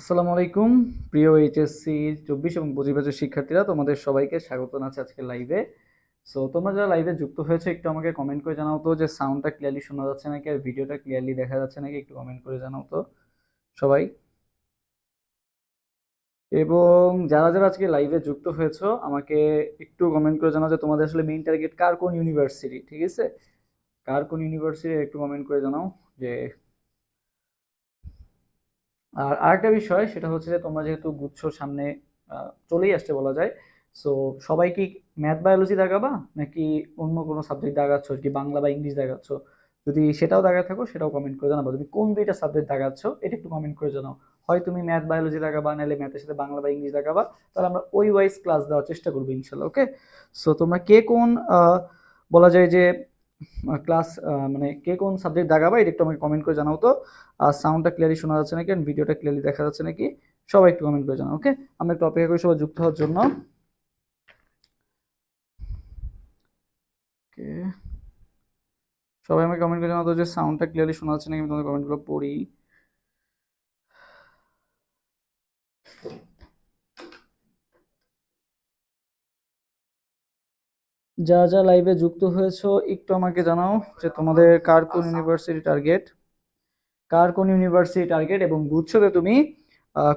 আসসালামু আলাইকুম প্রিয় এইচএসসি 24 এবং 25 ব্যাচের শিক্ষার্থীরা, তোমাদের সবাইকে স্বাগত জানাচ্ছি আজকে লাইভে। সো তোমরা যারা লাইভে যুক্ত হয়েছে একটু আমাকে কমেন্ট করে জানাও তো যে সাউন্ডটা ক্লিয়ারলি শোনা যাচ্ছে নাকি আর ভিডিওটা ক্লিয়ারলি দেখা যাচ্ছে নাকি, একটু কমেন্ট করে জানাও তো সবাই। এবং যারা যারা আজকে লাইভে যুক্ত হয়েছো আমাকে একটু কমেন্ট করে জানাও যে তোমাদের আসলে মেইন টার্গেট কার কোন ইউনিভার্সিটি, ঠিক আছে? কার কোন ইউনিভার্সিটি একটু কমেন্ট করে জানাও যে। আর আরেকটা বিষয় সেটা হচ্ছে যে তোমরা যেহেতু গুচ্ছ সামনে চলেই আসছে বলা যায়, সো সবাই কি ম্যাথ বায়োলজি দাগাবা নাকি অন্য কোনো সাবজেক্ট দাগাচ্ছ, কি বাংলা বা ইংলিশ দাগাচ্ছ? যদি সেটাও দাগায় থাকো সেটাও কমেন্ট করে জানাবো। তুমি কোন দুইটা সাবজেক্ট দাগাচ্ছ এটা একটু কমেন্ট করে জানাও। হয় তুমি ম্যাথ বায়োলজি দাগাবা, নাহলে ম্যাথের সাথে বাংলা বা ইংলিশ দাগাবা। তাহলে আমরা ওই ওয়াইজ ক্লাস দেওয়ার চেষ্টা করবো ইনশাল্লাহ। ওকে, সো তোমরা কে কোন বলা যায় যে ক্লাস মানে কে কোন সাবজেক্ট দাগাবা এটা একটু আমাকে কমেন্ট করে জানাও তো। আর সাউন্ডটা ক্লিয়ারলি শোনা যাচ্ছে নাকি, ভিডিওটা ক্লিয়ারলি দেখা যাচ্ছে নাকি, সবাই একটু কমেন্ট করে জানাও। ওকে, আমরা একটু অপেক্ষা করি সবাই যুক্ত হওয়ার জন্য। ওকে, সবাই আমাকে কমেন্ট করে জানাও তো যে সাউন্ডটা ক্লিয়ারলি শোনা যাচ্ছে নাকি, আমি তোমাদের কমেন্টগুলো পড়ি। যা যা লাইভে যুক্ত হয়েছো একটু আমাকে জানাও যে তোমাদের কার কোন ইউনিভার্সিটি টার্গেট, কার কোন ইউনিভার্সিটি টার্গেট এবং গুচ্ছতে তুমি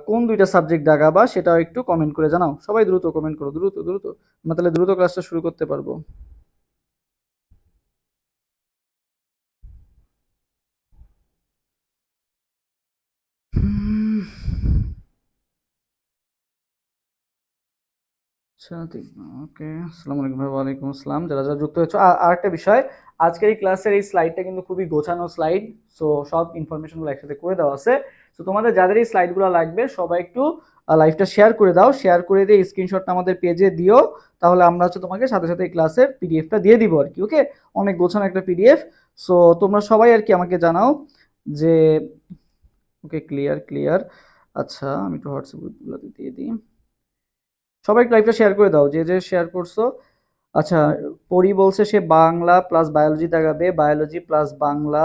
কোন দুইটা সাবজেক্ট দাগাবা সেটাও একটু কমেন্ট করে জানাও। সবাই দ্রুত কমেন্ট করো, দ্রুত দ্রুত, আমরা তাহলে দ্রুত ক্লাসটা শুরু করতে পারবো। আচ্ছা ঠিক, ওকে, আসসালামু আলাইকুম ভাই। ওয়ালাইকুম আসসালাম। যারা যারা যুক্ত হয়েছে, আরেকটা বিষয়, আজকের এই ক্লাসের এই স্লাইডটা কিন্তু খুবই গোছানো স্লাইড। সো সব ইনফরমেশনগুলো একসাথে করে দেওয়া আছে। তো তোমাদের যাদের এই স্লাইডগুলো লাগবে সবাই একটু লাইভটা শেয়ার করে দাও, শেয়ার করে দিয়ে স্ক্রিনশটটা আমাদের পেজে দিও। তাহলে আমরা হচ্ছে তোমাকে সাথে সাথে এই ক্লাসের পিডিএফটা দিয়ে দিব আর কি। ওকে, অনেক গোছানো একটা পিডিএফ। সো তোমরা সবাই আর কি আমাকে জানাও যে ওকে, ক্লিয়ার ক্লিয়ার। আচ্ছা আমি একটু হোয়াটসঅ্যাপ গ্রুপগুলোতে দিয়ে দিই। সবাই লাইভটা শেয়ার করে দাও যে যে শেয়ার করছো। আচ্ছা, পরি বলছে সে বাংলা প্লাস বায়োলজি দাগাবে, বায়োলজি প্লাস বাংলা।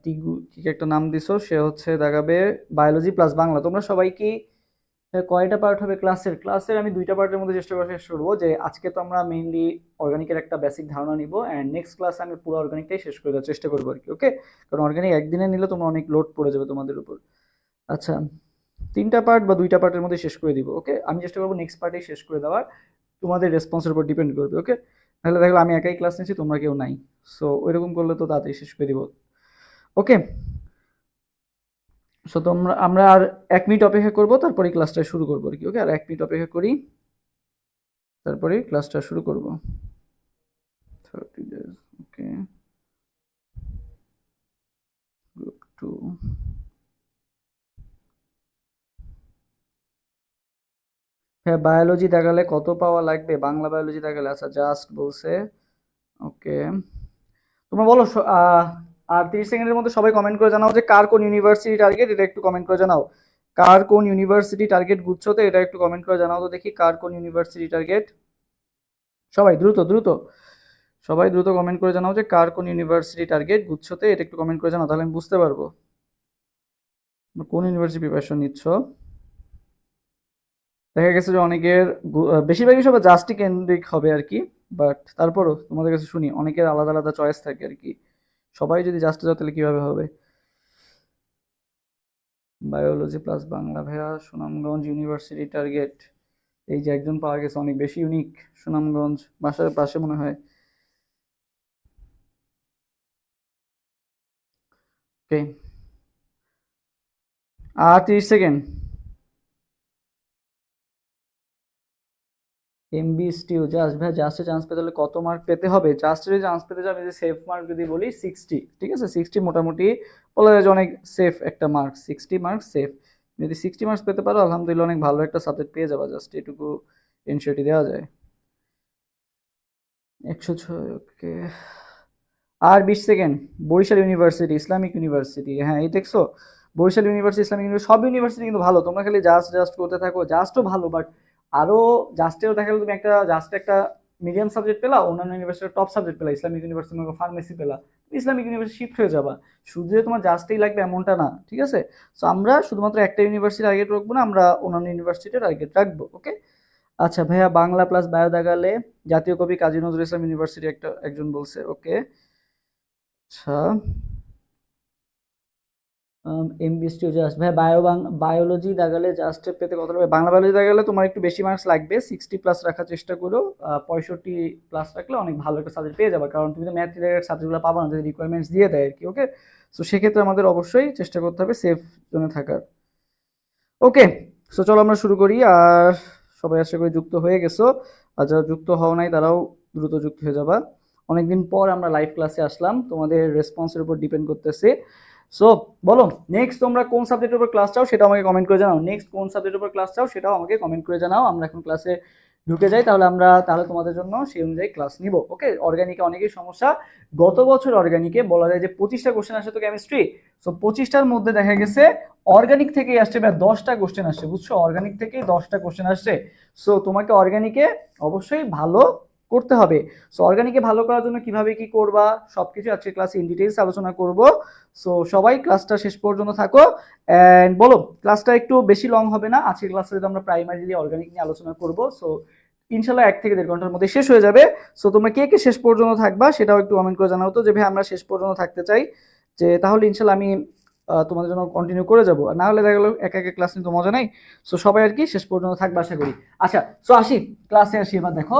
তিগু কি একটা নাম দিছো, সে হচ্ছে দাগাবে বায়োলজি প্লাস বাংলা। তোমরা সবাই কি কয়টা পার্ট হবে ক্লাসের? ক্লাসের আমি দুইটা পার্টের মধ্যে চেষ্টা করার শেষ করবো। যে আজকে তো আমরা মেইনলি অর্গানিকের একটা বেসিক ধারণা নিব, অ্যান্ড নেক্সট ক্লাসে আমি পুরো অর্গানিকটাই শেষ করে দেওয়ার চেষ্টা করবো আর কি। ওকে, কারণ অর্গানিক একদিনে নিলে তোমরা অনেক লোড পড়ে যাবে তোমাদের উপর। আচ্ছা, তিনটা পার্ট বা দুইটা পার্টের মধ্যে শেষ করে দিব। ওকে, আমি চেষ্টা করবো নেক্সট পার্টেই শেষ করে দেওয়ার। তোমাদের রেসপন্সের উপর ডিপেন্ড করবে। ওকে, তাহলে দেখো আমি একাই ক্লাস নিচ্ছি, তোমরা কেউ নাই। সো ওইরকম করলে তো তাড়াতাড়ি শেষ করে দিব। ওকে, সো তোমরা আমরা আর 1 মিনিট অপেক্ষা করবো, তারপরে ক্লাসটা শুরু করবো আর কি। ওকে, আর 1 মিনিট অপেক্ষা করি, তারপরে ক্লাসটা শুরু করব। 30 days, ওকে, গ্রুপ 2। হ্যাঁ, বায়োলজি দেখালে কত পাওয়া লাগবে? বাংলা বায়োলজি দেখালে? আচ্ছা, জাস্ট বলছে। ওকে, তোমরা বলো আর 30 সেকেন্ডের মধ্যে সবাই কমেন্ট করে জানাও যে কার কোন ইউনিভার্সিটি টার্গেট, এটা একটু কমেন্ট করে জানাও। কার কোন ইউনিভার্সিটি টার্গেট গুচ্ছতে, এটা একটু কমেন্ট করে জানাও তো দেখি কার কোন ইউনিভার্সিটি টার্গেট। সবাই দ্রুত দ্রুত, সবাই দ্রুত কমেন্ট করে জানাও যে কার কোন ইউনিভার্সিটি টার্গেট গুচ্ছতে, এটা একটু কমেন্ট করে জানাও, তাহলে আমি বুঝতে পারবো কোন ইউনিভার্সিটি প্রিপারেশন নিচ্ছ। দেখা গেছে যে অনেকের বেশিরভাগই সবাই জাস্টি কেন্দ্রিক হবে আর কি। বাট তারপরও তোমাদের কাছে শুনি অনেকের আলাদা আলাদা চয়েস থাকে আর কি। সবাই যদি জাস্টে যাও তাহলে কিভাবে হবে? বায়োলজি প্লাস বাংলা ভাইয়া, সুনামগঞ্জ ইউনিভার্সিটি টার্গেট। এই যে একজন পাওয়া গেছে, অনেক বেশি ইউনিক। সুনামগঞ্জ বাসার পাশে মনে হয়। ওকে, আর 30 সেকেন্ড। এমবি স্টিউ জাস্ট ভাই, জাস্টে চান্স পেতে হলে কত মার্ক পেতে হবে? জাস্টে যদি চান্স পেতে চাও, আমি যদি সেফ মার্ক যদি বলি 60, ঠিক আছে? 60 মোটামুটি বলা যায় যে অনেক সেফ একটা মার্ক। 60 marks safe. যদি 60 মার্কস পেতে পারো আলহামদুলিল্লাহ, অনেক ভালো একটা সাবজেক্ট পেয়ে যাবা। জাস্ট এটুকু এনশিওরিটি দেওয়া যায়। 106, ওকে, আর 20 second. Barishal university Islamic university, হ্যাঁ এই দেখছো, বরিশাল ইউনিভার্সিটি ইসলামিক ইউনিভার্সিটি, সব ইউনিভার্সিটি কিন্তু ভালো। তোমরা খালি জাস্ট জাস্ট করতে থাকো, জাস্টও ভালো, বাট আরো জাস্টেও দেখা গেলো তুমি একটা জাস্ট একটা মিডিয়াম সাবজেক্ট পেলা, অন্যান্য ইউনিভার্সিটির টপ সাবজেক্ট পেলা, ইসলামিক ইউনিভার্সিটি ফার্মেসি পেলা, ইসলামিক ইউনিভার্সিটি শিফট হয়ে যাবা। শুধু যে তোমার জাস্টই লাগবে এমনটা না, ঠিক আছে? সো আমরা শুধুমাত্র একটা ইউনিভার্সিটি টার্গেট রাখবো না, আমরা অন্যান্য ইউনিভার্সিটির টার্গেট রাখবো। ওকে, আচ্ছা ভাইয়া বাংলা প্লাস বায়ো দাগালে জাতীয় কবি কাজী নজরুল ইসলাম ইউনিভার্সিটি একজন বলছে। ওকে, আচ্ছা এমবিএসটি জাস্ট ভাই বায়োলজি দাগালে জাস্ট পেতে কত লাগবে? বাংলা বায়োলজি দাগালে তোমার একটু বেশি মার্কস লাগবে, 60+ রাখার চেষ্টা করো। 65+ রাখলে অনেক ভালো একটা সাবজেক্ট পেয়ে যাবে, কারণ তুমি তো ম্যাথ রিলেটেড সাবজেক্টগুলো পাবা না যদি রিকোয়ারমেন্টস দিয়ে দেয় আর কি। ওকে, সো সেক্ষেত্রে আমাদের অবশ্যই চেষ্টা করতে হবে সেফ জোনে থাকার। ওকে, সো চলো আমরা শুরু করি। আর সবাই আশা করি যুক্ত হয়ে গেছো, আর যারা যুক্ত হও নাই তারাও দ্রুত যুক্ত হয়ে যাবা। অনেকদিন পর আমরা লাইভ ক্লাসে আসলাম, তোমাদের রেসপন্সের উপর ডিপেন্ড করতেছে। সো বলো নেক্সট তোমরা কোন সাবজেক্টের উপর ক্লাস চাও সেটাও আমাকে কমেন্ট করে জানাও। নেক্সট কোন সাবজেক্টের উপর ক্লাস চাও সেটাও আমাকে কমেন্ট করে জানাও। আমরা এখন ক্লাসে ঢুকে যাই, তাহলে তোমাদের জন্য সেই অনুযায়ী ক্লাস নিব। ওকে, অর্গানিকে অনেকেই সমস্যা। গত বছর অর্গানিকে বলা যায় যে 25টা কোশ্চেন আসে তো কেমিস্ট্রি, সো 25টার মধ্যে দেখা গেছে অর্গানিক থেকেই আসছে প্রায় 10টা কোশ্চেন আসছে, বুঝছো? অর্গানিক থেকেই 10টা কোশ্চেন আসছে। সো তোমাকে অর্গানিকে অবশ্যই ভালো করতে হবে। সো অর্গানিকে ভালো করার জন্য কিভাবে কি করবা সবকিছু আজকে ক্লাসে ইন ডিটেইলস আলোচনা করব। সো সবাই ক্লাসটা শেষ পর্যন্ত থাকো। এন্ড বলো, ক্লাসটা একটু বেশি লং হবে না। আজকের ক্লাসে যদি আমরা প্রাইমারিলি অর্গানিক নিয়ে আলোচনা করব, সো ইনশাল্লাহ 1 থেকে 1.5 ঘন্টার মধ্যে শেষ হয়ে যাবে। সো তোমরা কে কে শেষ পর্যন্ত থাকবা সেটাও একটু কমেন্ট করে জানাও তো, যে ভাই আমরা শেষ পর্যন্ত থাকতে চাই, যে তাহলে ইনশাল্লাহ আমি তোমাদের জন্য কন্টিনিউ করে যাবো। আর না হলে দেখা গেলো একা একা ক্লাস নিতে তো মজা নেই। সো সবাই আর কি শেষ পর্যন্ত থাকবে আশা করি। আচ্ছা, সো আসি ক্লাসে আসি এবার। দেখো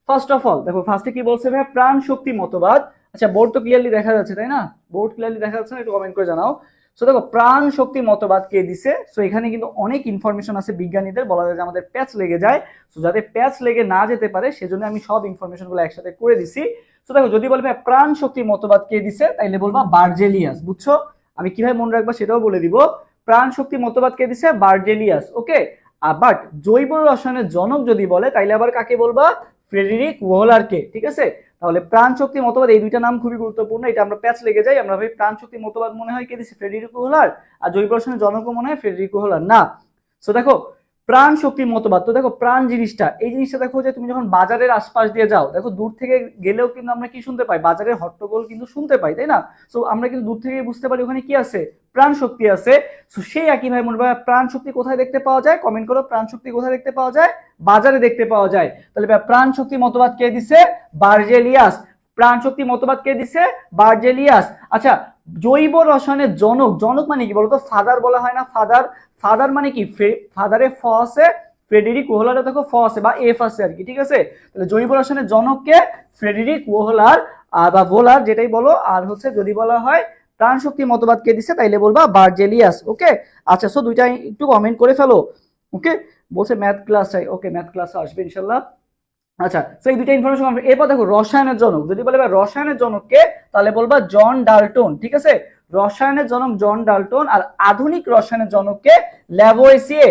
ফার্স্ট অফ অল, দেখো ফার্স্টে কি বলছে ভাই, প্রাণ শক্তি মতবাদ। আচ্ছা, বোর্ড তো ক্লিয়ারলি দেখা যাচ্ছে তাই না? বোর্ড ক্লিয়ারলি দেখা যাচ্ছে না? একটু কমেন্ট করে জানাও। সো দেখো প্রাণ শক্তি মতবাদ কে দিছে। সো এখানে কিন্তু অনেক ইনফরমেশন আছে বিজ্ঞানীদের, বলা যায় যে আমাদের প্যাচ লেগে যায়। সো যাতে প্যাচ লেগে না যেতে পারে সেজন্য আমি সব ইনফরমেশন গুলো একসাথে করে দিছি। সো দেখো যদি বলবে প্রাণ শক্তি মতবাদ কে দিছে, তাইলে বলবা বার্জেলিয়াস। বুঝছো? আমি কিভাবে মনে রাখবা সেটাও বলে দিব। প্রাণ শক্তি মতবাদ কে দিছে? বার্জেলিয়াস। ওকে, বাট জৈব রসায়নের জনক যদি বলে তাইলে আবার কাকে বলবা? ফ্রেডেরিক ওহলারকে। ঠিক আছে, তাহলে প্রাণ শক্তি মতবাদ এই দুইটা নাম খুবই গুরুত্বপূর্ণ, এটা আমরা প্যাচ লেগে যাই। আমরা ভাই প্রাণ শক্তি মতবাদ মনে হয় কে দিছে? ফ্রেডেরিক ওহলার। আর জৈব রসায়নের জনকও মনে হয় ফ্রেডেরিক ওহলার না। সো দেখো প্রাণ শক্তি মতবাদ, তো দেখো প্রাণ জিনিসটা, এই জিনিসটা দেখো যে তুমি যখন বাজারের আশপাশ দিয়ে যাও, দেখো দূর থেকে গেলেও কিন্তু আমরা কি শুনতে পাই? বাজারের হট্টগোল কিন্তু শুনতে পাই, তাই না? সো আমরা কিন্তু দূর থেকে বুঝতে পারি ওখানে কি আছে? প্রাণ শক্তি আছে। সো সেই একই ভাই মনে হয় প্রাণ শক্তি কোথায় দেখতে পাওয়া যায়? কমেন্ট করো, প্রাণ শক্তি কোথায় দেখতে পাওয়া যায়? বাজারে দেখতে পাওয়া যায়। তাহলে প্রাণ শক্তি মতবাদ কে দিছে? বার্জেলিয়াস। প্রাণ শক্তি মতবাদ কে দিছে? বার্জেলিয়াস। আচ্ছা, জৈব রসায়নের জনক, জনক মানে কি বলতো? ফাদার বলা হয় না? ফাদার, ফাদার মানে কি? ফাদারে ফ আছে, ফ্রেডেরিক ওহলারে দেখো ফ আছে বা এফ আছে আর কি। ঠিক আছে, তাহলে জৈব রসায়নের জনককে ফ্রেডেরিক ওহলার বা ভোলার যেটাই বলো। আর হচ্ছে যদি বলা হয় প্রাণ শক্তি মতবাদ কে দিছে, তাইলে বলবা বার্জেলিয়াস। ওকে, আচ্ছা, সো দুইটা একটু কমেন্ট করে ফেলো। ওকে, বলছে ম্যাথ ক্লাস চাই। ওকে, ম্যাথ ক্লাস আসবে ইনশাল্লাহ। আচ্ছা, তো এই দুইটা ইনফরমেশন। এরপর দেখো রসায়নের জনক, যদি বলে রসায়নের জনক কে, তাহলে বলবা জন ডাল্টন। ঠিক আছে, রসায়নের জনক জন ডাল্টন। আর আধুনিক রসায়নের জনককে ল্যাভোইসিয়ে।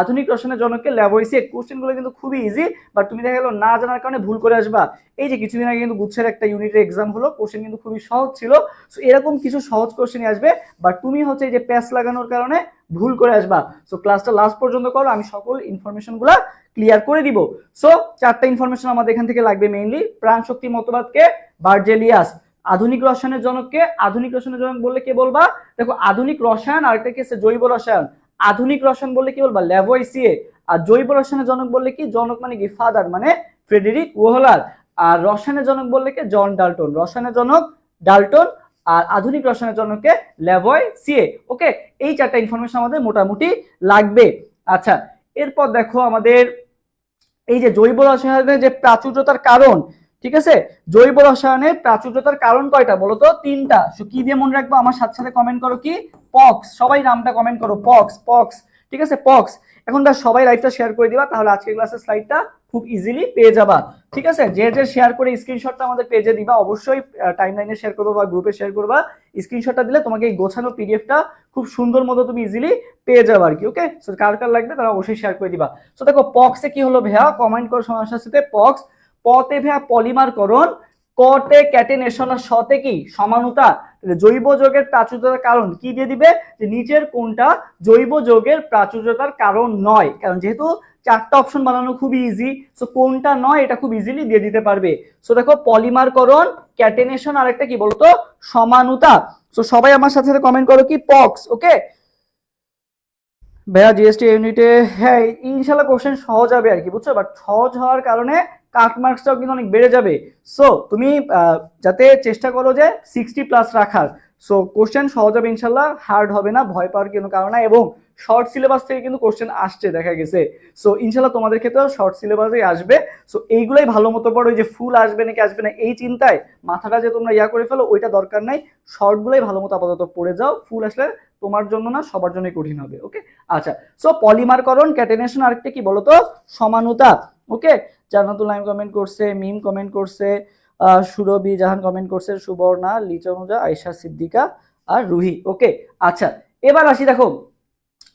আধুনিক রসায়নের জনককে ল্যাভোইসিয়ে। কোশ্চেন গুলো কিন্তু খুবই ইজি, বাট তুমি দেখা গেলো না জানার কারণে ভুল করে আসবা। এই যে কিছুদিন আগে কিন্তু গুচ্ছের একটা ইউনিটের এক্সাম হলো, কোশ্চেন কিন্তু খুবই সহজ ছিল। সো এরকম কিছু সহজ কোশ্চেন আসবে, বাট তুমি হচ্ছে এই যে প্যাচ লাগানোর কারণে ভুল করে আসবা। সো ক্লাসটা লাস্ট পর্যন্ত করো, আমি সকল ইনফরমেশন গুলা ক্লিয়ার করে দিব। সো 4টা ইনফরমেশন আমাদের এখান থেকে লাগবে মেইনলি। প্রাণ শক্তি মতবাদকে বার্জেলিয়াস। আধুনিক রসায়নের জনককে, আধুনিক রসায়নের জনক বললে কে বলবা? দেখো আধুনিক রসায়ন আর একটা কি আছে? জৈব রসায়ন। আধুনিক রসায়ন বললে কি বলবা? ল্যাভোইসিয়ে। আর জৈব রসায়নের জনক বললে কি? জনক মানে কি? ফাদার, মানে ফ্রেডেরিক ওহলার। আর রসায়নের জনক বললে কি? John Dalton. রসায়নের জনক ডাল্টন, আর আধুনিক রসায়নের জনককে ল্যাভোইসিয়ে। ওকে, এই 4টা ইনফরমেশন আমাদের মোটামুটি লাগবে। আচ্ছা, এরপর দেখো আমাদের এই যে জৈব রসায়নের যে প্রাচুর্যতার কারণ। ঠিক আছে, জৈব রসায়নের প্রাচুর্যতার কারণ কয়টা বলতো? 3টা। কি দিয়ে মনে রাখবো? আমার সাথে সাথে কমেন্ট করো কি? পক্স। সবাই নামটা কমেন্ট করো, পক্স, পক্স। ঠিক আছে, পক্স। এখন সবাই লাইভটা শেয়ার করে দিবা, তাহলে আজকের ক্লাসের স্লাইডটা খুব ইজিলি পেয়ে যাবা। ঠিক আছে, যে যে শেয়ার করে স্ক্রিনশটটা আমাদের পেজে দিবা, অবশ্যই টাইমলাইনে শেয়ার করবা বা গ্রুপে শেয়ার করবা। স্ক্রিনশটটা দিলে তোমাকে এই গোছানো পিডিএফটা খুব সুন্দর মতো তুমি ইজিলি পেয়ে যাবে আর কি। ওকে, সো কার কার লাগবে তারা অবশ্যই শেয়ার করে দিবা। সো দেখো পক্সে কি হলো ভাইয়া? কমেন্ট করো সমস্যার সাথে। পক্স, পতে ভাইয়া পলিমারকরণ, কতে ক্যাটেনেশন আর শতে কি সমানুতা, জৈব যৌগের প্রাচুর্যতার কারণ কি দিয়ে দিবে, যে নিচের কোনটা জৈব যৌগের প্রাচুর্যতার কারণ নয়, কারণ যেহেতু চারটা অপশন বানানো খুবই ইজি, সো কোনটা নয় এটা খুব ইজিলি দিয়ে দিতে পারবে। সো দেখো পলিমারকরণ, ক্যাটেনেশন আর একটা কি বলতো সমানুতা। সো সবাই আমার সাথে সাথে কমেন্ট করো কি পক্স। ওকে ভাইয়া জিএসটি ইউনিটে, হ্যাঁ ইনশাল্লাহ কোশ্চেন সহজ হবে আর কি, বুঝছো, বাট সহজ হওয়ার কারণে কাট মার্কসটাও কিন্তু অনেক বেড়ে যাবে। সো তুমি যাতে চেষ্টা করো যে 60+ রাখার। সো কোশ্চেন সহজ হবে ইনশাল্লাহ, হার্ড হবে না, ভয় পাওয়ার কোনো কারণ নাই। এবং শর্ট সিলেবাস থেকে কিন্তু কোশ্চেন আসছে দেখা গেছে। সো ইনশাল্লাহ তোমাদের ক্ষেত্রেও শর্ট সিলেবাসেই আসবে। সো এইগুলাই ভালো মতো পড়ো, যে ফুল আসবে নাকি আসবে না এই চিন্তায় মাথাটা যে তোমরা করে ফেলো ওইটা দরকার নাই, শর্টগুলোই ভালো মতো আপাতত পড়ে যাও, ফুল আসলে তোমার জন্য না সবার জন্যই কঠিন হবে। ওকে আচ্ছা, সো পলিমারকরণ, ক্যাটেনেশন আরেকটা কি বলতো সমানুতা। ওকে জান্নাতুল নাইম কমেন্ট করছে, মিম কমেন্ট করছে, সুরভি জাহান কমেন্ট করছে, সুবর্ণা, লিচনুজা, আয়েশা সিদ্দিকা আর রুহি। ওকে আচ্ছা, এবার আসি দেখো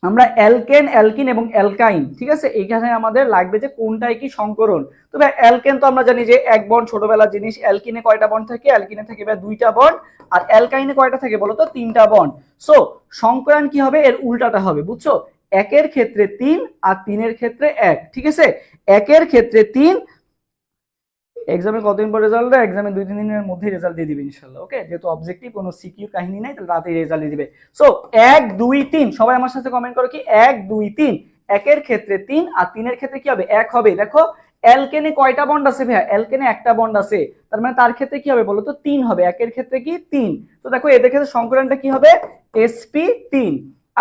আমরা অ্যালকেন, অ্যালকিন এবং অ্যালকাইন, ঠিক আছে, এইখানে আমাদের লাগবে যে কোনটাই কি সংকরণ। তবে অ্যালকেন তো আমরা জানি যে এক বন্ড, ছোটবেলার জিনিস। অ্যালকিনে কয়টা বন্ড থাকে, অ্যালকিনে থাকে ভাই 2টা বন্ড, আর অ্যালকাইনে কয়টা থাকে বলো তো 3টা বন্ড। সো সংকরণ কি হবে, এর উল্টাটা হবে, বুঝছো, একের ক্ষেত্রে 3 আর 3-এর ক্ষেত্রে 1, ঠিক আছে, একের ক্ষেত্রে 3। এক্সামে কতদিন পর রেজাল্ট দেয়, এক্সামে 2-3 দিনের মধ্যে রেজাল্ট দিয়ে দিবে ইনশাআল্লাহ। ওকে যেহেতু অবজেক্টিভ কোনো সিকিউ কাহিনী নাই, তাহলে তাড়াতাড়ি রেজাল্ট দিয়ে দিবে। সো 1 2 3 সবাই আমার সাথে কমেন্ট করো কি 1 2 3, একের ক্ষেত্রে 3 আর 3-এর ক্ষেত্রে কি হবে 1 হবে। দেখো অ্যালকেনে কয়টা বন্ড আছে ভাইয়া, অ্যালকেনে একটা বন্ড আছে, তার মানে তার ক্ষেত্রে কি হবে বলো তো 3 হবে, একের ক্ষেত্রে কি 3। তো দেখো এদের ক্ষেত্রে সংকরণটা কি হবে sp3,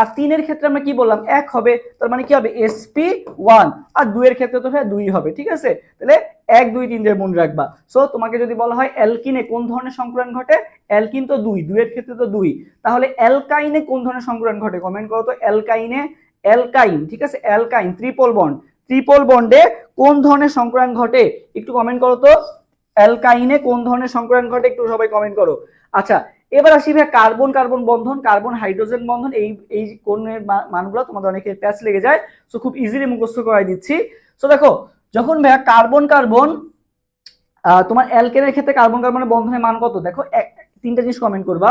আর 3-এর ক্ষেত্রে আমরা কি বললাম 1 হবে, তার মানে কি হবে sp1, আর 2-এর ক্ষেত্রে তো ভাই 2 হবে, ঠিক আছে, তাহলে 1 2 3 দিয়ে মনে রাখবা। সো তোমাকে যদি বলা হয় অ্যালকিনে কোন ধরনের সংকরণ ঘটে, অ্যালকিন তো 2, 2-এর ক্ষেত্রে তো 2, তাহলে অ্যালকাইনে কোন ধরনের সংকরণ ঘটে কমেন্ট করো তো। অ্যালকাইনে, অ্যালকাইন, ঠিক আছে, অ্যালকাইন ট্রিপল বন্ড, ট্রিপল বন্ডে কোন ধরনের সংকরণ ঘটে একটু কমেন্ট করো তো। অ্যালকাইনে কোন ধরনের সংকরণ ঘটে একটু সবাই কমেন্ট করো। আচ্ছা এবার আসি ভাই কার্বন কার্বন বন্ধন, কার্বন হাইড্রোজেন বন্ধন, এই এই কোণের মানগুলো তোমাদের অনেকের প্যাচ লেগে যায়, সো খুব ইজিলি মুখস্থ করাই দিচ্ছি। সো দেখো যখন ভাইয়া কার্বন কার্বন, তোমার অ্যালকেনের ক্ষেত্রে কার্বন কার্বনের বন্ধনের মান কত, দেখো 3টা জিনিস কমেন্ট করবা।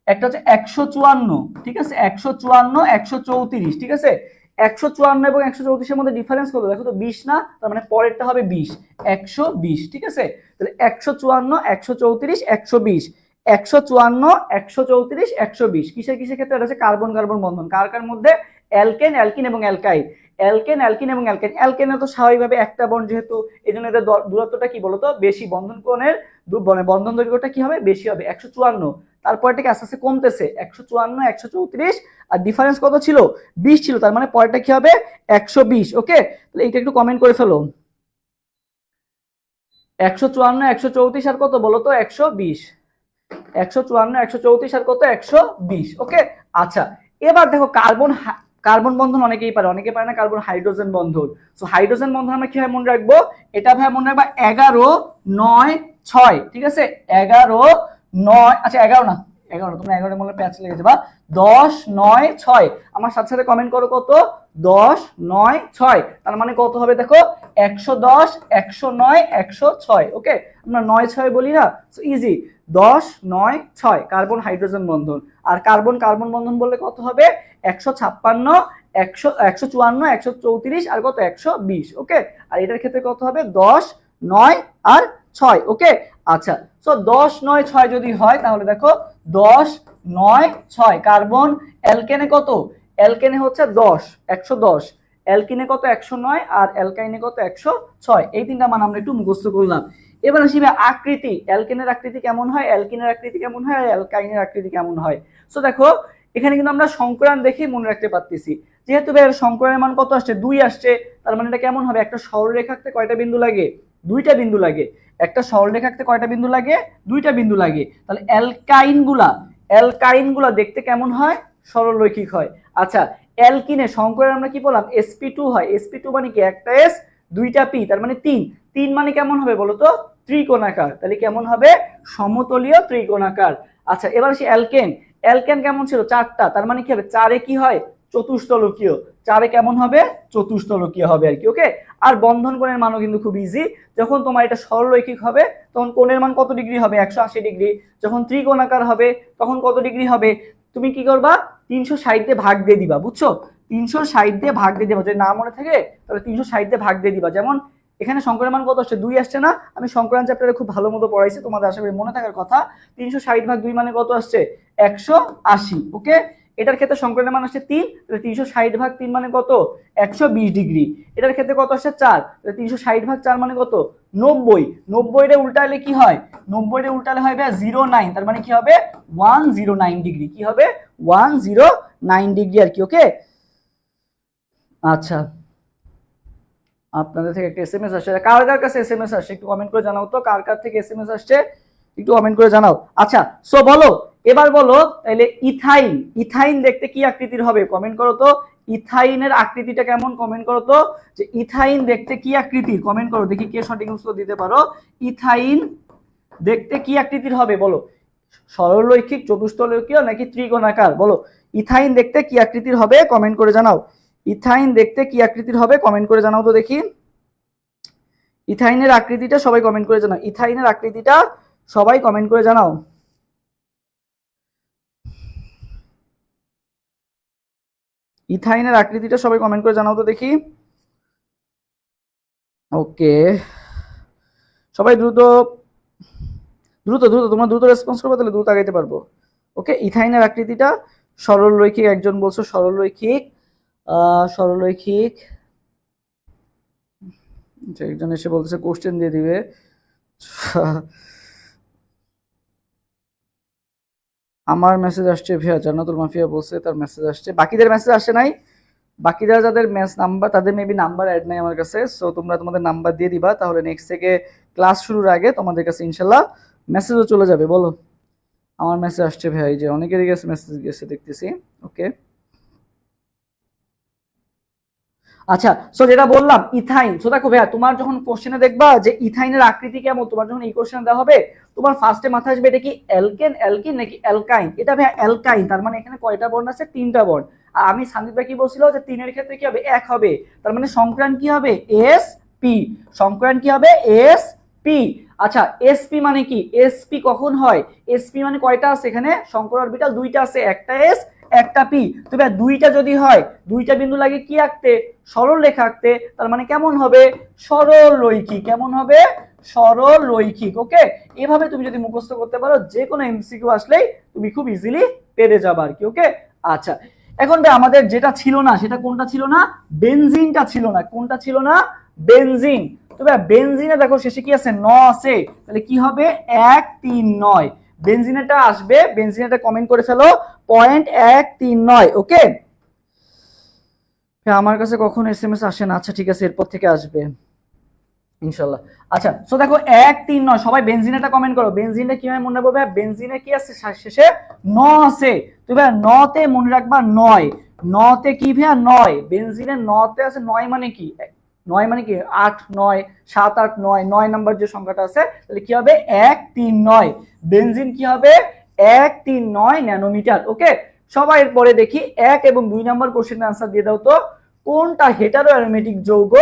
একটা হচ্ছে 154, ঠিক আছে, 154 134, ঠিক আছে, 154 এবং 134-এর মধ্যে ডিফারেন্স কত দেখো তো 20 না, তার মানে পরেরটা হবে 20, 120, ঠিক আছে, তাহলে 154 134 120, 154 134 120 কিসের কিসের ক্ষেত্রে, এটা হচ্ছে কার্বন কার্বন বন্ধন, কার কার মধ্যে, অ্যালকেন, অ্যালকিন এবং অ্যালকাইন। অ্যালকেন, অ্যালকিন এবং অ্যালকাইন, অ্যালকেনে তো স্বাভাবিকভাবে একটা বন্ড যেহেতু, এই জন্য এদের দূরত্বটা কি বলতো বেশি, বন্ধন কোণের বন্ধন দৈর্ঘ্যটা কি হবে বেশি হবে 154, তারপর থেকে আস্তে আস্তে কমতেছে 154 134, আর ডিফারেন্স কত ছিল 20 ছিল, তার মানে পরেরটা কি হবে 120। ওকে তাহলে এইটা একটু কমেন্ট করে ফেলো, 154 134 আর কত বলো তো 120, 154 134 আর কত 120। ওকে আচ্ছা এবার দেখো কার্বন, কার্বন বন্ধন অনেকেই পারে, অনেকে পারে না কার্বন হাইড্রোজেন বন্ধন। সো হাইড্রোজেন বন্ধন আমরা কিভাবে মনে রাখবো, এটা ভাই মনে রাখবা 11 9 6, ঠিক আছে, 11 9, আচ্ছা 11 না, 11 তোমরা 11 মনে প্যাচ লেগে যাবা, 10 9 6, আমার সাথে সাথে কমেন্ট করো কত 10 9 6, তার মানে কত হবে দেখো 110 109 106। ওকে আমরা 9 6 বলি না, সো ইজি 10 9 6 কার্বন হাইড্রোজেন বন্ধন। আর কার্বন কার্বন বন্ধন বললে কত হবে 156 154 134 আর কত 120। ওকে আর এটার ক্ষেত্রে কত হবে 10 9 আর 6। ওকে আচ্ছা সো 10 9 6 যদি হয় তাহলে দেখো 10 9 6 কার্বন, অ্যালকেনে কত, অ্যালকেনে হচ্ছে 10 110, অ্যালকিনে কত 109 আর অ্যালকাইনে কত 106, এই তিনটা মান আমরা একটু মুখস্থ করলাম। এবার আসি আকৃতি, অ্যালকেনের আকৃতি কেমন হয়, অ্যালকিনের আকৃতি কেমন হয়, আর অ্যালকাইনের আকৃতি কেমন হয়। সো দেখো এখানে কিন্তু আমরা সংকরণ দেখে মনে রাখতে পারতেছি, যেহেতু সংকরণের মান কত আসছে 2 আসছে, তার মানে এটা কেমন হবে, একটা সরলরেখা আঁকতে কয়টা বিন্দু লাগে 2টা বিন্দু লাগে, একটা সরলরেখা আঁকতে কয়টা বিন্দু লাগে 2টা বিন্দু লাগে, তাহলে অ্যালকাইন গুলা দেখতে কেমন হয় সরলরৈখিক হয়। আচ্ছা অ্যালকিনে সংকরণ আমরা কি বললাম sp2 হয়, sp2 মানে কি একটা s 2টা p, তার মানে 3, 3 মানে কেমন হবে বলতো ত্রিকোণাকার, তাহলে কেমন হবে সমতলীয় ত্রিকোণাকার। আচ্ছা এবার আসি অ্যালকেন, অ্যালকেন কেমন ছিল 4টা, তার মানে কি হবে 4 এ কি হয় চতুস্তলকীয়, 4 কেমন হবে, চতুস্তলকীয় হবে আর কি। ওকে, আর বন্ধন কোণের মানও কিন্তু খুব ইজি। যখন তোমার এটা সরলরৈখিক হবে তখন কোণের মান কত ডিগ্রি হবে, 180 ডিগ্রি। যখন ত্রিকোণাকার হবে তখন কত ডিগ্রি হবে, তুমি কি করবা, 360 দিয়ে ভাগ দিয়ে দিবা, বুঝছো? 360 দিয়ে ভাগ দিয়ে দিবা, যদি না মনে থাকে তাহলে 360 দিয়ে ভাগ দিয়ে দিবা। যেমন এখানে সংকরের মান কত আসছে, 2 আসছে না? আমি সংকরান চ্যাপ্টারে খুব ভালো মতো পড়াইছি, তোমাদের আশা করি মনে থাকার কথা। 360 ভাগ 2 মানে কত আসছে, 180। ওকে, এটার ক্ষেত্রে সংকরের মান আসছে 3, তাহলে 360 ভাগ 3 মানে কত, 120 ডিগ্রি। এটার ক্ষেত্রে কত আসছে 4, তাহলে 360 ভাগ 4 মানে কত, 90। 90 রে উল্টালে কি হয়, 90 রে উল্টালে হয় 09, তার মানে কি হবে 109 ডিগ্রি। কি হবে, 109 ডিগ্রি আর কি। ওকে, আচ্ছা, আপনাদের থেকে একটা এসএমএস আসছে, কার কার কাছে এসএমএস আসছে একটু কমেন্ট করে জানাও তো, কার কার থেকে এসএমএস আসছে একটু কমেন্ট করে জানাও। আচ্ছা, সো বলো, এবার বলো তাহলে ইথাইন, ইথাইন দেখতে কি আকৃতির হবে, কমেন্ট করো তো। ইথাইনের আকৃতিটা কেমন, কমেন্ট করো তো। যে ইথাইন দেখতে কি আকৃতির, কমেন্ট করো দেখি কে সঠিক উত্তর দিতে পারো। ইথাইন দেখতে কি আকৃতির হবে বলো, সরলরৈখিক, চতুস্তলকীয় নাকি ত্রিকোণাকার, বলো। ইথাইন দেখতে কি আকৃতির হবে, কমেন্ট করে জানাও। ইথাইন দেখতে কি আকৃতির হবে, কমেন্ট করে জানাও তো দেখি। ইথাইনের আকৃতিটা সবাই কমেন্ট করে জানাও, ইথাইনের আকৃতিটা সবাই কমেন্ট করে জানাও। ইথাইনের আকৃতিটা সবাই কমেন্ট করে জানাও তো দেখি। ওকে, সবাই দ্রুত দ্রুত দ্রুত তোমরা দ্রুত রেসপন্স করবে, তাহলে দ্রুত আগাইতে পারবো। ওকে, ইথাইনের আকৃতিটা সরলরৈখিক, একজন বলছো সরলরৈখিক, সরলরৈখিক, একজন এসে বলতেছে কোশ্চেন দিয়ে দিবে। আমার মেসেজ আসছে, ভিয়া জান্নাতুল মাফিয়া বলছে তার মেসেজ আসছে, বাকিদের মেসেজ আসে নাই। বাকিরা যাদের ম্যাচ নাম্বার, তাদের মেবি নাম্বার অ্যাড নাই আমার কাছে, সো তোমরা তোমাদের নাম্বার দিয়ে দিবা, তাহলে নেক্সট থেকে ক্লাস শুরুর আগে তোমাদের কাছে ইনশাল্লাহ মেসেজও চলে যাবে। বলো, আমার মেসেজ আসছে ভাই, যে অনেকেরই কাছে মেসেজ গেছে দেখতেছি। ওকে, আচ্ছা, সো যেটা বললাম ইথাইন, সো দেখো ভাইয়া, তোমার যখন কোশ্চেনে দেখবা যে ইথাইনের আকৃতি কেমন, তোমার যখন এই কোশ্চেন দেওয়া হবে, তোমার ফার্স্টে মাথায় আসবে এটা কি অ্যালকেন, অ্যালকিন নাকি অ্যালকাইন। এটা ভাইয়া অ্যালকাইন, তার মানে এখানে কয়টা বর্ণ আছে, 3টা বর্ণ। আর আমি সান্দিপ ভাই কি বলছিল যে 3 এর ক্ষেত্রে কি হবে, 1 হবে, তার মানে সংক্রান কি হবে, এস পি, সংক্রান কি হবে, এস পি। আচ্ছা, এসপি মানে কি, এসপি কখন হয়, এসপি মানে কয়টা আছে এখানে, সংকর অরবিটাল 2টা আছে, একটা এস একটা পি। তবে 2টা যদি হয়, 2টা বিন্দু লাগে কি আঁকতে, সরল রেখা আঁকতে, তার মানে কেমন হবে, সরল রৈখিক। কেমন হবে, সরল রৈখিক। ওকে, এভাবে তুমি যদি মুখস্থ করতে পারো, যে কোনো এমসিকিউ আসলেই তুমি খুব ইজিলি পেরে যাবে আর কি। ওকে, আচ্ছা, এখন আমাদের যেটা ছিল না, সেটা কোনটা ছিল না, বেনজিনটা ছিল না। কোনটা ছিল না, বেনজিন। তবে বেনজিনে দেখো শেষে কি আছে, ন আছে, তাহলে কি হবে, 139। বেনজিনেটা আসবে, বেনজিনেটা কমেন্ট করে ফেলো, 0.139। ওকে, আমার কাছে কখন এসএমএস আসে না, আচ্ছা ঠিক আছে, এরপর থেকে আসবে ইনশাল্লাহ। আচ্ছা, সো দেখো 139, সবাই বেনজিনেটা কমেন্ট করো। বেনজিনটা কিভাবে মনে রাখবো ভাই, বেনজিনে কি আছে শেষে, ন আছে, তো ভাই নতে মনে রাখবা 9, নতে কি ভাইয়া 9, বেনজিনের নতে আছে 9 মানে কি, 9 মানে কি 8 9 7 8 9, 9 নাম্বার যে সংখ্যাটা আছে, তাহলে কি হবে 139। বেনজিন কি হবে, 139 ন্যানোমিটার। ওকে, সবাই এরপরে দেখি 1 এবং 2 নাম্বার কোশ্চেনের आंसर দিয়ে দাও তো, কোনটা হেটারো অ্যারোমেটিক যৌগ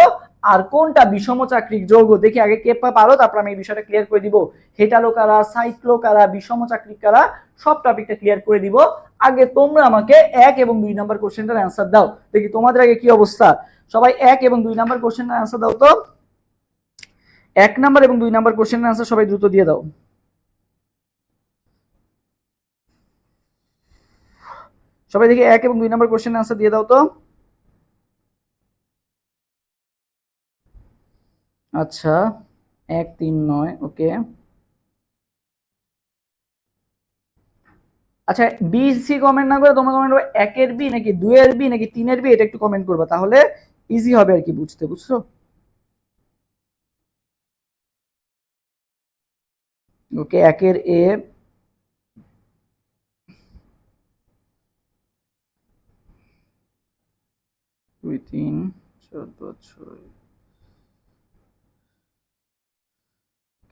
আর কোনটা বিষমচাক্রিক যৌগ। দেখি আগে কে পারো, তারপর আমি এই বিষয়টা ক্লিয়ার করে দিব। হেটারো কারা, সাইক্লো কারা, বিষমচাক্রিক কারা, সব টপিকটা ক্লিয়ার করে দিব। আগে তোমরা আমাকে 1 এবং 2 নাম্বার কোশ্চেনটার आंसर দাও, দেখি তোমাদের আগে কি অবস্থা। সবাই 1 এবং 2 নাম্বার কোশ্চেনের आंसर দাও তো। 1 নাম্বার এবং 2 নাম্বার কোশ্চেনের आंसर সবাই দ্রুত দিয়ে দাও। সবাই দেখি 1 এবং 2 নাম্বার কোশ্চেনের आंसर দিয়ে দাও তো। আচ্ছা, 139। ওকে, আচ্ছা, বি সি কমেন্ট না করে তোমরা কমেন্ট করবে 1 এর বি নাকি 2 এর বি নাকি 3 এর বি, এটা একটু কমেন্ট করবা, তাহলে ইজি হবে আর কি বুঝতে, বুঝছো। ওকে, 1 এর এ, 2 3 14 6।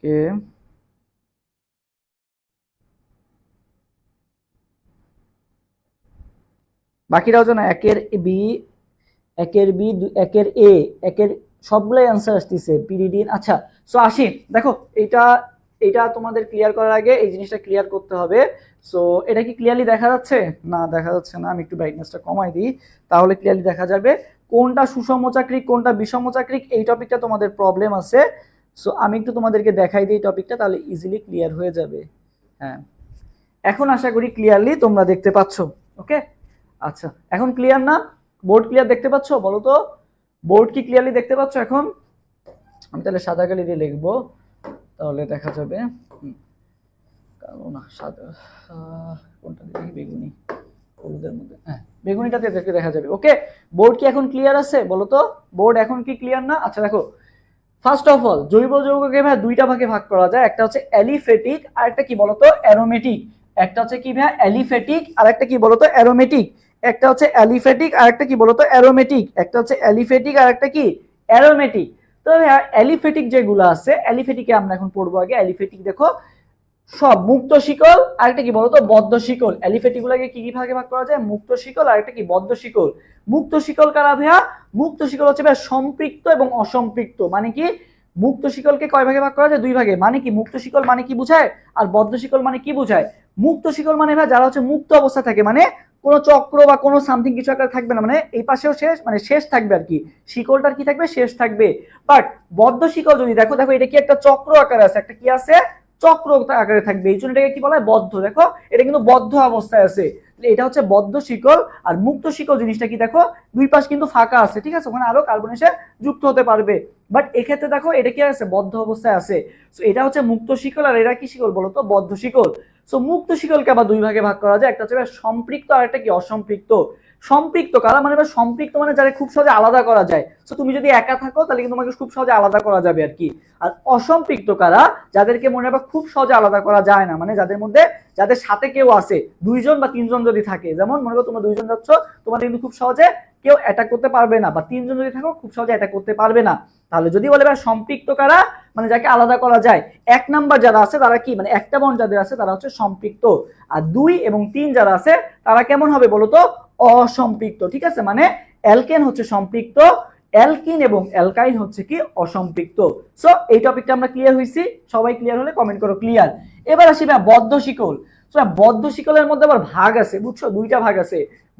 ওকে, বাকিরাও যেন 1 এর বি, একের বি, একের এ, একের সবগুলাই অ্যান্সার আসতেছে পিরিডিন। আচ্ছা, সো আসি দেখো, এটা এটা তোমাদের ক্লিয়ার করার আগে এই জিনিসটা ক্লিয়ার করতে হবে। সো এটা কি ক্লিয়ারলি দেখা যাচ্ছে? না, দেখা যাচ্ছে না। আমি একটু ব্রাইটনেসটা কমাই দিই, তাহলে ক্লিয়ারলি দেখা যাবে কোনটা সুষমচাক্রিক কোনটা বিষমচাক্রিক। এই টপিকটা তোমাদের প্রবলেম আছে। সো আমি একটু তোমাদেরকে দেখাই দিই টপিকটা, তাহলে ইজিলি ক্লিয়ার হয়ে যাবে। হ্যাঁ, এখন আশা করি ক্লিয়ারলি তোমরা দেখতে পাচ্ছ। ওকে, আচ্ছা, এখন ক্লিয়ার না? বোর্ড ক্লিয়ার দেখতে পাচ্ছ? বলো তো, বোর্ড কি ক্লিয়ারলি দেখতে পাচ্ছ এখন? আমি তাহলে সাদা কালি দিয়ে লিখবো, তাহলে দেখা যাবে। কালো না, সাদা, কোনটা দিয়ে লিখি? বেগুনি, হলুদের মধ্যে, হ্যাঁ বেগুনিটাতে দেখা যাবে। ওকে, বোর্ড কি এখন ক্লিয়ার আছে? বলো তো, বোর্ড এখন কি ক্লিয়ার না? আচ্ছা দেখো, ফার্স্ট অফ অল জৈব যৌগকে ভাই দুইটা ভাগে ভাগ করা যায়। একটা হচ্ছে অ্যালিফেটিক আর একটা কি বলতো অ্যারোমেটিক। একটা হচ্ছে কি ভাই অ্যালিফেটিক আর একটা কি বলতো অ্যারোমেটিক। একটা হচ্ছে অ্যালিফেটিক আর একটা কি বলতো অ্যারোমেটিক। একটা হচ্ছে অ্যালিফেটিক আর একটা কি অ্যারোমেটিক। তো ভাইয়া অ্যালিফেটিক যেগুলো আছে, অ্যালিফেটিকে আমরা এখন পড়বো আগে। অ্যালিফেটিক দেখো সব মুক্ত শিকল আর একটা কি বলতো বদ্ধ শিকল। অ্যালিফেটিক গুলোকে কি কি ভাগে ভাগ করা যায়? মুক্ত শিকল আর একটা কি বদ্ধ শিকল। মুক্ত শিকল কারা ভাইয়া? মুক্ত শিকল হচ্ছে ভাইয়া সম্পৃক্ত এবং অসম্পৃক্ত। মানে কি মুক্ত শিকলকে কয় ভাগে ভাগ করা যায়? দুই ভাগে। মানে কি মুক্ত শিকল মানে কি বোঝায় আর বদ্ধ শিকল মানে কি বোঝায়? মুক্ত শিকল মানে ভাই যারা হচ্ছে মুক্ত অবস্থা থাকে, মানে কোনো চক্র বা কোনো সামথিং কিছু আকার থাকবে না, মানে এই পাশেও শেষ, মানে শেষ থাকবে আর কি, শিকলটার কি থাকবে? শেষ থাকবে। বাট বদ্ধ শিকল যদি দেখো, দেখো এটা কি একটা চক্র আকারে আছে, একটা কি আছে? চক্র আকারে থাকবে। এই জন্য এটাকে কি বলা হয়? বদ্ধ। দেখো এটা কিন্তু বদ্ধ অবস্থায় আছে, এটা হচ্ছে বদ্ধ শিকল। আর মুক্ত শিকল জিনিসটা কি? দেখো দুই পাশ কিন্তু ফাঁকা আছে, ঠিক আছে, ওখানে আরো কার্বন এসে যুক্ত হতে পারবে। বাট এক্ষেত্রে দেখো এটা কি আছে? বদ্ধ অবস্থায় আছে। সো এটা হচ্ছে মুক্ত শিকল আর এটা কি শিকল বলতো? বদ্ধ শিকল। সো মুক্ত শিকলকে আবার দুই ভাগে ভাগ করা যায়। একটা হচ্ছে সম্পৃক্ত আর একটা কি অসম্পৃক্ত। সম্পৃক্ত কারা? মানে সম্পৃক্ত মানে যারা খুব সহজে আলাদা করা যায়। সো তুমি যদি একা থাকো তাহলে কিন্তু তোমাকে খুব সহজে আলাদা করা যাবে আর কি। আর অসম্পৃক্ত কারা? যাদেরকে মনে রাখবা খুব সহজে আলাদা করা যায় না, মানে যাদের মধ্যে, যাদের সাথে কেউ আছে, দুইজন বা তিনজন যদি থাকে, যেমন মনে করো তোমরা দুইজন যাচ্ছ, তোমাদের কিন্তু খুব সহজে কেউ অ্যাটাক করতে পারবে না, বা তিনজন যদি থাকো খুব সহজে অ্যাটাক করতে পারবে না। তাহলে যদি বলে ভাই সম্পৃক্ত কারা, মানে যাকে আলাদা করা যায়, এক নাম্বার যারা আছে তারা কি, মানে একটা বন্ড যাদের আছে তারা হচ্ছে সম্পৃক্ত। আর 2 এবং 3 যারা আছে তারা কেমন হবে বলতো? অসম্পৃক্ত। ঠিক আছে, মানে অ্যালকেন হচ্ছে সম্পৃক্ত, অ্যালকিন এবং অ্যালকাইন হচ্ছে কি অসম্পৃক্ত। সো এই টপিকটা আমরা ক্লিয়ার হইছি? সবাই ক্লিয়ার হলে কমেন্ট করো ক্লিয়ার। এবার আসি ভাই বদ্ধ শিকল। সো বদ্ধ শিকলের মধ্যে আবার ভাগ আছে, বুঝছো? দুইটা ভাগ আছে।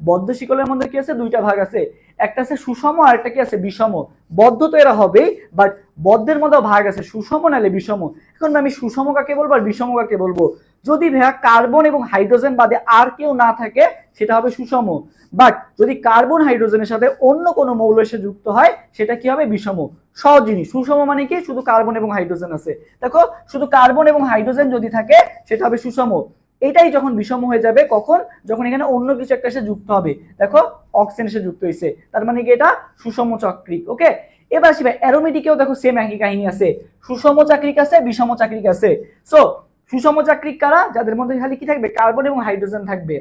বদ্ধ শিকলের মধ্যে কি আছে? দুইটা ভাগ আছে। একটা আছে সুষম আর একটা কি আছে? বিষম। বদ্ধ তো এরা হবেই, বাট বদ্ধের মধ্যে ভাগ আছে, সুষম নালে বিষম। এখন আমি সুষম কাকে বলবো আর বিষম কাকে বলবো? যদি ভাইয়া কার্বন এবং হাইড্রোজেন বাদে আর কেউ না থাকে সেটা হবে সুষম। বাট যদি কার্বন হাইড্রোজেনের সাথে অন্য কোনো মৌল এসে যুক্ত হয় সেটা কি হবে? বিষম। সহজ জিনিস। সুষম মানে কি? শুধু কার্বন এবং হাইড্রোজেন আছে। দেখো শুধু কার্বন এবং হাইড্রোজেন যদি থাকে সেটা হবে সুষম। এটাই যখন বিষম হয়ে যাবে কখন? যখন এখানে অন্য কিছু একটা এসে যুক্ত হবে। দেখো অক্সিজেন এসে যুক্ত হয়েছে, তার মানে কি এটা সুষম চাকরিক। ওকে, এবার আসি ভাই অ্যারোমেটিকেও দেখো সেম একই কাহিনী আছে। সুষম চাকরিক আছে, বিষম চাকরিক আছে। সো সুষম চাকরিক কারা? যাদের মধ্যে খালি কি থাকবে? কার্বন এবং হাইড্রোজেন থাকবে।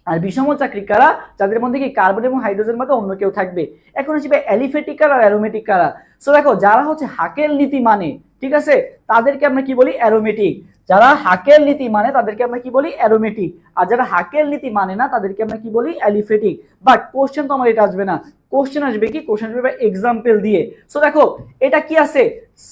আর বিষম চাকরিক কারা? যাদের মধ্যে কি কার্বন এবং হাইড্রোজেন বাদে অন্য কেউ থাকবে। এখন আসবে অ্যালিফেটিক আর অ্যারোমেটিক কারা। সো দেখো যারা হচ্ছে হাকেল নীতি মানে, ঠিক আছে, তাদেরকে আমরা কি বলি? অ্যারোমেটিক। যারা হাকেল নীতি মানে তাদেরকে আমরা কি বলি? অ্যারোমেটিক। আর যারা হাকেল নীতি মানে না তাদেরকে আমরা কি বলি? অ্যালিফেটিক। বাট কোশ্চেন তো আমার এটা আসবে না। কোশ্চেন আসবে কি? কোশ্চেন আসবে এক্সাম্পল দিয়ে। সো দেখো এটা কি আছে?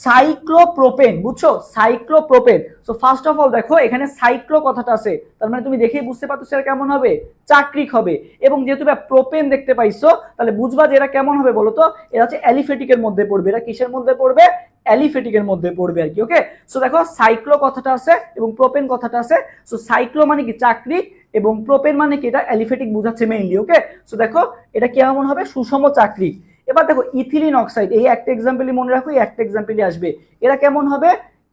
সাইক্লোপ্রোপেন, বুঝছো? Cyclopropane. So first of all দেখো এখানে সাইক্লো কথাটা আছে, তার মানে তুমি দেখেই বুঝতে পারছো সেটা কেমন হবে? চাকরিক হবে। এবং যেহেতু প্রোপেন দেখতে পাইছো তাহলে বুঝবা যে এরা কেমন হবে বলো তো? এরা হচ্ছে অ্যালিফেটিকের মধ্যে পড়বে। এরা কিসের মধ্যে পড়বে? অ্যালিফেটিকের মধ্যে পড়বে আর কি। ওকে, সো দেখো সাইক্লো কথাটা আছে এবং প্রোপেন কথাটা আছে। সো সাইক্লো মানে কি? চাকরিক, এবং প্রোপেন মানে কি? এটা অ্যালিফেটিক বোঝাচ্ছে মেইনলি। ওকে, সো দেখো এটা কেমন হবে? সুষম চাকরিক। এবার দেখো ইথিলিন অক্সাইড, এই একটা এক্সাম্পলই মনে রাখো, এই একটা এক্সাম্পলই আসবে। এরা কেমন হবে?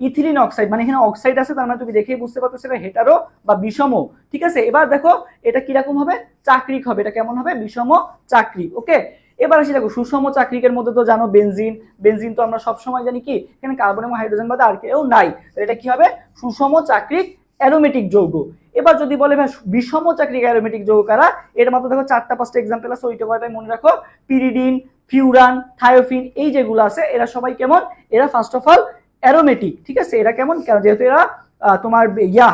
ইথিলিন অক্সাইড, মানে এখানে অক্সাইড আছে, তার মানে তুমি দেখেই বুঝতে পারছো সেটা হেটারো বা বিষম। ঠিক আছে, এবার দেখো এটা কিরকম হবে? চাকরিক হবে। এটা কেমন হবে? বিষম চাকরিক। ওকে, এবার আসি দেখো সুষম চাকরিকের মধ্যে তো জানো বেনজিন। বেনজিন তো আমরা সবসময় জানি কি এখানে কার্বন এবং হাইড্রোজেন বাদে আর কেউ নাই, এটা কি হবে? সুষম চাকরিক অ্যারোমেটিক যৌগ। এবার যদি বলে ভাই বিষম চাকরিক অ্যারোমেটিক যৌগ কারা, এর মাত্র দেখো 4টা 5টা এক্সাম্পল আছে, ওইটা কয়টাই মনে রাখো। পিরিডিন, ফিউরান, থায়োফিন, এই যেগুলো আছে এরা সবাই কেমন? এরা ফার্স্ট অফ অল অ্যারোমেটিক। ঠিক আছে, এরা কেমন? কারণ যেহেতু এরা তোমার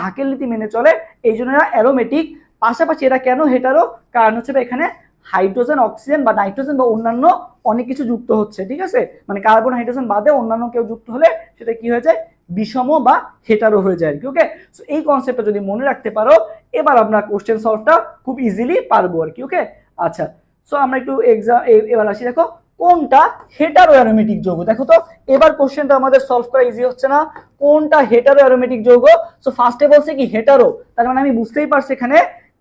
হাকেল নীতি মেনে চলে এই জন্য এরা অ্যারোমেটিক। পাশাপাশি এরা কেন হেটারো? কারণ হচ্ছে এখানে হাইড্রোজেন অক্সিজেন বা নাইট্রোজেন বা অন্যান্য অনেক কিছু যুক্ত হচ্ছে, ঠিক আছে, মানে কার্বন হাইড্রোজেন বাদে অন্যান্য কেউ যুক্ত হলে সেটা কি হয়ে যায়, বিষম বা হেটারো হয়ে যায় আর কি। ওকে, সো এই কনসেপ্টটা যদি মনে রাখতে পারো, এবার আমরা কোশ্চেন সলভটা খুব ইজিলি পারবো আর কি। ওকে, আচ্ছা, সো আমরা একটু এক্সাম এবার আসি। দেখো কোনটা হেটারো অ্যারোমেটিক যৌগ, দেখো তো এবার কোশ্চেনটা আমাদের সলভ করা ইজি হচ্ছে না। কোনটা হেটারো অ্যারোমেটিক যৌগ? সো ফার্স্টে বলছে কি হেটারো, তার মানে আমি বুঝতেই পারছি এখানে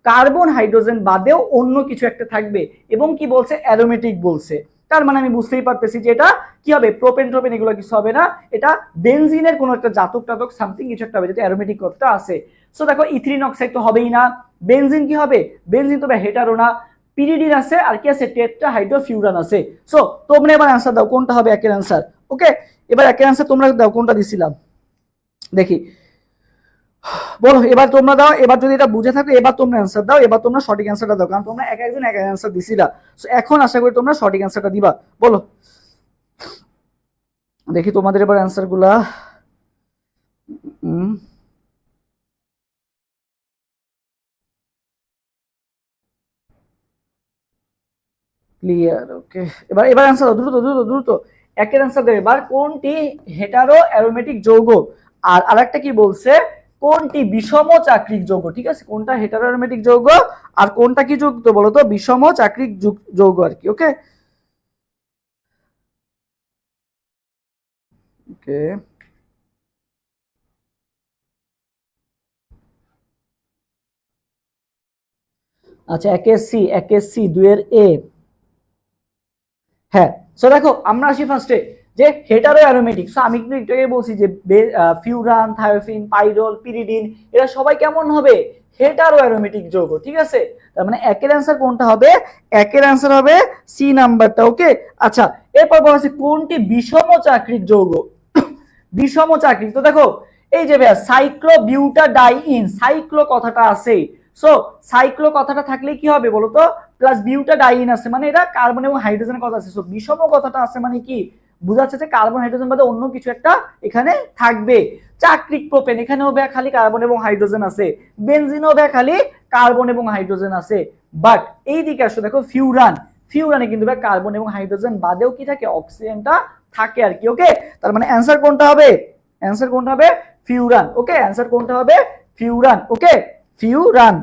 কার্বন হাইড্রোজেন বাদেও অন্য কিছু একটা থাকবে, এবং কি বলছে অ্যারোমেটিক বলছে, তার মানে আমি বুঝতেই পারতেছি যে এটা কি হবে, প্রোপেন টোপেন এগুলো কিছু হবে না, এটা বেনজিনের কোনো একটা জাতক টাতক সামথিং কিছু একটা হবে, যেটা অ্যারোমেটিক কথাটা আছে। সো দেখো ইথিলিন অক্সাইড তো হবেই না, বেনজিন কি হবে, বেনজিন তো হেটারো না, পিরিডিন আছে আর কি আছে, টেট্রা হাইড্রোফিউরান আছে। সো তোমরা এবার অ্যান্সার দাও কোনটা হবে একের অ্যান্সার। ওকে, এবার একের অ্যান্সার তোমরা দাও, কোনটা দিছিলাম দেখি, বলো এবার তোমরা দাও। এবার যদি এটা বুঝে থাকো এবার তোমরা অ্যান্সার দাও, এবার তোমরা সঠিক অ্যান্সারটা দাও, কারণ তোমরা এক একজন এক এক অ্যান্সার দিছিলা। সো এখন আশা করি তোমরা সঠিক অ্যান্সারটা দিবা। বলো দেখি তোমাদের এবার অ্যান্সার গুলা। ক্লিয়ার, ওকে, এবার এবার অ্যান্সার দাও, দ্রুত দ্রুত দ্রুত একের অ্যান্সার দেবে। এবার কোনটি হেটারো অ্যারোমেটিক যৌগ, আর আরেকটা কি বলছে, কোনটি বিষম চাকরিক যৌগ, ঠিক আছে, কোনটা হেটারো অ্যারোমেটিক যৌগ আর কোনটা কি যুক্ত বলো তো, বিষম চাকরিক যৌগ আর কি। ওকে, ওকে, আচ্ছা একের সি দুইয়ের এ। হ্যাঁ, সো দেখো আমরা আসি ফার্স্টে যে হেটারো অ্যারোমেটিক। সো আমি কিন্তু একটু আগে বলছি যে ফিউরান, থায়োফিন, পাইরোল, পিরিডিন এরা সবাই কেমন হবে, হেটারো অ্যারোমেটিক যৌগ, ঠিক আছে। তার মানে একের অ্যান্সার কোনটা হবে, একের অ্যান্সার হবে সি নাম্বারটা। ওকে, আচ্ছা, এরপর বলা আছে কোনটি বিষম চাকরিক যৌগ। বিষম চাকরিক, তো দেখো এই যে ভাইয়া সাইক্লোবিউটাডাইন, সাইক্লো কথাটা আছে, সো সাইক্লো কথাটা থাকলে কি হবে বলতো, প্লাস বিউটাডাইন আছে, মানে এটা কার্বন এবং হাইড্রোজেনের কথা আছে। সো বিষম কথাটা আছে মানে কি বুঝাচ্ছে যে কার্বন হাইড্রোজেন বাদে অন্য কিছু একটা এখানে থাকবে। চাকরিক প্রোপেন, এখানেও ভাইয়া খালি কার্বন এবং হাইড্রোজেন আছে, বেনজিনও ভাইয়া খালি কার্বন এবং হাইড্রোজেন আছে। বাট এই দিকে আসো, দেখো ফিউরান, ফিউরানে কিন্তু ভাই কার্বন এবং হাইড্রোজেন বাদেও কি থাকে, অক্সিজেনটা থাকে আর কি। ওকে, তার মানে অ্যান্সার কোনটা হবে, অ্যান্সার কোনটা হবে, ফিউরান। ওকে, অ্যান্সার কোনটা হবে, ফিউরান। ওকে, ফিউরান।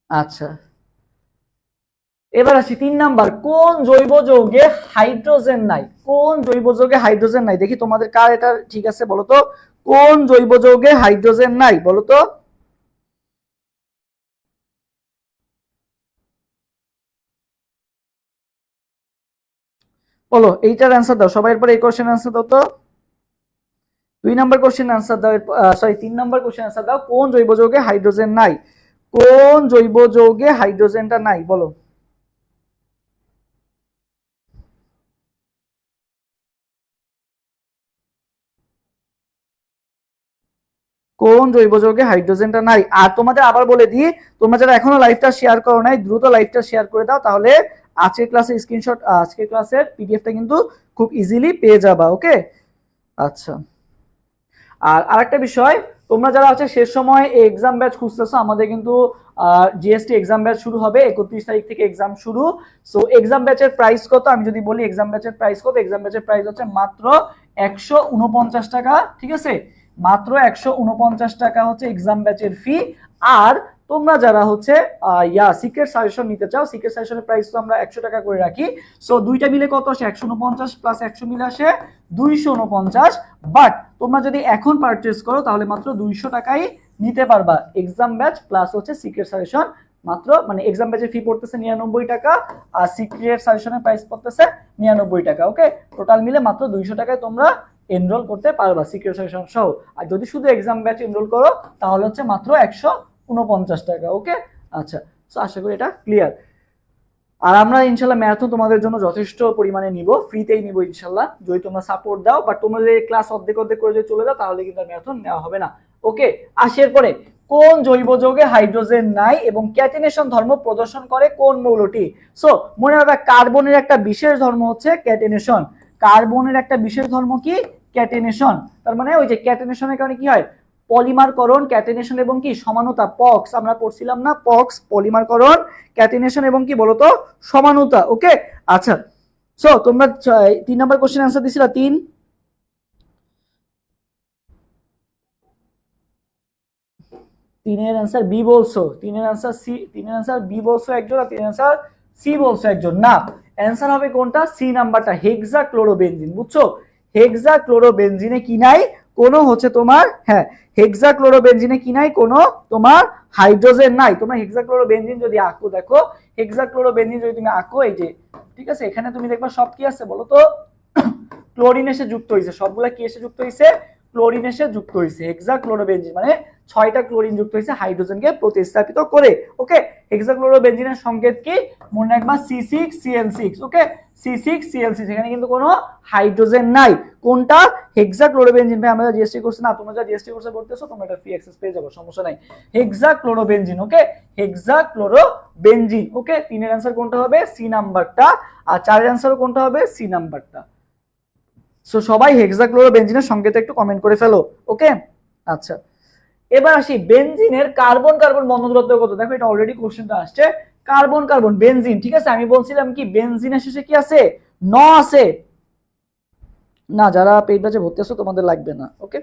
আচ্ছা, এবার আসি 3 নাম্বার, কোন জৈব যৌগে হাইড্রোজেন নাই, কোন জৈব যৌগে হাইড্রোজেন নাই, দেখি তোমাদের কার এটা ঠিক আছে বলো তো, কোন জৈব যৌগে হাইড্রোজেন নাই বলো তো। বলো এইটার অ্যান্সার দাও সবাই, এরপর এই কোশ্চেন অ্যান্সার দাও তো। 2 নাম্বার কোশ্চেন অ্যান্সার দাও, সরি 3 নাম্বার কোশ্চেন অ্যান্সার দাও, কোন জৈব যৌগে হাইড্রোজেন নাই, কোন জৈব যৌগে হাইড্রোজেনটা নাই বলো। কোন জৈব যৌগে হাইড্রোজেনটা নাই। আর তোমাদের আবার বলে দিই, তোমরা যারা এখনো লাইভটা শেয়ার করো নাই দ্রুত লাইভটা শেয়ার করে দাও, তাহলে আজকের ক্লাসের স্ক্রিনশট, আজকের ক্লাসের পিডিএফটা কিন্তু খুব ইজিলি পেয়ে যাবা। ওকে, আচ্ছা, আর আরেকটা বিষয়, তোমরা যারা আছে শেষ সময় এক্সাম ব্যাচ খুঁজতেছো, আমাদের কিন্তু জিএসটি এক্সাম ব্যাচ শুরু হবে 31 তারিখ থেকে এক্সাম শুরু। সো এক্সাম ব্যাচের প্রাইস কত আমি যদি বলি, এক্সাম ব্যাচের প্রাইস কত, এক্সাম ব্যাচের প্রাইস হচ্ছে মাত্র 149 টাকা, ঠিক আছে, মাত্র 149 টাকা হচ্ছে এক্সাম ব্যাচের ফি। আর তোমরা যারা হচ্ছে সিক্রেট সাজেশন নিতে চাও, সিক্রেট সাজেশনের প্রাইস তো আমরা 100 টাকা করে রাখি। সো দুইটা মিলে কত আসে, 149 প্লাস 100 মিলে আসে 249। বাট তোমরা যদি এখন পারচেজ করো তাহলে মাত্র 200 টাকায় নিতে পারবা এক্সাম ব্যাচ প্লাস হচ্ছে সিক্রেট সাজেশন। মাত্র মানে এক্সাম ব্যাচের ফি পড়তেছে 99 টাকা, আর সিক্রেট সাজেশনের প্রাইস পড়তেছে 99 টাকা। ওকে, টোটাল মিলে মাত্র 200 টাকায় তোমরা এনরোল করতে পারবা সিক্রেট সাজেশন সহ। আর যদি শুধু এক্সাম ব্যাচ এনরোল করো তাহলে হচ্ছে মাত্র 149 টাকা। ওকে, আচ্ছা, সো আশা করি এটা ক্লিয়ার। আর আমরা ইনশাল্লাহ ম্যারাথন তোমাদের জন্য যথেষ্ট পরিমাণে নিব, ফ্রিতেই নিব ইনশাল্লাহ, যদি তোমরা সাপোর্ট দাও। বাট তোমরা যদি ক্লাস অর্ধেক অর্ধেক করে যদি চলে যাও তাহলে কিন্তু ম্যারাথন নেওয়া হবে না। ওকে, আসের পরে কোন জৈব যৌগে হাইড্রোজেন নাই এবং ক্যাটিনেশন ধর্ম প্রদর্শন করে কোন মৌলটি। সো মনে রাখবে কার্বনের একটা বিশেষ ধর্ম হচ্ছে ক্যাটিনেশন, কার্বনের একটা বিশেষ ধর্ম কি, ক্যাটিনেশন। তার মানে ওই যে ক্যাটিনেশনের কারণে কি হয়, পলিমারকরণ, ক্যাটেনেশন এবং কি সমানুতা, পক্স আমরা পড়ছিলাম না, পক্স, পলিমারকরণ, ক্যাটেনেশন এবং কি বলতো সমানুতা। ওকে, আচ্ছা সো তোমরা 3 নাম্বার কোশ্চেন অ্যান্সার দিছিলা 3, তিনের অ্যান্সার বি বলছো, তিনের অ্যান্সার সি, তিনের অ্যান্সার বি বলছো একজন, আর তিনের অ্যান্সার সি বলছো একজন। না, অ্যান্সার হবে কোনটা, সি নাম্বারটা, হেক্সাক্লোরোবেনজিন। বুঝছো, হেক্সাক্লোরোবেনজিনে কি নাই, কোনো হচ্ছে তোমার, হ্যাঁ হেক্সাক্লোরোবেনজিনে কি নাই, কোনো তোমার হাইড্রোজেন নাই। তোমরা হেক্সাক্লোরোবেনজিন যদি আঁকো, দেখো হেক্সাক্লোরোবেনজিন যদি তুমি আঁকো, এই যে ঠিক আছে, এখানে তুমি দেখবা সব কি আছে বলো তো, ক্লোরিন এসে যুক্ত হয়েছে, সবগুলা কি এসে যুক্ত হয়েছে, ক্লোরিন এসে যুক্ত হয়েছে। হেক্সাক্লোরোবেনজিন মানে 6টা ক্লোরিন যুক্ত হয়েছে হাইড্রোজেনকে প্রতিস্থাপিত করে। ওকে, হেক্সাক্লোরোবেনজিনের সংকেত কি, মনে রাখবা C6CN6। ওকে, C6CN6, এখানে কিন্তু কোনো হাইড্রোজেন নাই। কোনটা, হেক্সাক্লোরোবেনজিন। ভাই আমরা জিএসটি কোর্স না, তোমরা যা জিএসটি কোর্সে পড়তেছো তোমরা এটা ফ্রি অ্যাক্সেস পেয়ে যাবে, সমস্যা নাই। হেক্সাক্লোরোবেনজিন, ওকে, হেক্সাক্লোরোবেনজিন। ওকে, 3 এর অ্যান্সার কোনটা হবে, সি নাম্বারটা, আর 4 এর অ্যান্সারও কোনটা হবে, সি নাম্বারটা। সো সবাই হেক্সাক্লোরোবেনজিনের সংকেত একটু কমেন্ট করে ফেলো। ওকে, আচ্ছা এবার আসি বেনজিনের কার্বন কার্বন বন্ধন দূরত্ব কত। দেখো এটা অলরেডি কোশ্চেনটা আসছে, কার্বন কার্বন বেনজিন, ঠিক আছে, আমি বলছিলাম কি বেনজিনের শেষে কি আছে, ন আছে না, যারা পেইড ব্যাচে ভর্তি আছো তোমাদের লাগবে না। ওকে,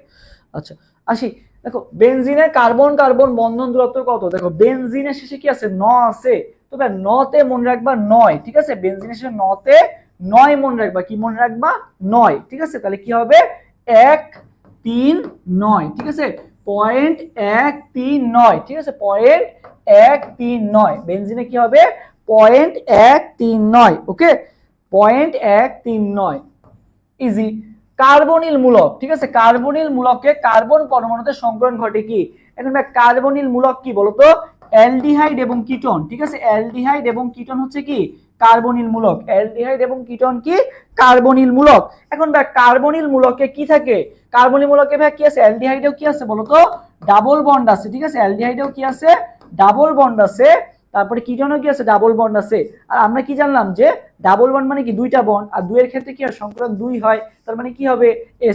আচ্ছা আসি, দেখো বেনজিনের কার্বন কার্বন বন্ধন দূরত্ব কত। দেখো বেনজিনের শেষে কি আছে, ন আছে, তো নতে মনে রাখবা 9, ঠিক আছে, বেনজিনের শেষে নতে 9 মনে রাখবা, কি মনে রাখবা 9, ঠিক আছে, তাহলে কি হবে 139, ঠিক আছে, 0.139, ঠিক আছে, 0.139, বেনজিনে কি হবে 0.139। ওকে, 0.139, ইজি। কার্বনিল মূলক, ঠিক আছে, কার্বনিল মূলকে কার্বন পরমাণুতে সংকরণ ঘটে কি। এখন কার্বনিল মূলক কি বলতো, অ্যালডিহাইড এবং কিটোন, ঠিক আছে, অ্যালডিহাইড এবং কিটোন হচ্ছে কি কার্বনিল মূলক, অ্যালডিহাইড এবং কিটোন কি কার্বনিল মূলক। এখন দেখ কার্বনিল মূলকে কি থাকে, কার্বনিল মূলকে ভাই কি আছে, অ্যালডিহাইডেও কি আছে বলতো, ডাবল বন্ড আছে, ঠিক আছে, অ্যালডিহাইডেও কি আছে, ডাবল বন্ড আছে, তারপরে কিটোনও কি আছে, ডাবল বন্ড আছে। আর আমরা কি জানলাম যে ডাবল বন্ড মানে কি দুইটা বন্ড, আর দুইয়ের ক্ষেত্রে কি হয় সংকরণ 2 হয়, তার মানে কি হবে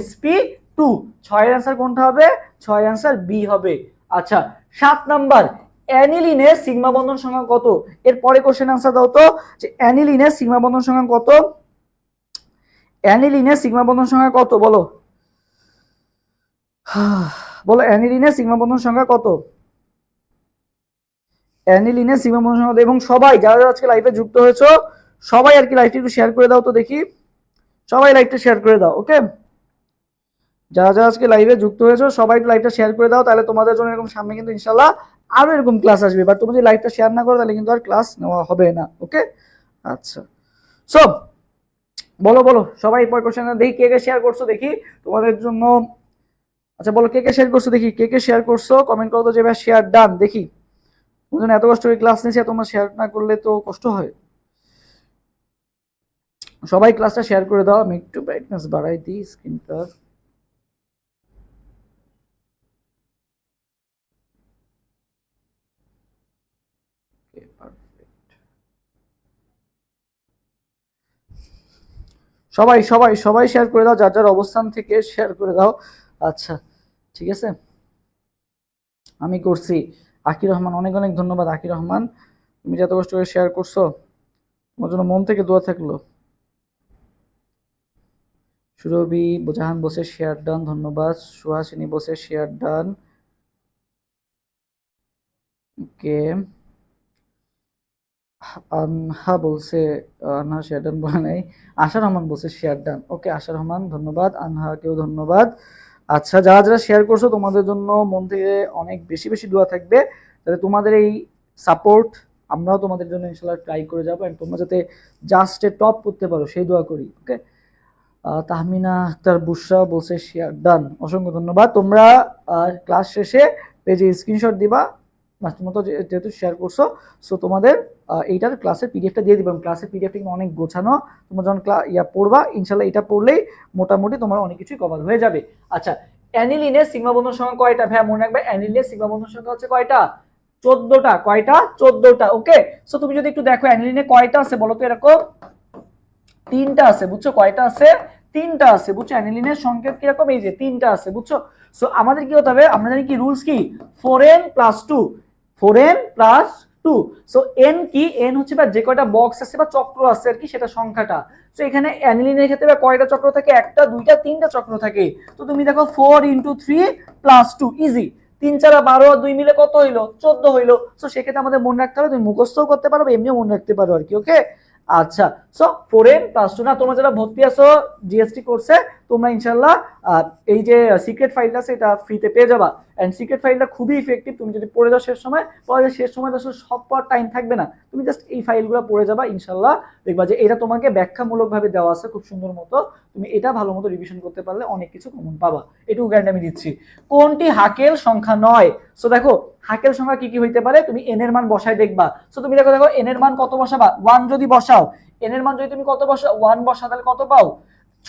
sp2। 6 এর অ্যান্সার কোনটা হবে, 6 এর অ্যান্সার বি হবে। আচ্ছা 7 নাম্বার, অ্যানিলিনের সিগমা বন্ধন সংখ্যা কত। এর পরে কোশ্চেন আনসার দাও তো, যে অ্যানিলিনের সিগমা বন্ধন সংখ্যা কত, অ্যানিলিনের সিগমা বন্ধন সংখ্যা কত বলো, বলো অ্যানিলিনের সিগমা বন্ধন সংখ্যা কত, অ্যানিলিনের সিগমা বন্ধন সংখ্যা। এবং সবাই যারা যারা আজকে লাইভে যুক্ত হয়েছো সবাই আর কি লাইভটা একটু শেয়ার করে দাও তো দেখি, সবাই লাইভটা শেয়ার করে দাও। ওকে, যারা যারা আজকে লাইভে যুক্ত হয়েছো সবাই লাইভটা শেয়ার করে দাও, তাহলে তোমাদের জন্য এরকম সামনে কিন্তু ইনশাআল্লাহ আরো এরকম ক্লাস আসবে। বাট তুমি যদি লাইভটা শেয়ার না করো তাহলে কিন্তু আর ক্লাস নেওয়া হবে না। ওকে, আচ্ছা সো বলো বলো সবাই পর কোশ্চেন দেখি কে কে শেয়ার করছো দেখি তোমাদের জন্য। আচ্ছা বলো কে কে শেয়ার করছো দেখি, কে কে শেয়ার করছো কমেন্ট করো তো, যে ভাই শেয়ার ডান দেখি। তোমার এত কষ্ট করে ক্লাস নিয়েছি, তোমরা শেয়ার না করলে তো কষ্ট হয়। সবাই ক্লাসটা শেয়ার করে দাও, আমি একটু ব্রাইটনেস বাড়াই দিই স্ক্রিনটা। সবাই সবাই সবাই শেয়ার করে দাও, যার যার অবস্থান থেকে শেয়ার করে দাও। আচ্ছা ঠিক আছে, আমি করছি। আকির রহমান, অনেক অনেক ধন্যবাদ আকির রহমান, তুমি যে এত কষ্ট করে শেয়ার করছো, তোমার জন্য মন থেকে দোয়া থাকলো। সুরভি জাহান বসে শেয়ার ডান, ধন্যবাদ। সুহাসিনী বসে শেয়ার ডান, ওকে। আনহা বলছে, আনহা শেয়ার ডান বলে নাই। আশা রহমান বলছে শেয়ার ডান, ওকে আশা রহমান ধন্যবাদ, আনহাকেও ধন্যবাদ। আচ্ছা যারা যারা শেয়ার করছো তোমাদের জন্য মন থেকে অনেক বেশি বেশি দোয়া থাকবে, যাতে তোমাদের এই সাপোর্ট আমরাও তোমাদের জন্য ইনশাল্লাহ ট্রাই করে যাবো, এন্ড তোমরা যাতে জাস্টে টপ করতে পারো সেই দোয়া করি। ওকে, তাহমিনা আক্তার বুশরা বলছে শেয়ার ডান, অসংখ্য ধন্যবাদ। তোমরা ক্লাস শেষে পেজে স্ক্রিনশট দিবা, মাস্টার মতো যেহেতু শেয়ার করছো, সো তোমাদের এইটার ক্লাসের পিডিএফটা দিয়ে দিবেন। ক্লাসের পিডিএফটা কিন্তু অনেক গোছানো, তোমরা যখন পড়বা ইনশাল্লাহ এটা পড়লেই মোটামুটি তোমার অনেক কিছুই কভার হয়ে যাবে। আচ্ছা অ্যানিলিনের সিগমা বন্ধন সংখ্যা কয়টা, ভাই মনে রাখবে অ্যানিলিনের সিগমা বন্ধন সংখ্যা হচ্ছে কয়টা, 14টা। কয়টা, 14টা। ওকে, সো তুমি যদি একটু দেখো অ্যানিলিনে কয়টা আছে বলো তো, এরকম 3টা আছে, বুঝছো কয়টা আছে, তিনটা আছে, বুঝছো? অ্যানিলিনের সংকেত কিরকম, এই যে তিনটা আছে, বুঝছো? সো আমাদের কি হতে হবে, আমরা জানি কি রুলস কি, 4n+2, 4n+2। সো এন কি, এন হচ্ছে বা যে কয়টা বক্স আছে বা চক্র আছে আর কি, সেটা সংখ্যাটা। তো এখানে অ্যানিলিনের ক্ষেত্রে কয়টা চক্র থাকে, একটা, দুইটা, তিনটা চক্র থাকে। তো তুমি দেখো 4 × 3 + 2, ইজি। 3 × 4 = 12, আর 2 মিলে কত হইলো, 14 হইলো। তো সেক্ষেত্রে আমাদের মনে রাখতে হবে, তুমি মুখস্থও করতে পারো, এমনিও মনে রাখতে পারো আর কি, ওকে? আচ্ছা, সো 4n+2 না, তোমরা যারা ভর্তি আছো জিএসটি কোর্সে, তোমরা ইনশাল্লাহ এই যে সিক্রেট ফাইলটা আছে এটা ফ্রিতে পেয়ে যাবা। এন্ড সিক্রেট ফাইলটা খুবই ইফেক্টিভ, তুমি যদি পড়ে যাও শেষ সময়, পরে শেষ সময় আসলে সব পর টাইম থাকবে না, তুমি জাস্ট এই ফাইলগুলো পড়ে যাবা, ইনশাল্লাহ দেখবা যে এটা তোমাকে ব্যাখ্যামূলক ভাবে দেওয়া আছে খুব সুন্দর মতো, তুমি এটা ভালো মতো রিভিশন করতে পারলে অনেক কিছু কমন পাবা, এটুকু গ্যারান্টি আমি দিচ্ছি। কোনটি হাকেল সংখ্যা নয়? সো দেখো হাকেল সংখ্যা কি কি হইতে পারে, তুমি এন এর মান বসায় দেখবা। সো তুমি দেখো দেখো এন এর মান কত বসাবা, 1 যদি বসাও, এন এর মান যদি তুমি কত বসাও, 1 বসাও, তাহলে কত পাও,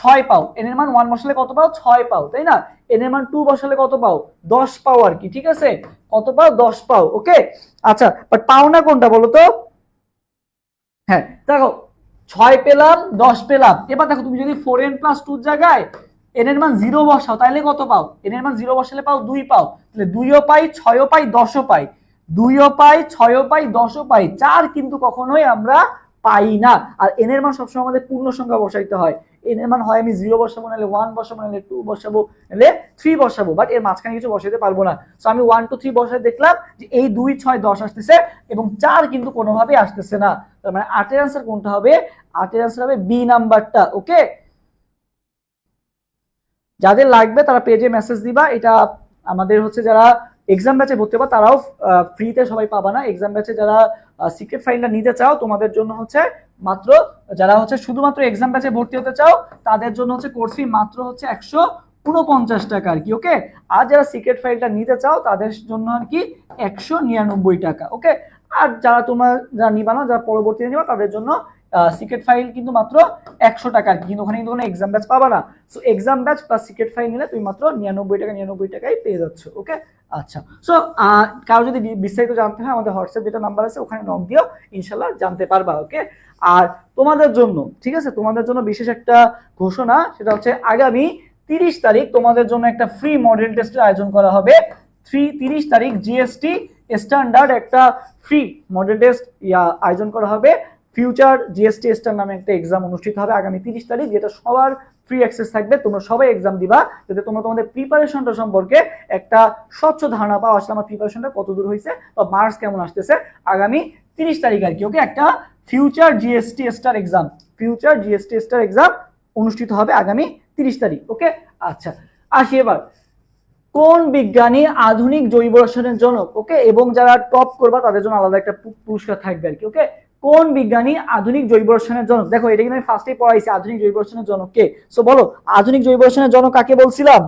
6 পাও। এন এর মান 1 বসালে কত পাও, 6 পাও, তাই না? এন এর মান 2 বসালে কত পাও, 10 পাও আর কি, ঠিক আছে? কত পাও, 10 পাও, ওকে? আচ্ছা, বাট পাও না কোনটা বলো তো? হ্যাঁ, দেখো 6 পেলাম, 10 পেলাম। এবার দেখো তুমি যদি 4n+2 জায়গায় এন এর মান 0 বসাও, তাহলে কত পাও, এন এর মান 0 বসালে পাও 2 পাও, তাহলে 2ও পাই, 6ও পাই, 10ও পাই, 2ও পাই, 6ও পাই, 10ও পাই, 4 কিন্তু কখনোই আমরা পাই না। আর এন এর মান সবসময় আমাদের পূর্ণ সংখ্যা বসাইতে হয়। এন এর মান হয় আমি 0 বসাবো, নাহলে 1 বসাবো, নাহলে 2 বসাবো, নাহলে 3 বসাবো, বাট এর মাঝখানে কিছু বসাইতে পারবো না। সো আমি 1 2 3 বসাই দেখলাম যে এই 2 6 10 আসতেছে এবং 4 কিন্তু কোনোভাবেই আসতেছে না। তার মানে 8 এর आंसर কোনটা হবে, 8 এর आंसर হবে বি নাম্বারটা, ওকে? যাদের লাগবে তারা পেজে মেসেজ দিবা। এটা আমাদের হচ্ছে যারা এক্সাম ব্যাচে ভর্তি হবা তারাও ফ্রিতে সবাই পাবা না। এক্সাম ব্যাচে যারা সিক্রেট ফাইলটা নিতে চাও তোমাদের জন্য হচ্ছে মাত্র, যারা হচ্ছে শুধুমাত্র এক্সাম ব্যাচে ভর্তি হতে চাও তাদের জন্য হচ্ছে কোর্স ফি মাত্র হচ্ছে 149 টাকা আর কি, ওকে? আর যারা সিক্রেট ফাইলটা নিতে চাও তাদের জন্য আর কি 199 টাকা, ওকে? আর যারা তোমরা যারা নিবা না, যারা পরবর্তীতে নিবা তাদের জন্য সিক্রেট ফাইল কিন্তু মাত্র 100 টাকা, কিন্তু ওখানে কিন্তু কোনো এক্সাম ব্যাচ পাবা না। So exam batch plus secret file নিলে তুমি মাত্র 99 টাকায় পেয়ে যাচ্ছ, ওকে? আচ্ছা, সো কারো যদি বিস্তারিত জানতে হয় আমাদের হোয়াটসঅ্যাপ যেটা নাম্বার আছে ওখানে নক দিও, ইনশাল্লাহ জানতে পারবা, ওকে? আর তোমাদের জন্য, ঠিক আছে, তোমাদের জন্য বিশেষ একটা ঘোষণা, সেটা হচ্ছে আগামী 30 তারিখ তোমাদের জন্য একটা ফ্রি মডেল টেস্টের আয়োজন করা হবে। 30 তারিখ জিএসটি স্ট্যান্ডার্ড একটা ফ্রি মডেল টেস্ট আয়োজন করা হবে। ফিউচার জিএসটি স্টার নামে একটা এক্সাম অনুষ্ঠিত হবে আগামী 30 তারিখ, যেটা সবার ফ্রি অ্যাক্সেস থাকবে, তোমরা সবাই এক্সাম দিবা, যাতে তোমরা তোমাদের প্রিপারেশনটা সম্পর্কে একটা স্বচ্ছ ধারণা পাও, আসলে আমার প্রিপারেশনটা কত দূর হয়েছে বা মার্কস কেমন আসতেছে। আগামী 30 তারিখ আর কি, ওকে? একটা future GST star exam, future GST star exam অনুষ্ঠিত হবে আগামী 30 তারিখ, ওকে? আচ্ছা, আসি এবার কোন বিজ্ঞানী আধুনিক জৈব রসায়নের জনক, ওকে? এবং যারা টপ করবা তাদের জন্য আলাদা একটা পুরস্কার থাকবে আর কি, ওকে? কোন বিজ্ঞানী আধুনিক জৈব রসায়নের জনক? দেখো এটা কিন্তু আমি ফার্স্টেই পড়াইছি, আধুনিক জৈব রসায়নের জনক কে? সো বলো আধুনিক জৈব রসায়নের জনক কাকে বলছিলাম?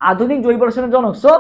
আধুনিক জৈব রসায়নের জনক। সো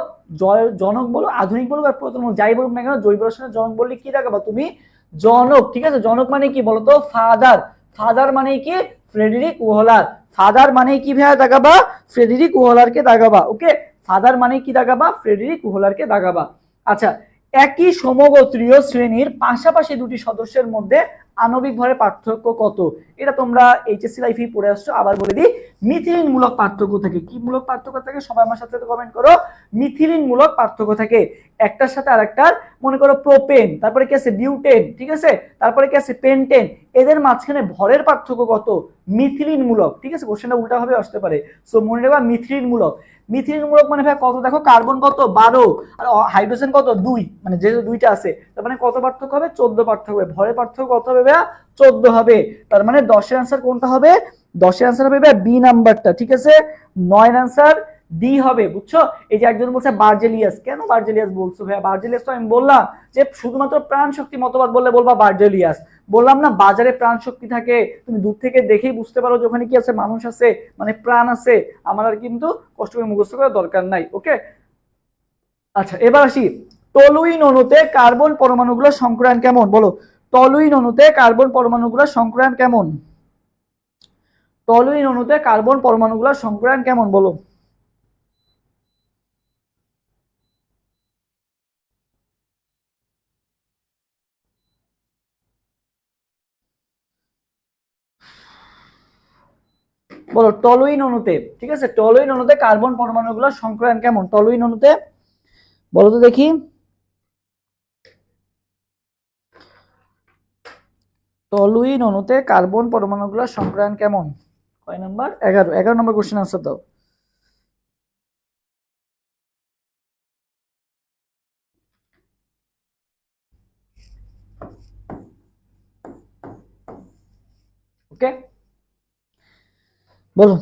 জনক বলো, আধুনিক বলো, আর প্রথম যাই বলুক না কেন, জৈব রসায়নের জনক বললে কি দেখাবা তুমি? জনক, ঠিক আছে? জনক মানে কি বলতো? ফাদার। ফাদার মানে কি? ফ্রেডেরিক ওহলার। ফাদার মানে কি ভাইয়া দাগাবা? ফ্রেডেরিক ওহলারকে দাগাবা, ওকে? ফাদার মানে কি দাগাবা? ফ্রেডেরিক ওহলারকে দাগাবা। আচ্ছা, একই সমগোত্রীয় শ্রেণীর পাশাপাশি দুটি সদস্যের মধ্যে আণবিক ভরের পার্থক্য কত? এটা তোমরা এইচএসসি লাইফে পড়ে আসছো, আবার বলে দিই। মিথিলিন মূলক পার্থক্য থাকে। কি মূলক পার্থক্য থাকে? সবাই আমার সাথে কমেন্ট করো। মিথিলিন মূলক পার্থক্য থাকে একটার সাথে আরেকটার। মনে করো প্রোপেন, তারপরে কি আছে বিউটেন, ঠিক আছে? তারপরে কি আছে পেন্টেন, এদের মাঝখানে ভরের পার্থক্য কত? মিথিলিন মূলক, ঠিক আছে? কোশ্চেনটা উল্টা ভাবে আসতে পারে, সো মনে রাখবা মিথিলিন মূলক। মিথিলিন মূলক মানে ভাই কত? দেখো কার্বন কত? 12, আর হাইড্রোজেন কত? 2, মানে যে দুইটা আছে, তার মানে কত পার্থক্য হবে? 14 পার্থক্য হবে। ভরের পার্থক্য কত হবে ভাইয়া? 14 হবে। তার মানে 10 এর आंसर কোনটা হবে? 10 এর आंसर হবে ভাই বি নাম্বারটা, ঠিক আছে? 9 এর आंसर ডি হবে, বুঝছো? এই যে একজন বলছে বার্জেলিয়াস, কেন বার্জেলিয়াস বলছো ভাইয়া? বার্জেলিয়াস তো আমি বললাম যে শুধুমাত্র প্রাণ শক্তি মতবাদ বললে বলবা বার্জেলিয়াস। বললাম না বাজারে প্রাণ শক্তি থাকে, তুমি দূর থেকে দেখেই বুঝতে পারো যে ওখানে কি আছে, মানুষ আছে, মানে প্রাণ আছে। আমার আর কিন্তু কষ্ট করে মুখস্থ করার দরকার নাই, ওকে? আচ্ছা, এবার আসি টলুইন অণুতে কার্বন পরমাণুগুলোর সংক্রায়ন কেমন, বলো? টলুইন অণুতে কার্বন পরমাণুগুলোর সংক্রায়ন কেমন? টলুইন অণুতে কার্বন পরমাণুগুলোর সংক্রায়ন কেমন, বলো? বলো টলুইন অণুতে, ঠিক আছে, টলুইন অণুতে কার্বন পরমাণুগুলোর সংক্রায়ন কেমন? টলুইন অণুতে বলো তো দেখি। টলুইন অণুতে কার্বন পরমাণুগুলোর সংক্রায়ন কেমন? কয় নাম্বার? 11। 11 নম্বর কোশ্চেন আনসার দাও। ওকে, বলো।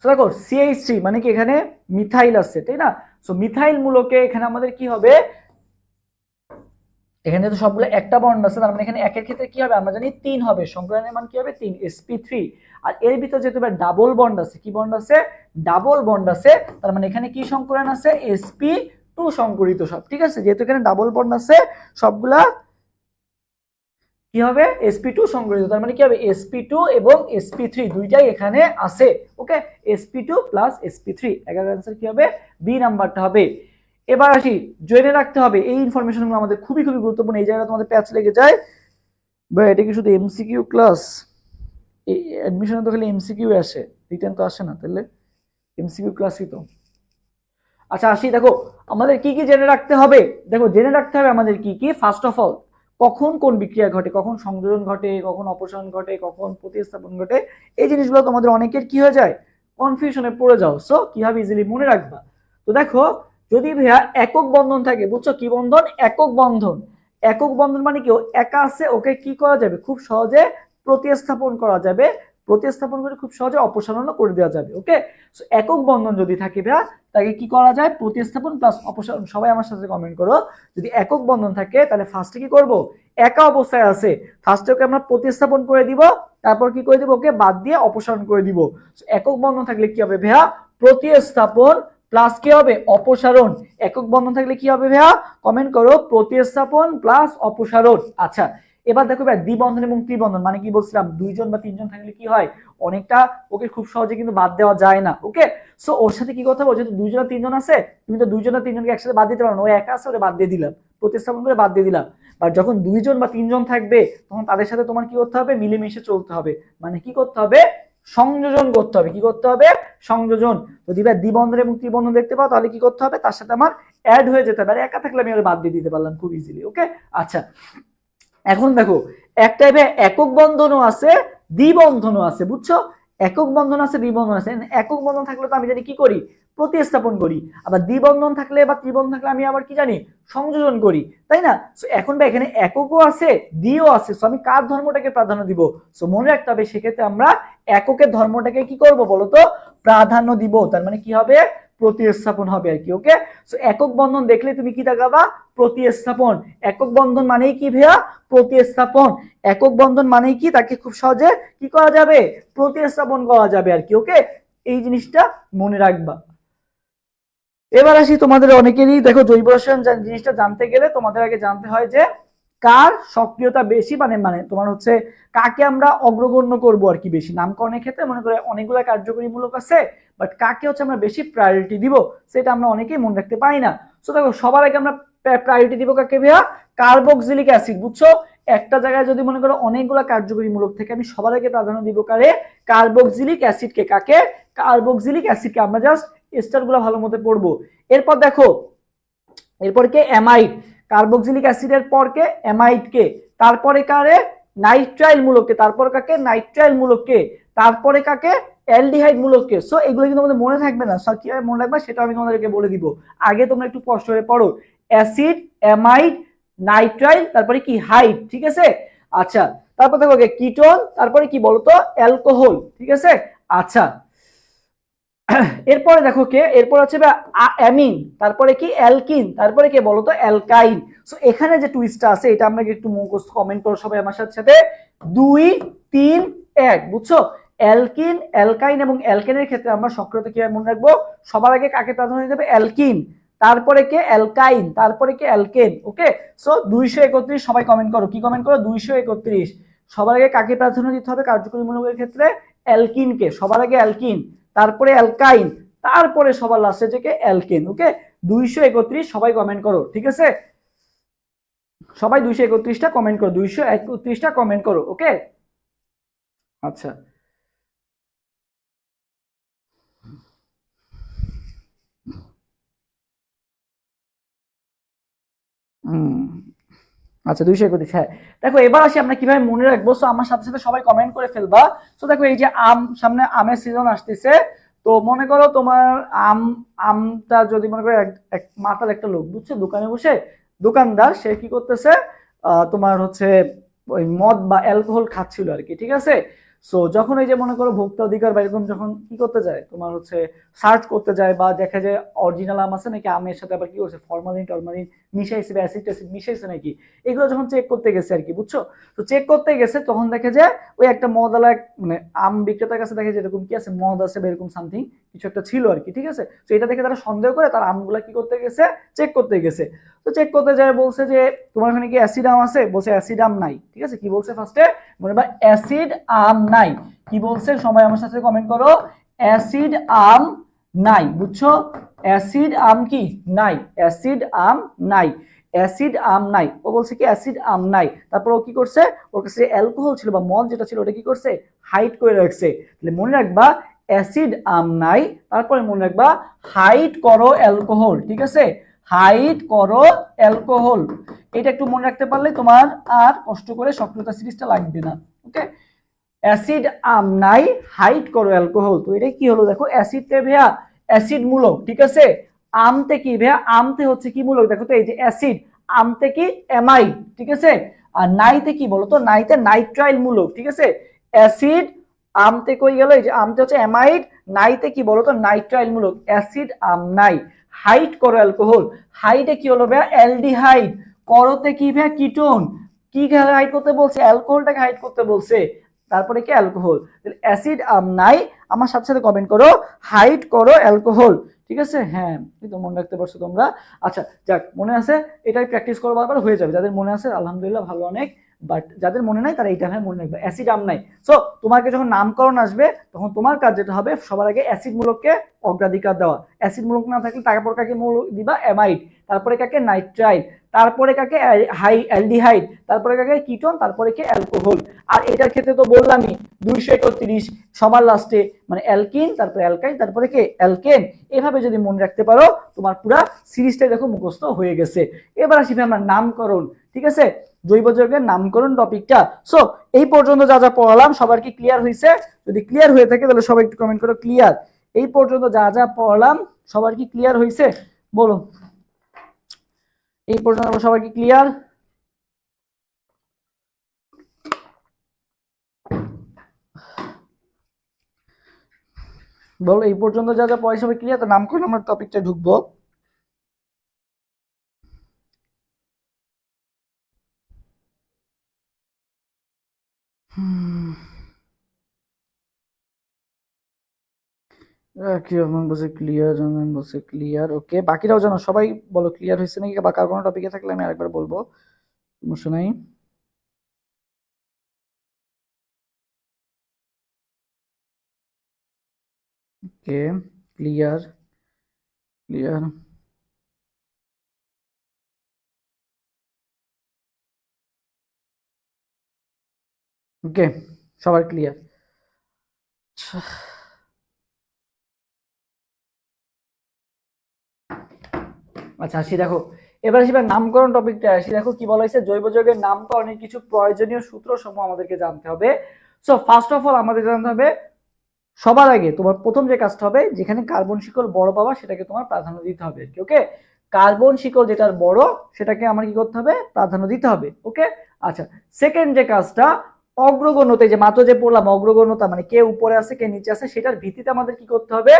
দেখো CH3 মানে কি এখানে মিথাইল আছে, তাই না? সো মিথাইল মূলকে এখানে আমাদের কি হবে, এখানে তো সবগুলো একটা বন্ড আছে, তার মানে এখানে একের ক্ষেত্রে কি হবে আমরা জানি 3 হবে, সংক্রায়নের মান কি হবে 3, sp3। আর এর ভিতর যেহেতু ডাবল বন্ড আছে, কি বন্ড আছে? ডাবল বন্ড আছে, তার মানে এখানে কি সংক্রায়ন আছে? sp2 সংকরিত সব, ঠিক আছে, যেহেতু এখানে ডাবল বন্ড আছে সবগুলা কি হবে sp2 সংকরিত, তার মানে কি হবে sp2 এবং sp3 দুইটাই এখানে আছে। ওকে, sp2 প্লাস sp3, 11 आंसर কি হবে? বি নাম্বারটা হবে। এবার আসি, জেনে রাখতে হবে এই ইনফরমেশনগুলো আমাদের খুবই খুবই গুরুত্বপূর্ণ, এই জায়গাটা তোমাদের প্যাচ লেগে যায় ভাই। এটা কি শুধু এমসিকিউ ক্লাস? এই অ্যাডমিশনে তো খালি এমসিকিউ আসে, রিটেন তো আসে না, তাহলে এমসিকিউ ক্লাসই তো। আচ্ছা আসি, দেখো আমাদের কি কি জেনে রাখতে হবে। দেখো জেনে রাখতে হবে আমাদের কি কি। ফার্স্ট অফ অল, কখন কোন বিক্রিয়া ঘটে, কখন সংযোজন ঘটে, কখন অপসারণ ঘটে, কখন প্রতিস্থাপন ঘটে, এই জিনিসগুলো তোমাদের অনেকের কি হয়ে যায়, কনফিউশনে পড়ে যাও। সো কিভাবে ইজিলি মনে রাখবা। তো দেখো, যদি ভাইয়া একক বন্ধন থাকে, বুঝছো কি বন্ধন? একক বন্ধন। একক বন্ধন মানে কি, একা আছে, ওকে কি করা যাবে খুব সহজে প্রতিস্থাপন করা যাবে, প্রতিস্থাপন করে খুব সহজে অপসারণ করে দেওয়া যাবে। ওকে, সো একক বন্ধন যদি থাকে ভাইয়া, তাকে কি করা যায়? প্রতিস্থাপন প্লাস অপসারণ। সবাই আমার সাথে কমেন্ট করো, যদি একক বন্ধন থাকে তাহলে ফার্স্টে কি করব, একা অবস্থায় আছে ফার্স্টে ওকে আমরা প্রতিস্থাপন করে দিব, তারপর কি করে দিব, ওকে বাদ দিয়ে অপসারণ করে দিব। একক বন্ধন থাকলে কি হবে ভাইয়া? প্রতিস্থাপন প্লাস কি হবে? অপসারণ। একক বন্ধন থাকলে কি হবে ভাইয়া? কমেন্ট করো, প্রতিস্থাপন প্লাস অপসারণ। আচ্ছা, এবার দেখো ভাই, দ্বিবন্ধন এবং ত্রিবন্ধন মানে কি বলছিলাম, দুইজন বা তিনজন থাকলে কি হয়, অনেকটা ওকে খুব সহজে কিন্তু বাদ দেওয়া যায় না। ওকে, সো ওর সাথে কি কথা বলছো, দুইজন আর তিনজন আছে, তুমি তো দুইজন আর তিনজনকে একসাথে বাদ দিতে পারো না, ও একা আছে, ওরে বাদ দিয়ে দিলাম, প্রতিস্থাপন করে বাদ দিয়ে দিলাম। বাট যখন দুইজন বা তিনজন থাকবে, তখন তাদের সাথে তোমার কি করতে হবে? মিলেমিশে চলতে হবে, মানে কি করতে হবে? সংযোজন করতে হবে। কি করতে হবে? সংযোজন। যদি ভাই দ্বিবন্ধন এবং ত্রিবন্ধন দেখতে পাও, তাহলে কি করতে হবে? তার সাথে আমার অ্যাড হয়ে যেতে হবে। আর একা থাকলে আমি ওরে বাদ দিয়ে দিতে পারলাম খুব ইজিলি। ওকে, আচ্ছা এখন দেখো, এক টাইপে একক বন্ধনও আছে, দ্বিবন্ধনও আছে, বুঝছো? একক বন্ধন আছে, দ্বিবন্ধন আছে। একক বন্ধন থাকলে তো আমি জানি কি করি, প্রতিস্থাপন করি। আবার দ্বিবন্ধন থাকলে বা ত্রিবন্ধন থাকলে আমি আবার কি জানি, সংযোজন করি, তাই না? সো এখন ভাই এখানে এককও আছে, দ্বিও আছে, সো আমি কার ধর্মটাকে প্রাধান্য দিব? সো মনে রাখতে হবে, সেক্ষেত্রে আমরা এককের ধর্মটাকে কি করব বলতো, প্রাধান্য দিব। তার মানে কি হবে? প্রতিস্থাপন হবে আর কি। ওকে, সো একক বন্ধন দেখলে তুমি কি দেখাবা? প্রতিস্থাপন। একক বন্ধন মানেই কি ভাইয়া? প্রতিস্থাপন। একক বন্ধন মানেই কি, তাকে খুব সহজে কি করা যাবে? প্রতিস্থাপন করা যাবে আর কি। ওকে, এই জিনিসটা মনে রাখবা। এবার আসি, তোমাদের অনেকেরই দেখো জৈব রসায়ন জিনিসটা জানতে গেলে তোমাদের আগে জানতে হয় যে কার সক্রিয়তা বেশি, মানে মানে তোমার হচ্ছে কাকে আমরা অগ্রগণ্য করব আর কি বেশি। নামকরণের ক্ষেত্রে মনে করে অনেকগুলো কার্যকরী মূলক আছে, বাট কাকে হচ্ছে আমরা বেশি প্রায়োরিটি দিব, সেটা আমরা অনেকেই মনে রাখতে পারি না। সো দেখো, সবার আগে আমরা প্রায়োরিটি দিব কাকে ভাইয়া? কার্বক্সিলিক অ্যাসিড, বুঝছো? একটা জায়গায় যদি মনে করো অনেকগুলো কার্যকরী মূলক থেকে, আমি সবার আগে প্রাধান্য দিব কারে? কার্বক্সিলিক অ্যাসিডকে। কাকে? কার্বক্সিলিক অ্যাসিডকে। আমরা জাস্ট স্টার গুলো ভালো মতো পড়বো। এরপর দেখো, এরপর কে? অ্যামাইড। কার্বক্সিলিক অ্যাসিডের পর কে? অ্যামাইড কে। তারপরে কারে? নাইট্রাইল মূলককে। তারপর কাকে? নাইট্রাইল মূলককে। তারপরে কাকে? অ্যালডিহাইড মূলককে। সো এগুলো কিন্তু আমাদের মনে থাকবে না, সো কিভাবে মনে রাখবা সেটা আমি তোমাদেরকে বলে দিব। আগে তোমরা একটু কষ্ট করে পড়ো, অ্যাসিড, অ্যামাইড, নাইট্রাইল, তারপরে কি? হাইড, ঠিক আছে? আচ্ছা, তারপর দেখো কিটোন, তারপরে কি বলতো? অ্যালকোহল, ঠিক আছে? আচ্ছা, এরপরে দেখো কে? এরপর হচ্ছে অ্যামিন, তারপরে কি? অ্যালকিন, তারপরে কে বলতো? অ্যালকাইন। সো এখানে যে টুইস্টটা আছে, এটা আমরা একটু মুখস্থ, কমেন্ট করো সবাই আমার সাথে। 2 3 1, বুঝছো? অ্যালকিন, অ্যালকাইন এবং অ্যালকেনের ক্ষেত্রে আমরা সক্রিয়তা কিভাবে মনে রাখবো? সবার আগে কাকে প্রাধান্য দিতে হবে? অ্যালকিন, তারপরে কে? অ্যালকাইন, তারপরে কে? অ্যালকেন। ওকে, সো 231 সবাই কমেন্ট করো। কি কমেন্ট করো? 231। সবার আগে কাকে প্রাধান্য দিতে হবে কার্যকরী মূলকের ক্ষেত্রে? অ্যালকিনকে। সবার আগে অ্যালকিন, তারপরে অ্যালকাইন, তারপরে সবার লাস্টে থেকে অ্যালকেন। ওকে, 231 সবাই কমেন্ট করো, ঠিক আছে? সবাই 231টা কমেন্ট করো, 231টা কমেন্ট করো। ওকে, আচ্ছা আচ্ছা 231, হ্যাঁ। দেখো এবার আসি আমরা কিভাবে মনে রাখবো। সো আমার সাথে সাথে সবাই কমেন্ট করে ফেলবা। তো দেখো এই যে সামনে আমের সিজন আসতেছে, তো মনে করো তোমার আমটা যদি মনে করো এক মাতাল একটা লোক, বুঝছো, দোকানে বসে দোকানদার সে কি করতেছে, তোমার হচ্ছে ওই মদ বা অ্যালকোহল খাচ্ছিল আর কি, ঠিক আছে। সো যখন এই যে মনে করো ভোক্তা অধিকার বা এরকম যখন কি করতে যায়, তোমার হচ্ছে সার্চ করতে যায় বা দেখা যায় অরিজিনাল আম আছে নাকি, আমের সাথে আবার কি করছে ফরমালিন টরমালিন মিশাইছে বা অ্যাসিড ট্যাসিড মিশাইছে নাকি, এগুলো যখন চেক করতে গেছে আর কি, বুঝছো। তো চেক করতে গেছে তখন দেখে যে ওই একটা মদওয়ালা মানে আম বিক্রেতার কাছে দেখে যে এরকম কি আছে, মদ আছে বা এরকম সামথিং কিছু একটা ছিল আর কি, ঠিক আছে। তো এটা দেখে তারা সন্দেহ করে তার আমগুলা কি করতে গেছে, চেক করতে গেছে। তো চেক করতে যায় বলছে যে তোমার ওখানে কি অ্যাসিড আম আছে, বলছে অ্যাসিড আম নাই, ঠিক আছে। কি বলছে ফার্স্টে, মনে বা অ্যাসিড আম নাই, কি বলছে সবাই আমার সাথে কমেন্ট করো, অ্যাসিড আম নাই, বুঝছো, অ্যাসিড আম কি নাই, অ্যাসিড আম নাই, অ্যাসিড আম নাই। ও বলছে কি অ্যাসিড আম নাই, তারপর ও কি করছে, ওর কাছে অ্যালকোহল ছিল বা মদ যেটা ছিল ওটা কি করছে, হাইড করে রাখছে। তাহলে মনে রাখবা অ্যাসিড আম নাই, তারপরে মনে রাখবা হাইড করো অ্যালকোহল, ঠিক আছে, হাইড করো অ্যালকোহল। এটা একটু মনে রাখতে পারলে তোমার আর কষ্ট করে সক্রিয়তা সিরিজটা লাগবে না। ওকে, অ্যাসিড আম নাই, হাইড করো অ্যালকোহল। তো এটা কি হলো, দেখো অ্যাসিডটা ভেয়া অ্যাসিড মূলক, ঠিক আছে। আমতে কি ভেয়া, আমতে হচ্ছে কি মূলক, দেখো তো এই যে অ্যাসিড, আমতে কি অ্যামাইড, ঠিক আছে। আর নাইতে কি বলতো, নাইতে নাইট্রাইল মূলক, ঠিক আছে। অ্যাসিড আমতে কই গেল, এই যে আমতে হচ্ছে অ্যামাইড, নাইতে কি বলতো নাইট্রাইল মূলক, অ্যাসিড আম নাই, হাইড করো অ্যালকোহল। হাইডে কি হলো ভাইয়া, অ্যালডিহাইড, করতে কি ভাইয়া কিটোন, কি হাইড করতে বলছে, অ্যালকোহলটাকে হাইড করতে বলছে, তারপরে কি অ্যালকোহল। অ্যাসিড আম নাই, আমার সাথে সাথে কমেন্ট করো হাইড করো অ্যালকোহল, ঠিক আছে। হ্যাঁ কিন্তু মনে রাখতে পারছো তোমরা। আচ্ছা যাক, মনে আছে, এটাই প্র্যাকটিস করো বারবার, হয়ে যাবে। যাদের মনে আছে আলহামদুলিল্লাহ ভালো অনেক, বাট যাদের মনে নাই তারা এইটা মনে রাখবে, অ্যাসিড আম নাই। সো তোমাকে যখন নামকরণ আসবে তখন তোমার কাজ যেটা হবে, সবার আগে অ্যাসিড মূলককে অগ্রাধিকার দেওয়া। অ্যাসিড মূলক না থাকলে তারপর কাকে মূলক দিবা, অ্যামাইড, তারপরে কাকে নাইট্রাইল, তারপরে কাকে হাই অ্যালডিহাইড, তারপরে কাকে কিটোন, তারপরে কি অ্যালকোহল। আর এটার ক্ষেত্রে তো বললামই 231 সবার লাস্টে মানে অ্যালকিন, তারপরে অ্যালকাইন, তারপরে কে অ্যালকেন। এভাবে যদি মনে রাখতে পারো তোমার পুরো সিরিজটাই দেখো মুখস্থ হয়ে গেছে। এবার আসি আমরা নামকরণ, ঠিক আছে, জৈব যৌগের নামকরণ টপিকটা। সো এই পর্যন্ত যা যা পড়ালাম সবার কি ক্লিয়ার হয়েছে? যদি ক্লিয়ার হয়ে থাকে তাহলে সবাই একটু কমেন্ট করো ক্লিয়ার। এই পর্যন্ত যা যা পড়ালাম সবার কি ক্লিয়ার হয়েছে বলো, এই পর্যন্ত সবার কি ক্লিয়ার? বলো এই পর্যন্ত যা যা পড়াই সবাই ক্লিয়ার? তো নামকরণ আমরা টপিকটা ঢুকবো। বলছে ক্লিয়ার, বলছে ক্লিয়ার। ওকে, বাকিরাও জানো সবাই বলো ক্লিয়ার হয়েছে নাকি, বা কার কোনো টপিকে থাকলে আমি আরেকবার বলবো, সমস্যা নাই। ওকে, ক্লিয়ার ক্লিয়ার। ওকে, সবার ক্লিয়ার। আচ্ছা আসি দেখো, এবার আসি নামকরণ টপিকটা আসি। দেখো কি বলা হয়েছে, জৈব যৌগের নামকরণের কিছু প্রয়োজনীয় সূত্র সমূহ আমাদেরকে জানতে হবে। সো ফার্স্ট অফ অল আমাদের জানতে হবে, সবার আগে তোমার প্রথম যে কাজটা হবে, যেখানে কার্বন শিকড় বড় পাবা সেটাকে তোমার প্রাধান্য দিতে হবে। ওকে, কার্বন শিকড় যেটার বড় সেটাকে আমার কি করতে হবে, প্রাধান্য দিতে হবে। ওকে, আচ্ছা সেকেন্ড যে কাজটা, অগ্রগণ্যতা, যে মাত্র যে পড়লাম অগ্রগণ্যতা মানে কে উপরে আছে কে নিচে আছে, সেটার ভিত্তিতে আমাদের কি করতে হবে,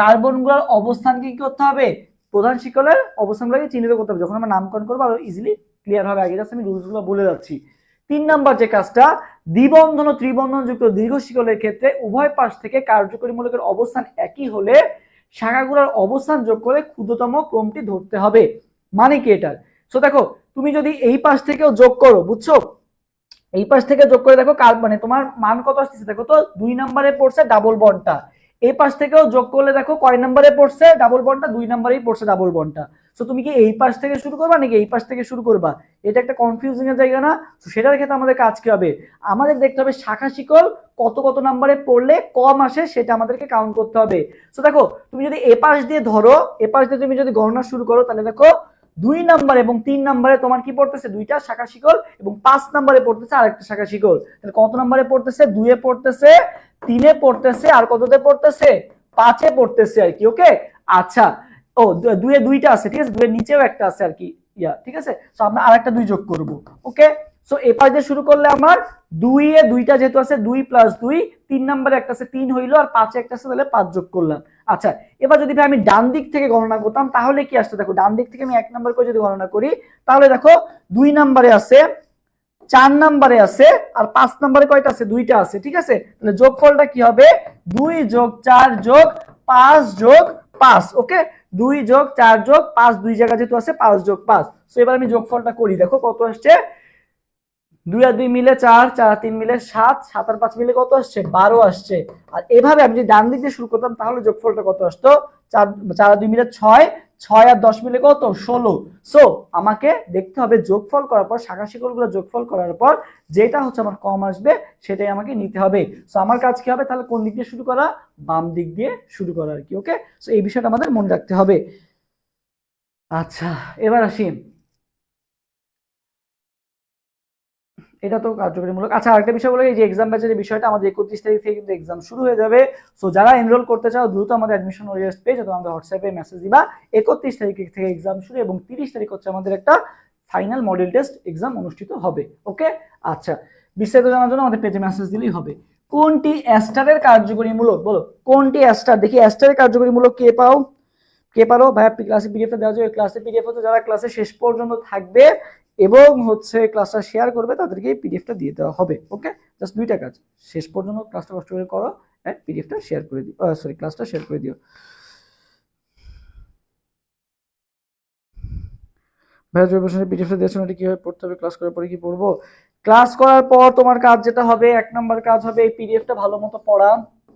কার্বনগুলোর অবস্থানকে কি করতে হবে, প্রধান শিকলের অবস্থানগুলোকে চিহ্নিত করতে হবে। যখন আমরা নামকরণ করবো আরো ইজিলি ক্লিয়ার হবে। আগে জাস্ট আমি রুলসগুলো বলে যাচ্ছি। 3 নাম্বার যে কাজটা, দ্বিবন্ধন ও ত্রিবন্ধন যুক্ত দীর্ঘ শিকলের ক্ষেত্রে উভয় পাশ থেকে কার্যকরী মূলকের অবস্থান একই হলে শাখাগুলোর অবস্থান যোগ করে ক্ষুদ্রতম ক্রমটি ধরতে হবে। মানে কি এটার? সো দেখো তুমি যদি এই পাশ থেকেও যোগ করো, বুঝছো, এই পাশ থেকে যোগ করে দেখো মানে তোমার মান কত আসছে, দেখো তো 2 নম্বরে পড়ছে ডাবল বন্ডটা। এই পাশ থেকেও যোগ করলে দেখো কয় নম্বরে পড়ছে ডাবল বন্ডটা, 2 নম্বরেই পড়ছে ডাবল বন্ডটা। সো তুমি কি এই পাশ থেকে শুরু করবা নাকি এই পাশ থেকে শুরু করবা, এটা একটা কনফিউজিং এর জায়গা না? তো সেটার ক্ষেত্রে আমাদের কাজ কি হবে, আমাদের দেখতে হবে শাখা শিকল কত কত নাম্বারে পড়লে কম আসে সেটা আমাদেরকে কাউন্ট করতে হবে। সো দেখো তুমি যদি এ পাশ দিয়ে ধরো, এ পাশ দিয়ে তুমি যদি গণনা শুরু করো, তাহলে দেখো 2 নাম্বার এবং 3 নাম্বারে তোমার কি পড়তেছে, দুইটা শাখা শিকল, এবং 5 নাম্বারে পড়তেছে আরেকটা শাখা শিকল। তাহলে কত নাম্বারে পড়তেছে, 2 এ পড়তেছে, 3 এ পড়তেছে, আর কততে পড়তেছে, 5 এ পড়তেছে আর কি। ওকে, আচ্ছা, ও 2 এ দুইটা আছে, ঠিক আছে, 2 এর নিচেও একটা আছে আর কি, ঠিক আছে। সো আমরা আরেকটা 2 যোগ করব। ওকে, সো এ পাশ দিয়ে শুরু করলে আমার 2 এ দুইটা যেহেতু আছে, 2 + 2, 3 নাম্বারে একটা আছে 3 হইলো, আর 5 এ একটা আছে, তাহলে 5 যোগ করলাম। আচ্ছা, এবার যদি আমি ডান দিক থেকে গণনা করতাম তাহলে কি আসতো, দেখো ডান দিক থেকে আমি 1 নাম্বার করে যদি গণনা করি, তাহলে দেখো 2 নাম্বারে আছে, 4 নাম্বারে আছে, আর 5 নাম্বারে কয়টা আছে, দুইটা আছে, ঠিক আছে। তাহলে যোগফলটা কি হবে, 2 + 4 + 5 + 5। ওকে, 2 + 4 + 5, দুই জায়গা যেহেতু আছে, 5 + 5। সো এবার আমি যোগফলটা করি, দেখো কত আসছে, 2 আর 2 মিলে 4, 4 আর 3 মিলে 7, 7 আর 5 মিলে কত আসছে, 12 আসছে। আর এভাবে আমি যদি ডান দিক দিয়ে শুরু করতাম তাহলে যোগফলটা কত আসতো, 4 আর 2 মিলে 6, 6 আর 10 মিলে কত, 16। সো আমাকে দেখতে হবে যোগফল করার পর, শাখা শিকলগুলো যোগফল করার পর যেটা হচ্ছে আমার কম আসবে সেটাই আমাকে নিতে হবে। সো আমার কাজ কি হবে, তাহলে কোন দিক দিয়ে শুরু করা, বাম দিক দিয়ে শুরু করা আর কি। ওকে, সো এই বিষয়টা আমাদের মনে রাখতে হবে। আচ্ছা, এবার আসি, এটা তো কার্যকরীমূলক। আচ্ছা, আরেকটা বিষয় বলে, এই যে এক্সাম ব্যাচের বিষয়টা, আমাদের 31 তারিখ থেকে কিন্তু এক্সাম শুরু হয়ে যাবে। সো যারা এনরোল করতে চাও দ্রুত আমাদের অ্যাডমিশন ওরিয়েন্ট পেজ অথবা আমাদের হোয়াটসঅ্যাপে মেসেজ দিবা। 31 তারিখ থেকে এক্সাম শুরু, এবং 30 তারিখ হচ্ছে আমাদের একটা ফাইনাল মডেল টেস্ট এক্সাম অনুষ্ঠিত হবে। ওকে, আচ্ছা, বিস্তারিত জানার জন্য আমাদের পেজে মেসেজ দিলেই হবে। কোনটি অ্যাস্টারের কার্যকরীমূলক, বলো কোনটি অ্যাস্টার, দেখি অ্যাস্টারের কার্যকরীমূলক কে পাও, কে পারো ভাইয়া, ক্লাসে পিডিএফটা দেওয়া যাবে। ক্লাসে পিডিএফ হচ্ছে যারা ক্লাসে শেষ পর্যন্ত থাকবে এবং হচ্ছে ক্লাসটা শেয়ার করবে তাদেরকে পিডিএফটা দিয়ে দেওয়া হবে। ওকে, জাস্ট দুইটা কাজ, শেষ পর্যন্ত ক্লাসটা কষ্ট করে করো, পিডিএফটা শেয়ার করে দিও, সরি ক্লাসটা শেয়ার করে দিও। ভাইয়া জৈব রসায়নের পিডিএফটা দিয়েছেন, এটা কিভাবে পড়তে হবে, ক্লাস করার পরে কি পড়বো? ক্লাস করার পর তোমার কাজ যেটা হবে, 1 নাম্বার কাজ হবে এই পিডিএফটা ভালো মতো পড়া,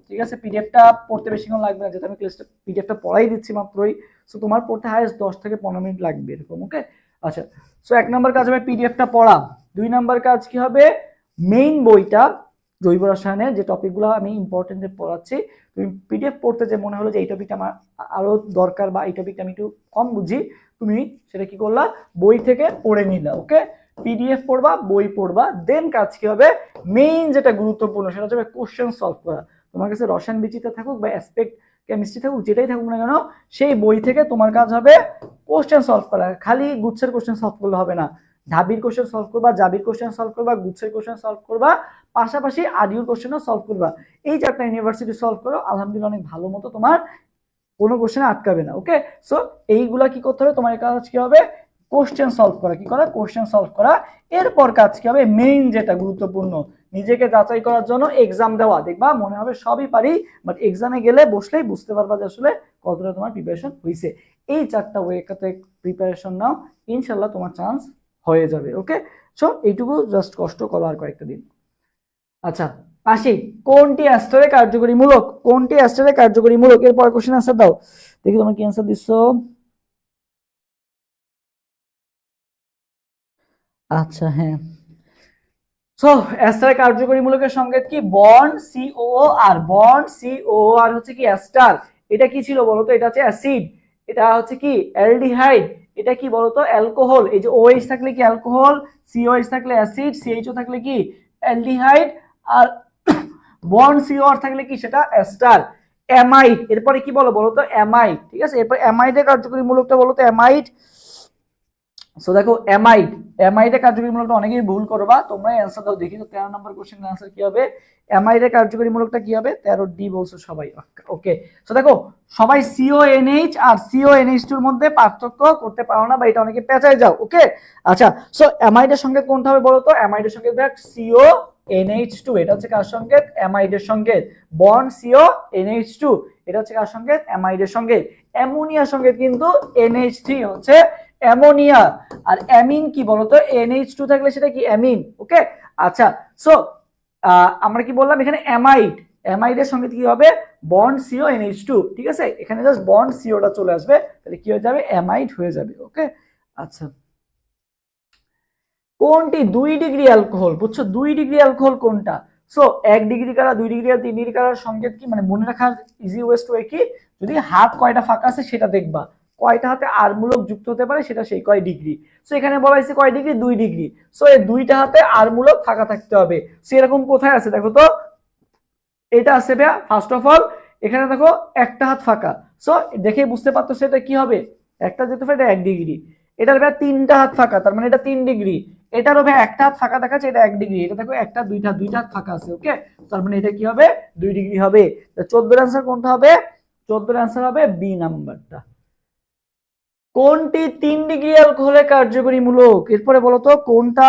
ঠিক আছে। পিডিএফটা পড়তে বেশিক্ষণ লাগবে না, যেহেতু আমি ক্লাসটা পিডিএফটা পড়াই দিচ্ছি মাত্রই। সো তোমার পড়তে হাইয়েস্ট 10 থেকে 15 মিনিট লাগবে এরকম। ওকে, আচ্ছা, সো 1 নাম্বার কাজ হবে পিডিএফটা পড়া। 2 নাম্বার কাজ কি হবে, মেইন বইটা জৈব রসায়নের যে টপিকগুলো আমি ইম্পর্টেন্ট পড়াচ্ছি, তুমি পিডিএফ পড়তে যে মনে হলো যে এই টপিকটা আমার আরো দরকার বা এই টপিকটা আমি একটু কম বুঝি, তুমি সেটা কি করলা, বই থেকে পড়ে নিলা। ওকে, পিডিএফ পড়বা, বই পড়বা, দেন কাজ কি হবে, মেইন যেটা গুরুত্বপূর্ণ সেটা হচ্ছে কোশ্চেন সলভ করা। তোমার কাছে রসায়ন বিচিত্রা থাকুক বা অ্যাসপেক্ট কেমিস্ট্রি থাকুক, যেটাই থাকুক না কেন, সেই বই থেকে তোমার কাজ হবে কোশ্চেন সলভ করা। খালি গুচ্ছের কোশ্চেন সলভ করলে হবে না, ঢাবির কোশ্চেন সলভ করবা, জাবির কোশ্চেন সলভ করবা, গুচ্ছের কোশ্চেন সলভ করবা, পাশাপাশি আডিউর কোশ্চেনও সলভ করবা। এই 4টা ইউনিভার্সিটি সলভ করো, আলহামদুলিল্লাহ অনেক ভালো মতো তোমার কোনো কোশ্চেনে আটকাবে না। ওকে, সো এইগুলা কি করতে হবে, তোমার কাজ কি হবে, কোশ্চেন সলভ করা, কি করা, কোশ্চেন সলভ করা। এরপর কাজ কি হবে, মেইন যেটা গুরুত্বপূর্ণ, নিজেকে যাচাই করার জন্য এক্সাম দেওয়া। দেখবা মনে হবে সবই পারি, বাট এক্সামে গেলে বসলেই বুঝতে পারবা যে আসলে কতটা তোমার প্রিপারেশন হয়েছে। এই 4টা ওয়েতে প্রিপারেশন নাও, ইনশাল্লাহ তোমার চান্স হয়ে যাবে। ওকে, সো এইটুকু জাস্ট কষ্ট করো আর কয়েকটা দিন। আচ্ছা, আসি, কোনটি অ্যাস্টারে কার্যকরীমূলক, কোনটি অ্যাস্টারে কার্যকরীমূলক, এরপর কোশ্চেন আনসার দাও, দেখি তোমরা কি আনসার দিচ্ছ। আচ্ছা, হ্যাঁ, সো অ্যাস্টার কার্যকরীমূলকের সংকেত কি, বন্ড COOR, বন্ড COOR হচ্ছে কি অ্যাস্টার। এটা কি ছিল বলতো, এটা হচ্ছে অ্যাসিড, এটা হচ্ছে কি অ্যালডিহাইড, এটা কি বলতো অ্যালকোহল। এই যে OH থাকলে কি অ্যালকোহল, COH থাকলে অ্যাসিড, CHO থাকলে কি অ্যালডিহাইড, আর বন্ড COR থাকলে কি সেটা অ্যাস্টার। অ্যামাইড, এরপরে কি বলো বলতো, অ্যামাইড, ঠিক আছে। এরপর অ্যামাইডের কার্যকরীমূলকটা বলতো, অ্যামাইড। সো দেখো অ্যামাইড, অ্যামাইডের কার্যকরীমূলকটা অনেকেই ভুল করবা, তোমরা অ্যান্সার দাও দেখি তো। 13 নম্বর কোশ্চেনের অ্যান্সার কি হবে, অ্যামাইডের কার্যকরীমূলকটা কি হবে, 13D বলছো সবাই। ওকে, সো দেখো সবাই CONH আর CONH2 এর মধ্যে পার্থক্য করতে পারো না, বা এটা অনেকে পেঁচায় যাও। ওকে, আচ্ছা, সো অ্যামাইডের সংকেত কোনটা হবে বলো তো, অ্যামাইডের সংকেত দেখ CONH2, এটা হচ্ছে কার সংকেত, অ্যামাইডের সংকেত। বন্ড CONH2, এটা হচ্ছে কার সংকেত, অ্যামাইডের সংকেত। অ্যামোনিয়ার সংকেত কিন্তু NH3 হচ্ছে অ্যামোনিয়া। আর অ্যামিন কি বলতো, NH2 থাকলে সেটা কি অ্যামিন। ওকে, আচ্ছা, সো আমরা কি বললাম এখানে অ্যামাইড, অ্যামাইডের সঙ্গে কি হবে বন্ড সিও NH2, ঠিক আছে, এখানে জাস্ট বন্ড সিওটা চলে আসবে, তাহলে কি হয়ে যাবে অ্যামাইড হয়ে যাবে। ওকে আচ্ছা, কোনটি 2 ডিগ্রি অ্যালকোহল, বুঝছো 2 ডিগ্রি অ্যালকোহল কোনটা? সো 1 ডিগ্রি কারা, 2 ডিগ্রি আর 3 ডিগ্রি কারার সংকেত কি, মানে মনে রাখার ইজি ওয়েস্ট ওয়ে কি, যদি হাত কয়টা ফাঁকা আছে সেটা দেখবা, কয়টা হাতে আর মূলক যুক্ত হতে পারে সেটা সেই কয় ডিগ্রি। সো এখানে বলা হয়েছে কয় ডিগ্রি, 2 ডিগ্রি। সো এই দুইটা হাতে আর মূলক ফাঁকা থাকতে হবে। সো এরকম কোথায় আছে দেখো তো, এটা আছে ভাইয়া ফার্স্ট অফ অল এখানে দেখো একটা হাত ফাঁকা। সো দেখে বুঝতে পারতো সেটা কি হবে, একটা যেতে পারে এটা 1 ডিগ্রি, এটার ভাইয়া তিনটা হাত ফাঁকা, তার মানে এটা 3 ডিগ্রি, এটারও ভাই একটা হাত ফাঁকা দেখাচ্ছে, এটা 1 ডিগ্রি, এটা দেখো একটা দুইটা হাত ফাঁকা আছে। ওকে, তার মানে এটা কি হবে 2 ডিগ্রি হবে। 14 এর आंसर কোনটা হবে, 14 এর आंसर হবে বি নাম্বারটা। কোনটি 3 ডিগ্রি অ্যালকোহলের কার্যকরী মূলক, এরপরে বলো তো কোনটা,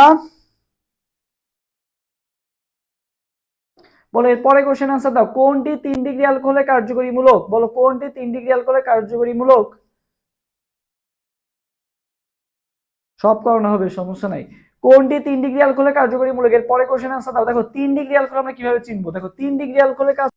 বলো এরপরে কোশ্চেন आंसर দাও, কোনটি 3 ডিগ্রি অ্যালকোহলের কার্যকরী মূলক, বলো কোনটি 3 ডিগ্রি অ্যালকোহলের কার্যকরী মূলক, সব করানো হবে সমস্যা নাই। কোনটি 3 ডিগ্রি অ্যালকোহলের কার্যকরী মূলক, এর পরে কোশ্চেন आंसर দাও। দেখো 3 ডিগ্রি অ্যালকোহল আমরা কিভাবে চিনবো, দেখো 3 ডিগ্রি অ্যালকোহলের কাজ,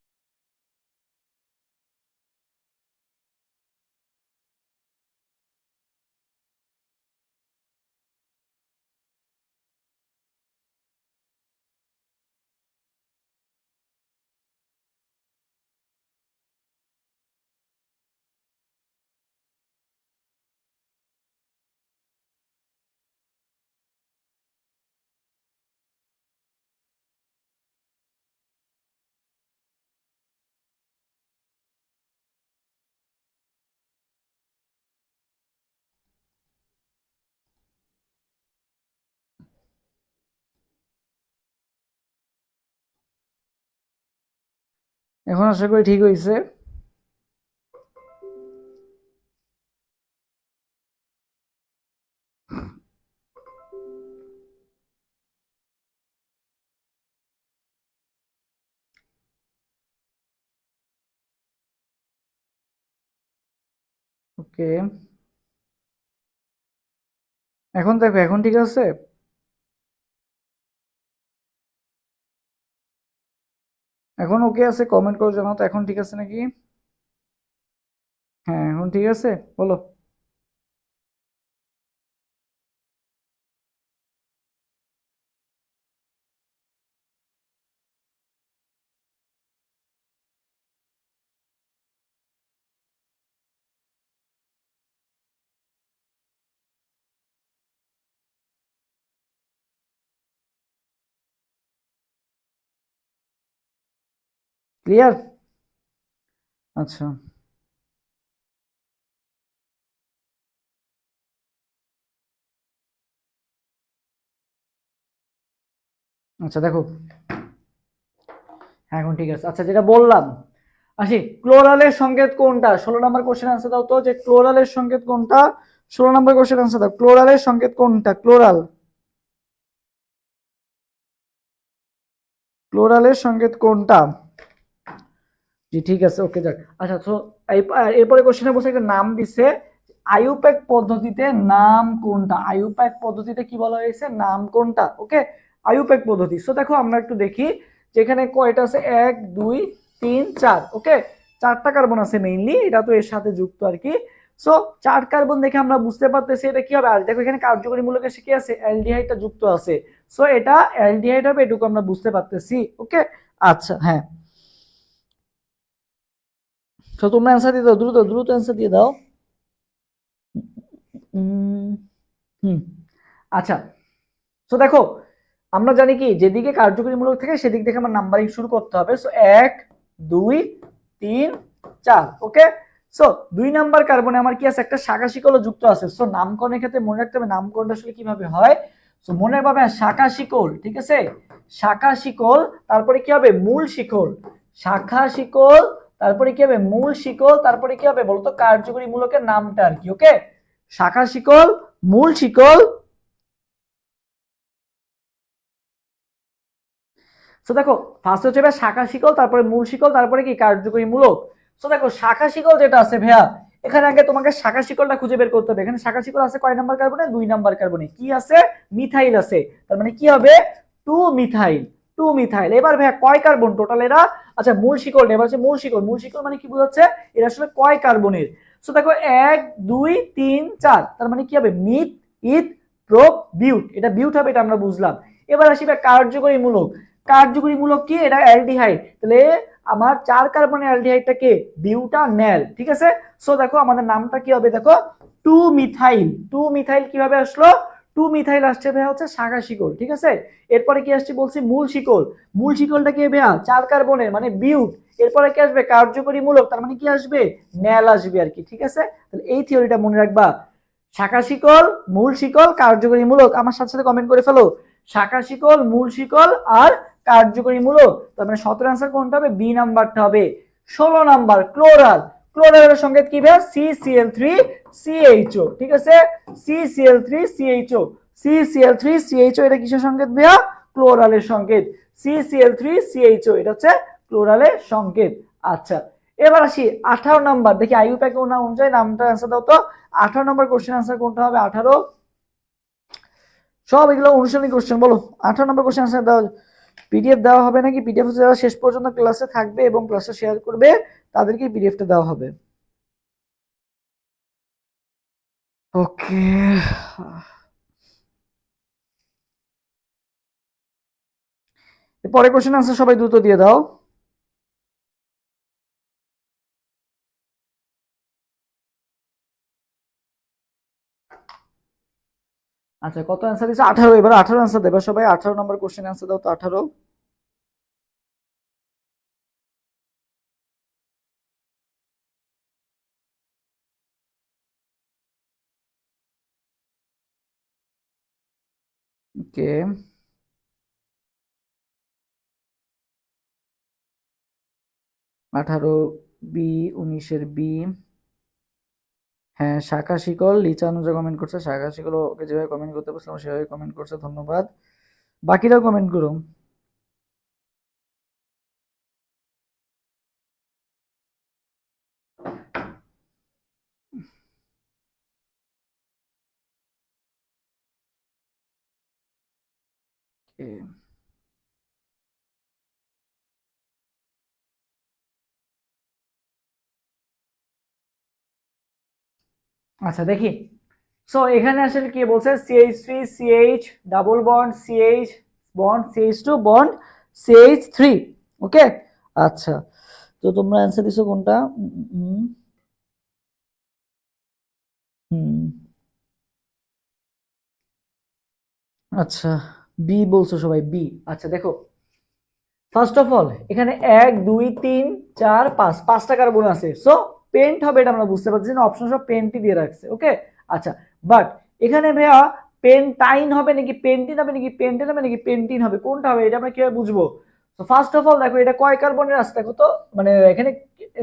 এখন আশা করি ঠিক হয়েছে। ওকে, এখন দেখো এখন ঠিক আছে, এখন ওকে আছে, কমেন্ট করে জানাও তো এখন ঠিক আছে নাকি। হ্যাঁ এখন ঠিক আছে, বলো। ক্লিয়ার, আচ্ছা আচ্ছা দেখো হ্যাঁ এখন ঠিক আছে। আচ্ছা যেটা বললাম, আসি ক্লোরালের সংকেত কোনটা, 16 নম্বর কোশ্চেন আনসার দাও তো, যে ক্লোরালের সংকেত কোনটা, 16 নম্বর কোশ্চেন আনসার দাও, ক্লোরালের সংকেত কোনটা, ক্লোরাল, ক্লোরালের সংকেত কোনটা, জি ঠিক আছে ওকে যাক। আচ্ছা তো এরপরে কোশ্চেনে বসে একটা নাম দিছে, আইউপ্যাক পদ্ধতিতে নাম কোনটা, আইউপ্যাক পদ্ধতিতে কি বলা হয়েছে নাম কোনটা। ওকে, আইউপ্যাক পদ্ধতি। সো দেখো আমরা একটু দেখি যেখানে কয়টা আছে, 1 2 3 4। ওকে, 4টা কার্বন আছে মেইনলি, এটা তো এর সাথে যুক্ত আর কি। সো 4 কার্বন দেখে আমরা বুঝতে পারতেছি এটা কি হবে, আর দেখো এখানে কার্যকরী মূলকে কি আছে, অ্যালডিহাইডটা যুক্ত আছে। সো এটা অ্যালডিহাইড হবে, এটুকু আমরা বুঝতে পারতেছি। ওকে আচ্ছা হ্যাঁ, তো তোমরা অ্যান্সার দিয়ে দাও, দ্রুত দ্রুত অ্যান্সার দিয়ে দাও। হুম আচ্ছা, তো দেখো আমরা জানি কি যেদিকে কার্যকরীমূলক থাকে সেদিক থেকে আমার নাম্বারিং শুরু করতে হবে। সো 1 2 3 4। ওকে, সো 2 নাম্বার কার্বনে আমার কি আছে, একটা শাখা শিকল যুক্ত আছে। সো নামকরণের ক্ষেত্রে মনে রাখতে হবে নামকরণটা আসলে কিভাবে হয়। সো মনে পাবে শাখা শিকল, ঠিক আছে, শাখা শিকল, তারপরে কি হবে মূল শিকল, শাখা শিকল, তারপরে কি হবে মূল শিকল, তারপরে কি হবে বলতো কার্যকরী মূলকের নামটা আর কি। ওকে, শাখা শিকল, মূল শিকল। সো দেখো ফার্স্ট হচ্ছে ভাইয়া শাখা শিকল, তারপরে মূল শিকল, তারপরে কি কার্যকরী মূলক। সো দেখো শাখা শিকল যেটা আছে ভাইয়া, এখানে আগে তোমাকে শাখা শিকলটা খুঁজে বের করতে হবে। এখানে শাখা শিকল আছে কয় নাম্বার কার্বনে, 2 নাম্বার কার্বনে কি আছে, মিথাইল আছে, তার মানে কি হবে 2 মিথাইল, টু মিথাইল। এবার ভাইয়া কয় কার্বন টোটাল এরা? আচ্ছা মূল শিকল, এবার হচ্ছে মূল শিকল। মূল শিকল মানে কি বোঝাচ্ছে? এটা আসলে কয় কার্বনের। সো দেখো 1 2 3 4, তার মানে কি হবে? মিথ ইথ প্রোপ বিউট, এটা বিউট হবে, এটা আমরা বুঝলাম। এবার আসি কার্যকরী মূলক। কার্যকরী মূলক কি? এটা অ্যালডিহাইড। তাহলে আমার 4 কার্বনের অ্যালডিহাইডটা কে? বিউটানেল, ঠিক আছে। সো দেখো আমাদের নামটা কি হবে? দেখো 2 মিথাইল। 2 মিথাইল কিভাবে আসলো? 2 মিথাইল আসছে ভাইয়া হচ্ছে শাখা শিকল, ঠিক আছে। এরপরে কি আসছে বলছি? মূল শিকল। মূল শিকলটা কি ভাইয়া? 4 কার্বনের মানে বিউট। এরপরে কি আসবে? কার্যকরী মূলক, তার মানে কি আসবে? ন্যাল আসবে আর কি, ঠিক আছে। তাহলে এই থিওরিটা মনে রাখবা, শাখা শিকল, মূল শিকল, কার্যকরী মূলক। আমার সাথে সাথে কমেন্ট করে ফেলো, শাখা শিকল, মূল শিকল আর কার্যকরী মূলক। তার মানে 17 আনসার কোনটা হবে? বি নাম্বারটা হবে। 16 নাম্বার ক্লোরাল। ক্লোরালের সংকেত কি ভাইয়া? CCl3CHO, ঠিক আছে। CCl3CHO, CCl3CHO, এটা কিসের সংকেত ভাইয়া? ক্লোরালের সংকেত। CCl3CHO, এটা হচ্ছে ক্লোরালের সংকেত। আচ্ছা এবার আসি 18 নাম্বার। দেখি আইইউপ্যাক অনুযায়ী নামটা অ্যান্সার দাও তো। 18 নাম্বার কোশ্চেন আনসার কোনটা হবে? 18 সব এগুলো অনুশীলনী কোশ্চেন, বলো 18 নম্বর কোশ্চেন আনসার দাও। পিডিএফ দেওয়া হবে নাকি? পিডিএফ যারা শেষ পর্যন্ত ক্লাসে থাকবে এবং ক্লাসে শেয়ার করবে তাদেরকে পিডিএফটা দেওয়া হবে। ওকে, পরে কোশ্চেন আনসার সবাই দ্রুত দিয়ে দাও। আচ্ছা কত অ্যান্সার দিচ্ছে? 18। এবার 18 অ্যান্সার দেবে সবাই। 18 নম্বর কোশ্চেন অ্যান্সার দাও তো। 18। ওকে 18 বি, 19-এর বি। হ্যাঁ শাখা শিকল, লিচা অনুজা কমেন্ট করছে। শাখা শিকল ওকে যেভাবে কমেন্ট করতে বলছিলাম সেভাবে কমেন্ট করছে, ধন্যবাদ। বাকিরাও কমেন্ট করো। আচ্ছা দেখি। সো এখানে আসলে কি বলছে? CH3 CH double bond CH bond CH2 bond CH3, ওকে। আচ্ছা তো তোমরা অ্যান্সার দিছো কোনটা? আচ্ছা বি বলছো সবাই, বি। আচ্ছা দেখো ফার্স্ট অফ অল এখানে 1 2 3 4 5 5টা কার্বন আছে। সো পেন্ট হবে, এটা আমরা বুঝতে পারছি না, অপশন সব পেন্টই দিয়ে রাখছে, ওকে। আচ্ছা বাট এখানে ভাইয়া পেন্টাইন হবে নাকি পেন্টিন হবে নাকি পেন্টেন হবে নাকি পেন্টিন হবে, কোনটা হবে এটা আমরা কিভাবে বুঝবো? তো ফার্স্ট অফ অল দেখো এটা কয় কার্বনের আছে দেখো তো। মানে এখানে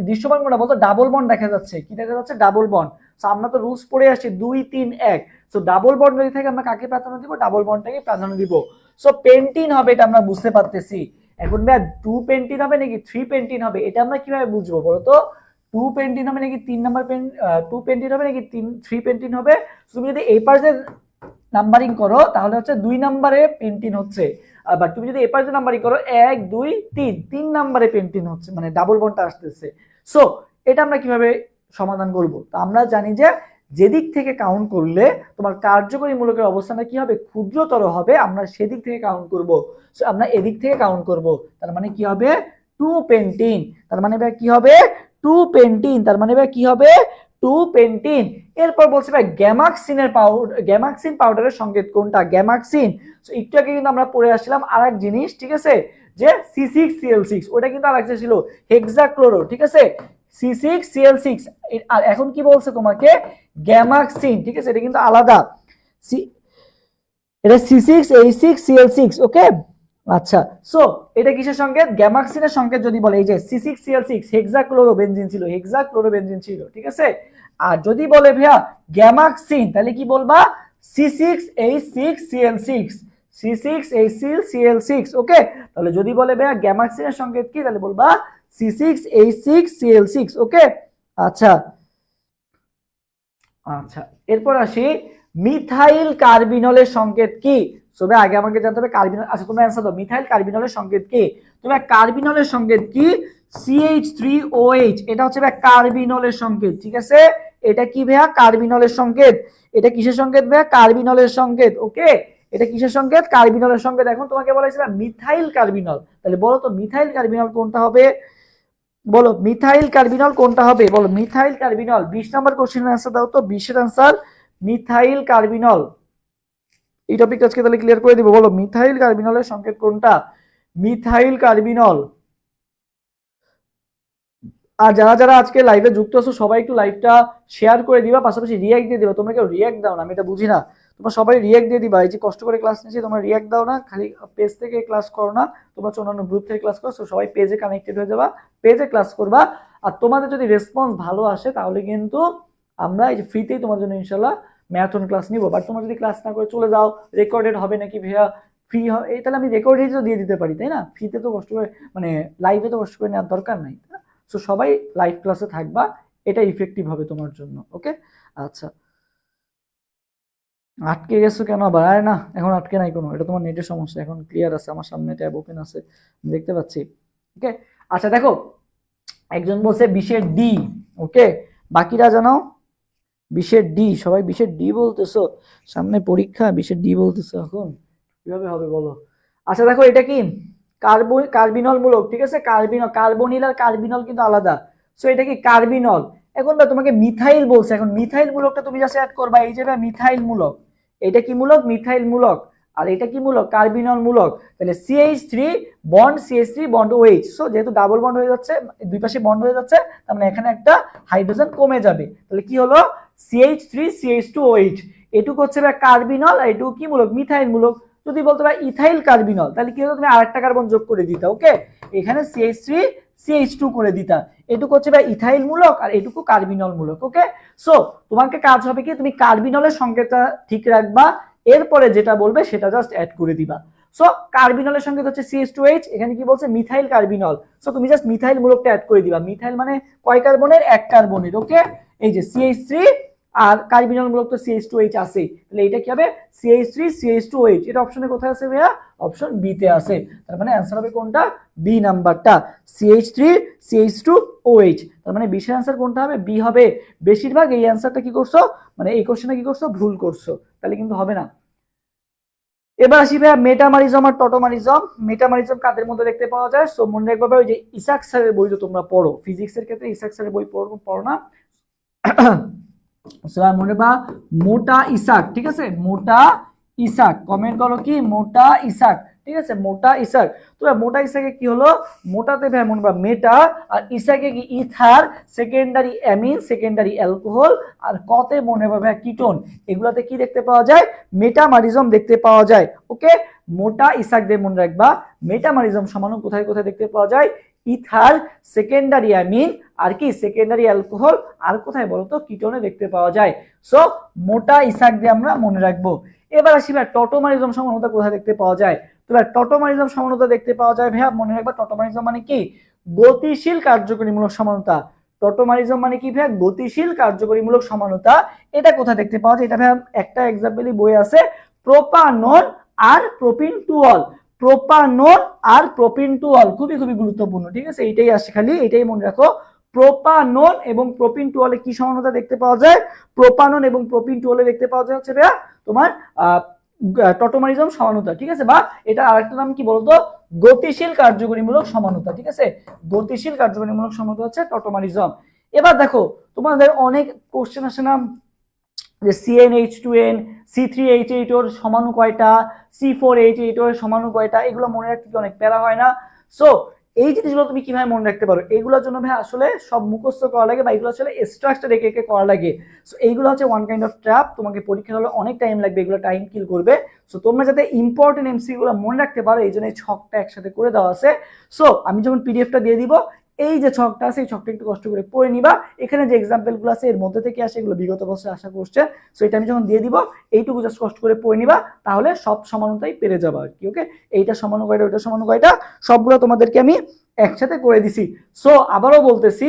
দৃশ্যমান কোনটা বলতো? ডাবল বন্ড দেখা যাচ্ছে। কি দেখা যাচ্ছে? Double bond. সো আমরা তো রুলস পড়ে আসছি 2 3 1। সো ডাবল বন্ড যদি থাকে আমরা কাকে প্রাধান্য দিব? ডাবল বন্ডটাকে প্রাধান্য দিব। সো পেন্টিন হবে, এটা আমরা বুঝতে পারতেছি। এখন ভাই 2 পেন্টিন হবে নাকি 3 পেন্টিন হবে, এটা আমরা কিভাবে বুঝবো বলো তো? 2 পেন্টিন হবে নাকি 3 নাম্বার 2 পেন্টিন হবে নাকি 3 পেন্টিন হবে? তুমি যদি এই পাশে নাম্বারিং করো তাহলে হচ্ছে 2 নম্বরে পেন্টিন হচ্ছে। আবার তুমি যদি এই পাশে নাম্বারিং করো 1 2 3 3 নম্বরে পেন্টিন হচ্ছে, মানে ডাবল বন্ডটা আসতেছে। সো এটা আমরা কিভাবে সমাধান করব? তো আমরা জানি যে যেদিক থেকে কাউন্ট করলে তোমার কার্যকরী মূলকের অবস্থানটা কি হবে? ক্ষুদ্রতর হবে, আমরা সেদিক থেকে কাউন্ট করব। সো আমরা এদিক থেকে কাউন্ট করব, তার মানে কি হবে? 2 পেন্টিন। তার মানে ভাই কি হবে? 2 পেন্টিন। তার মানে ভাই কি হবে? 2 পেন্টিন। এরপর বলছে ভাই গ্যামাক্সিনের পাউডার, গ্যামাক্সিন পাউডারের সংকেত কোনটা? গ্যামাক্সিন। সো একটু আগে কিন্তু আমরা পড়ে আসছিলাম আরেক জিনিস, ঠিক আছে, যে C6Cl6, ওটা কিন্তু আরেকটা ছিল হেক্সাক্লোরো, ঠিক আছে। C6Cl6। আর এখন কি বলছে তোমাকে? গ্যামাক্সিন, ঠিক আছে, এটা কিন্তু আলাদা। এটা C6H6Cl6, ওকে। আচ্ছা সো এটা কিসের সংকেত? গ্যামাক্সিনের সংকেত যদি বলে, এই যে C6Cl6 হেক্সাক্লোরোবেনজিন ছিল, হেক্সাক্লোরোবেনজিন ছিল, ঠিক আছে। আর যদি বলে ভাইয়া গ্যামাক্সিন তাহলে কি বলবা? C6H6Cl6, C6H6Cl6, ওকে। তাহলে যদি বলে ভাইয়া গ্যামাক্সিনের সংকেত কি, তাহলে বলবা C6H6Cl6, ওকে। আচ্ছা আচ্ছা এরপর আসি মিথাইল কার্বিনলের সংকেত কি? সো ভাই আগে আমাকে জানতে হবে কার্বিনল। আচ্ছা তোমরা অ্যান্সার দাও, মিথাইল কার্বিনলের সংকেত কি? তোমরা কার্বিনলের সংকেত কি? CH3OH, এটা হচ্ছে ভাই কার্বিনলের সংকেত, ঠিক আছে? এটা কি ভাইয়া? কার্বিনলের সংকেত। এটা কিসের সংকেত ভাইয়া? কার্বিনলের সংকেত। ওকে, এটা কিসের সংকেত? কার্বিনলের সংকেত। এখন তোমাকে বলা হয়েছিল মিথাইল কার্বিনল, তাহলে বলো তো মিথাইল কার্বিনল কোনটা হবে? বলো মিথাইল কার্বিনল কোনটা হবে? বলো মিথাইল কার্বিনল। 20 নম্বর কোশ্চেনের অ্যান্সার দাও তো, 20 এর অ্যান্সার মিথাইল কার্বিনল। এই টপিকটা আজকে তাহলে ক্লিয়ার করে দিব। বলো মিথাইল কার্বিনলের সংকেত কোনটা? Methyl carbinol. আর যারা যারা আজকে লাইভে যুক্ত আছো সবাই একটু লাইভটা শেয়ার করে দিবা, পাশাপাশি রিয়াক্ট দিয়ে দিবা। তোমরা কেউ রিয়াক্ট দাও না, আমি এটা বুঝি না। তোমরা সবাই রিয়াক্ট দিয়ে দিবা। এই যে কষ্ট করে ক্লাস নিচ্ছি, তোমরা রিয়াক্ট দাও না, খালি পেজ থেকে ক্লাস করো না, তোমরা অন্যান্য গ্রুপ থেকে ক্লাস করো। সবাই পেজে কানেক্টেড হয়ে যাবা, পেজে ক্লাস করবা। আর তোমাদের যদি রেসপন্স ভালো আসে তাহলে কিন্তু আমরা এই যে ফ্রিতেই তোমার জন্য ইনশাল্লাহ ম্যারাথন ক্লাস নিব। বাট তোমরা যদি ক্লাস না করে চলে যাও, রেকর্ডেড হবে নাকি ভাইয়া? ফ্রি হবে এই, তাহলে আমি রেকর্ডেডও দিয়ে দিতে পারি, তাই না? ফ্রিতে তো কষ্ট করে, মানে লাইভে তো কষ্ট করে নেওয়ার দরকার নাই, তাই না? সো সবাই লাইভ ক্লাসে থাকবা, এটা ইফেক্টিভ হবে তোমার জন্য। ওকে, আচ্ছা আটকে গেছো কেন আবার? আরে না, এখন আটকে নাই কোনো, এটা তোমার নেটের সমস্যা। এখন ক্লিয়ার আছে, আমার সামনে ট্যাব ওপেন আছে, আমি দেখতে পাচ্ছি। ওকে, আচ্ছা দেখো, একজন বলছে 20-এর ডি। ওকে, বাকিরা জানাও 20-এর ডি। সবাই 20-এর ডি বলতেছো, সামনে পরীক্ষা 20-এর ডি বলতেছো, এখন কিভাবে হবে বলো? আচ্ছা দেখো, এটা কি কার্বিনল মূলক, ঠিক আছে? কার্বিনল, কার্বনিল আর কার্বিনল কিন্তু আলাদা। সো এটা কি কার্বিনল। এখন তোমাকে মিথাইল বলছে, এখন মিথাইল মূলকটা তুমি জাস্ট অ্যাড করবা, এই যে মিথাইল মূলক। এটা কি মূলক? মিথাইল মূলক। আর এটা কি মূলক? কার্বিনল মূলক। তাহলে CH3 bond CH3 bond OH। So যেহেতু ডাবল বন্ড হয়ে যাচ্ছে, দুই পাশে বন্ড হয়ে যাচ্ছে, তার মানে এখানে একটা হাইড্রোজেন কমে যাবে। তাহলে কি হলো? CH3 CH2OH। এটুকু হচ্ছে কার্বিনল, আর এটুকু কি মূলক? মিথাইল মূলক। যদি বলতে পারে ইথাইল কার্বিনল, তাহলে কি হতো? তুমি আরেকটা কার্বন যোগ করে দিতা। ওকে, এখানে CH3 CH2 করে দিতা। এটুকু হচ্ছে ইথাইল মূলক, আর এটুকু কার্বিনল মূলক। ওকে, সো তোমাকে কাজ হবে কি, তুমি কার্বিনলের সংকেতটা ঠিক রাখবা, এরপরে যেটা বলবে সেটা জাস্ট অ্যাড করে দিবা। সো কার্বিনলের সংকেত হচ্ছে CH2H, এখানে কি বলছে? Methyl carbinol. সো তুমি জাস্ট মিথাইল মূলকটা অ্যাড করে দিবা। মিথাইল মানে কয় কার্বনের? এক কার্বনের। ওকে, এই যে CH3 আর কার্বিনল মূলক তো CH2H আছে, তাহলে এটা কি হবে? CH3 CH2OH। এটা অপশনে কোথায় আছে ভাইয়া? অপশন বি তে আছে। তার মানে অ্যান্সার হবে কোনটা? বি নাম্বারটা, CH3 CH2OH। তার মানে 20-এর অ্যান্সার কোনটা হবে? বি হবে। বেশিরভাগ এই অ্যান্সারটা কি করছো, মানে এই কোশ্চেনে কি করছো? ভুল করছো, তাহলে কিন্তু হবে না। এবার আসি ভাইয়া মেটামারিজম আর টটোমারিজম। মেটামারিজম কাদের মধ্যে দেখতে পাওয়া যায়? সো মনে রাখবে ওই যে ইসাক স্যারের বই তো তোমরা পড়ো, ফিজিক্সের ক্ষেত্রে ইসাক স্যারের বই পড়ো না? মনে বা মোটা ইসাক, ঠিক আছে? মোটা ইসাক, কমেন্ট করো কি? মোটা ইসাক, ঠিক আছে? মোটা ইসাক। তো মোটা ইসাকে কি হলো? মোটাতে ভাই মনে বা মেটা, আর ইসাকে কি? Ether, secondary amine, secondary alcohol, আর কতে মনে পাবে কিটোন। এগুলাতে কি দেখতে পাওয়া যায়? মেটামারিজম দেখতে পাওয়া যায়। ওকে, মোটা ইসাক দিয়ে মনে রাখবা মেটামারিজম সমানু কোথায় কোথায় দেখতে পাওয়া যায়? ইথার, সেকেন্ডারি অ্যামিন, আর কি? সেকেন্ডারি অ্যালকোহল, আর কোথায় বলতো? কিটোনে দেখতে পাওয়া যায়। সো মোটা ইসাক দিয়ে আমরা মনে রাখবো। এবার আসি ভাই টটোমারিজম সমানুতা কোথায় দেখতে পাওয়া যায়? তো ভাই টটোমারিজম সমানুতা দেখতে পাওয়া যায় ভাইয়া, মনে রাখবা টটোমারিজম মানে কি? গতিশীল কার্যকরীমূলক সমানুতা। টটোমারিজম মানে কি ভাইয়া? গতিশীল কার্যকরীমূলক সমানুতা। এটা কোথায় দেখতে পাওয়া যায়? এটা ভাইয়া একটা এক্সাম্পলই বই আছে, প্রোপানন আর প্রোপিনটুঅল। প্রোপানন আর প্রোপিনটুঅল খুবই খুবই গুরুত্বপূর্ণ, ঠিক আছে? এইটাই আসে, খালি এটাই মনে রাখো। প্রোপানন এবং প্রোপিনটুঅলে কি সমানুতা দেখতে পাওয়া যায়? প্রোপানন এবং প্রোপিনটুঅলে দেখতে পাওয়া যায় হচ্ছে ভাইয়া তোমার টটোমারিজম সমানুতা, ঠিক আছে? বা এটা আরেকটা নাম কি বলতো? গতিশীল কার্যকরীমূলক সমানুতা, ঠিক আছে? গতিশীল কার্যকরীমূলক সমানুতা হচ্ছে টটোমারিজম। এবার দেখো, তোমাদের অনেক কোশ্চেন আসে না যে CnH2n, C3H8 ওর সমাণু কয়টা, C4H8 ওর সমাণু কয়টা, এগুলো মনে রাখতে অনেক প্যারা হয় না? সো এই জিনিসগুলো তুমি কিভাবে মনে রাখতে পারো? এগুলোর জন্য ভাই আসলে সব মুখস্থ করা লাগে, বা এগুলো আসলে স্ট্রাকচার একে একে করা লাগে। সো এইগুলো হচ্ছে ওয়ান কাইন্ড অফ ট্র্যাপ, তোমাকে পরীক্ষা হলে অনেক টাইম লাগবে, এগুলো টাইম কিল করবে। সো তোমরা যাতে ইম্পর্টেন্ট এমসিকিউ গুলো মনে রাখতে পারো, এই জন্য এই ছকটা একসাথে করে দেওয়া আছে। সো আমি যখন পিডিএফটা দিয়ে দিব, এই যে ছকটা আছে এই ছকটা একটু কষ্ট করে পড়ে নিবা। এখানে যে এক্সাম্পল গুলো আছে এর মধ্যে থেকে আসে, এগুলো বিগত বছর আসা করছে। সো এটা আমি যখন দিয়ে দিব, এইটুকু জাস্ট কষ্ট করে পড়ে নিবা, তাহলে সব সমানুতাই পেরে যাবা আর কি। ওকে, এইটা সমানু কয়টা, ওইটা সমানু কয়টা, সবগুলো তোমাদেরকে আমি একসাথে করে দিছি। সো আবারও বলতেছি,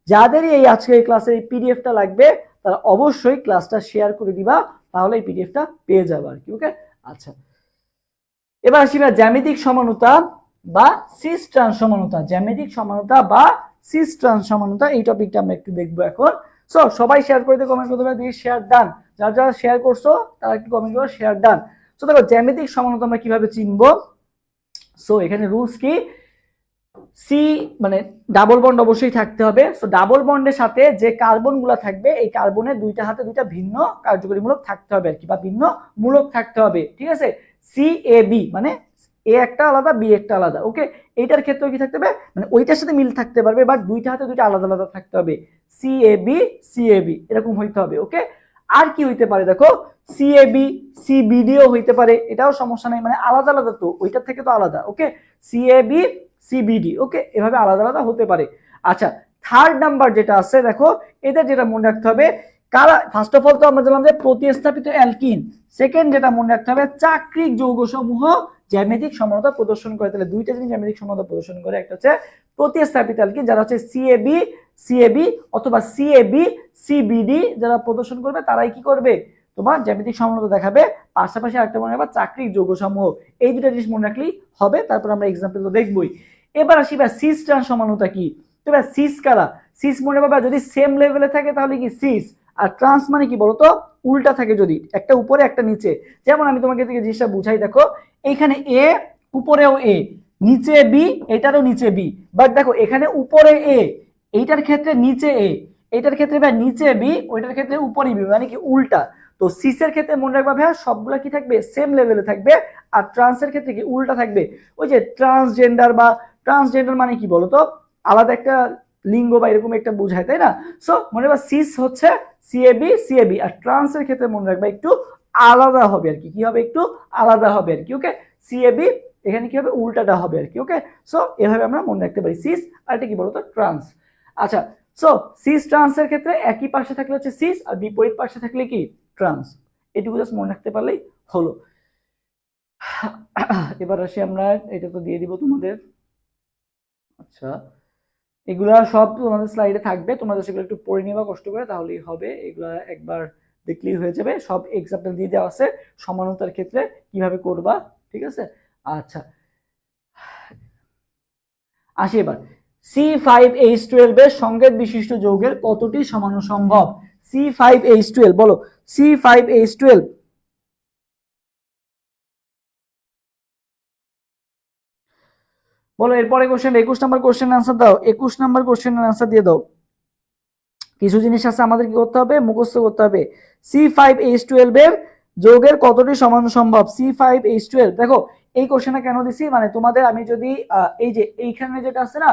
যাদেরই এই আজকের এই ক্লাসের এই পিডিএফটা লাগবে তারা অবশ্যই ক্লাসটা শেয়ার করে দিবা, তাহলে এই পিডিএফটা পেয়ে যাবা আর কি। ওকে, আচ্ছা এবার আসি জ্যামিতিক সমানুতা বা সিস ট্রান্স সমানুতা। জ্যামিতিক সমানুতা বা সিস ট্রান্স সমানুতা এই টপিকটা আমরা একটু দেখবো এখন। সো সবাই শেয়ার করে দিও, কমেন্ট করতে পারো, দিয়ে শেয়ার ডান। যারা যারা শেয়ার করছো তারা একটু কমেন্ট করো শেয়ার ডান। সো দেখো জ্যামিতিক সমানুতা আমরা কিভাবে চিনবো। সো এখানে রুলস কি, সি মানে ডাবল বন্ড অবশ্যই থাকতে হবে। সো ডাবল বন্ডের সাথে যে কার্বন গুলা থাকবে এই কার্বনের দুইটা হাতে দুইটা ভিন্ন কার্যকরী মূলক থাকতে হবে আর কি, বা ভিন্ন মূলক থাকতে হবে, ঠিক আছে। সি এ বি মানে এ একটা আলাদা বি একটা আলাদা, ওকে। এইটার ক্ষেত্রেও কি থাকতে হবে, মানে ওইটার সাথে মিল থাকতে পারবে, বাট দুইটা হাতে দুইটা আলাদা আলাদা থাকতে হবে। সি এ বি এরকম হইতে হবে, ওকে। আর কি হইতে পারে দেখো, C A B C BDO হইতে পারে, এটাও সমস্যা নাই, মানে আলাদা আলাদা তো, ওইটার থেকে তো আলাদা, ওকে। সি এ বি সিবিডি, ওকে, এভাবে আলাদা আলাদা হতে পারে। আচ্ছা, থার্ড নাম্বার যেটা আছে দেখো, এটা যেটা মনে রাখতে হবে, কারা ফার্স্ট অফ অল তো আমরা জানলাম যে প্রতিস্থাপিত অ্যালকিন। সেকেন্ড যেটা মনে রাখতে হবে, চাকরিক যৌগ সমূহ জ্যামিতিক সমানতা প্রদর্শন করে। তাহলে দুইটা জিনিস জ্যামিতিক সমানতা প্রদর্শন করে, একটা হচ্ছে প্রতিস্থাপিত অ্যালকিন যারা হচ্ছে সিএবি অথবা সিবিডি যারা প্রদর্শন করবে তারাই কি করবে, তোমার জ্যামিতিক সমানতা দেখাবে। পাশাপাশি আরেকটা মনে রাখবা চাকরিক যৌগ সমূহ। এই দুটো জিনিস মনে রাখলেই হবে, তারপর আমরা এক্সাম্পল তো দেখবই। এবার আসি সিস ট্রান্স সমানতা কি। তো সিস কারা, সিস মনে পাবা যদি সেম লেভেলে থাকে তাহলে কি সিস, আর ট্রান্স মানে কি বলতো, উল্টা থাকে, যদি একটা উপরে একটা নিচে। যেমন আমি তোমাকে থেকে জিনিসটা বুঝাই, দেখো এইখানে এ, উপরেও এ, নিচে বি, এটারও নিচে বি, বাট দেখো এখানে উপরে এ, এইটার ক্ষেত্রে নিচে এ, এইটার ক্ষেত্রে ভাই নিচে বি, ওইটার ক্ষেত্রে উপরে বি, মানে কি উল্টা। তো সিসের ক্ষেত্রে মনে রাখবা ভাইয়া সবগুলা কি থাকবে, সেম লেভেলে থাকবে, আর ট্রান্সের ক্ষেত্রে কি উল্টা থাকবে। ওই যে ট্রান্সজেন্ডার বা ট্রান্সজেন্ডার মানে কি বলতো, আলাদা একটা লিঙ্গ বা এরকম একটা বোঝায়, তাই না। সো মনে রাখবা সিস হচ্ছে সিএবি, আর ট্রান্সের ক্ষেত্রে মনে রাখবা একটু আলাদা হবে আর কি, কি হবে একটু আলাদা হবে আর কি, ওকে। সিএবি এখানে কি হবে, উল্টাটা হবে আর কি, ওকে। সো এভাবে আমরা মনে রাখতে পারি সিস, আর এটা কি বলতো ট্রান্স। আচ্ছা, সো সিস ট্রান্সের ক্ষেত্রে একই পাশে থাকলে হচ্ছে সিস, আর বিপরীত পাশে থাকলে কি ট্রান্স। এটুকু জাস্ট মনে রাখতে পারলেই হলো। এবার আসি আমরা, এটা তো দিয়ে দিব তোমাদের। আচ্ছা, এগুলা সব তোমাদের স্লাইডে থাকবে, তোমাদের সেগুলো একটু পড়ে নিবা কষ্ট করে, তাহলেই হবে। এগুলা একবার দেখলেই হয়ে যাবে, সব এক্সাম্পল দিয়ে দেওয়া আছে সমানতার ক্ষেত্রে কিভাবে করবা, ঠিক আছে। আচ্ছা, আসি এবার C5H12 এর সংকেত বিশিষ্ট যৌগের কতটি সমাণু সম্ভব। C5H12 বলো, C5H12 বলো। এরপরে কোশ্চেন 21 নাম্বার কোশ্চেন আনসার দাও, 21 নাম্বার কোশ্চেনের আনসার দিয়ে দাও। কিছু জিনিস আছে আমাদের কি করতে হবে, মুখস্থ করতে হবে। C5H12 এর যৌগের কতটি সমাণু সম্ভব। C5H12 দেখো এই কোশ্চেনটা কেন দিছি, মানে তোমাদের আমি যদি এই যে এইখানে যেটা আছে না,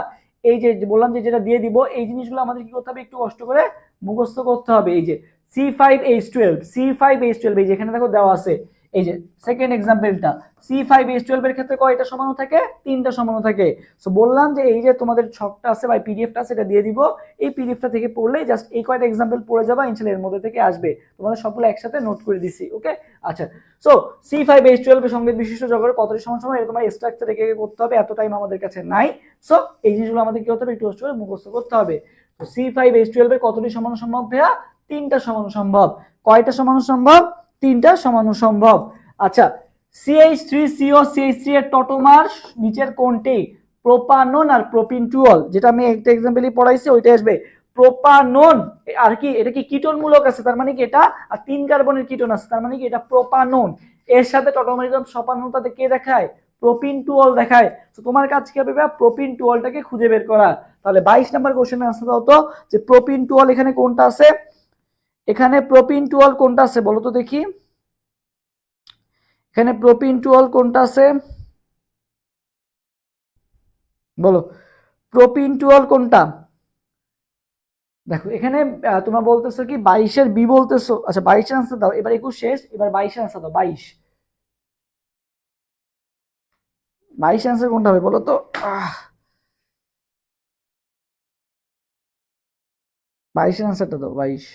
এই যে বললাম যে যেটা দিয়ে দিব, এই জিনিসগুলো আমাদের কি করতে হবে, একটু কষ্ট করে মুখস্থ করতে হবে। এই যে C5H12 এই যেখানে দেখো দেওয়া আছে, এই যে সেকেন্ড এক্সাম্পলটা, C5H12 এর ক্ষেত্রে কয়টা সমাণু থাকে, তিনটা সমাণু থাকে। সো বললাম যে এই যে তোমাদের ছকটা আছে বা পিডিএফটা আছে এটা দিয়ে দিব, এই পিডিএফটা থেকে পড়লেই জাস্ট এই কয়টা এক্সাম্পল পড়ে যাবা, ইনশাআল্লাহ এর মধ্যে থেকে আসবে। তোমাদের সবগুলো একসাথে নোট করে দিছি, ওকে। আচ্ছা, সো C5H12 এর সংকেত বিশিষ্ট যৌগের কতটি সমান সমান, এটা তোমার স্ট্রাকচার রেখে করতে হবে, এত টাইম আমাদের কাছে নাই। সো এই জিনিসগুলো আমাদের কি করতে হবে, একটু কষ্ট করে মুখস্থ করতে হবে। তো C5H12 এর কতটি সমান সম্ভব ভাইয়া, তিনটা সমান সম্ভব। কয়টা সমান সম্ভব, তিনটা সমান সম্ভব। আচ্ছা, CH3CO CH3 এর টটোমার নিচের কোনটি, প্রোপানন আর প্রোপিনটুয়ল, যেটা আমি একটা এক্সাম্পলই পড়াইছি ওইটাই আসবে। প্রোপানন আর কি, এটা কি কিটোন মূলক আছে, তার মানে কি এটা, আর 3 কার্বনের কিটোন আছে, তার মানে কি এটা প্রোপানন। এর সাথে টটোমারিজম সমানুতাতে কে দেখায়, প্রোপিনটুয়ল দেখায়। তো তোমার কাজ কি হবে, প্রোপিনটুয়লটাকে খুঁজে বের করা। তাহলে 22 নাম্বার কোশ্চেনের আনসার দাও তো, যে প্রোপিনটুয়ল এখানে কোনটা আছে, এখানে প্রোপিনটুয়ল কোনটা আছে বলো তো দেখি, এখানে প্রোপিনটুয়ল কোনটা আছে বলো, প্রোপিনটুয়ল কোনটা। দেখো এখানে তোমরা বলতেছো কি 22-এর বি বলতেছো, আচ্ছা 22-এর আনসার দাও, এবার 21 শেষ, এবার 22-এর আনসার দাও। 22 আনসার কোনটা হবে বলো তো। 22-এর আনসারটা দাও, 22।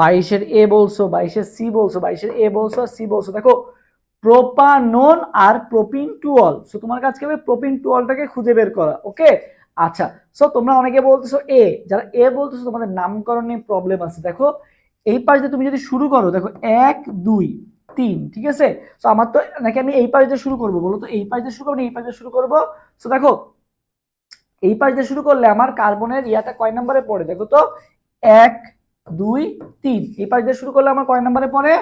22-এর এ বলছো, 22-এর সি বলছো, 22-এর এ বলছো আর সি বলছো। দেখো প্রোপানন আর প্রোপিন টুঅল, সো তোমার কাছে হবে প্রোপিন টুঅলটাকে খুঁজে বের করা। ওকে, আচ্ছা। সো তোমরা অনেকে বলতেছো এ, যারা এ বলতেছো তোমাদের নামকরণে প্রবলেম আছে। দেখো এই পাশ দিয়ে তুমি যদি শুরু করো, দেখো 1 2 3, ঠিক আছে। সো আমার তো নাকি আমি এই পাশ দিয়ে শুরু করবো, বলো তো এই পাশ দিয়ে শুরু করবো না এই পাশ দিয়ে শুরু করবো? সো দেখো এই পাশ দিয়ে শুরু করলে আমার কার্বনের ইয়াটা কয় নম্বরে পড়ে, দেখো তো 1 2 3। এই পাশ দিয়ে শুরু করলে আমার কয় নম্বরে পড়ে?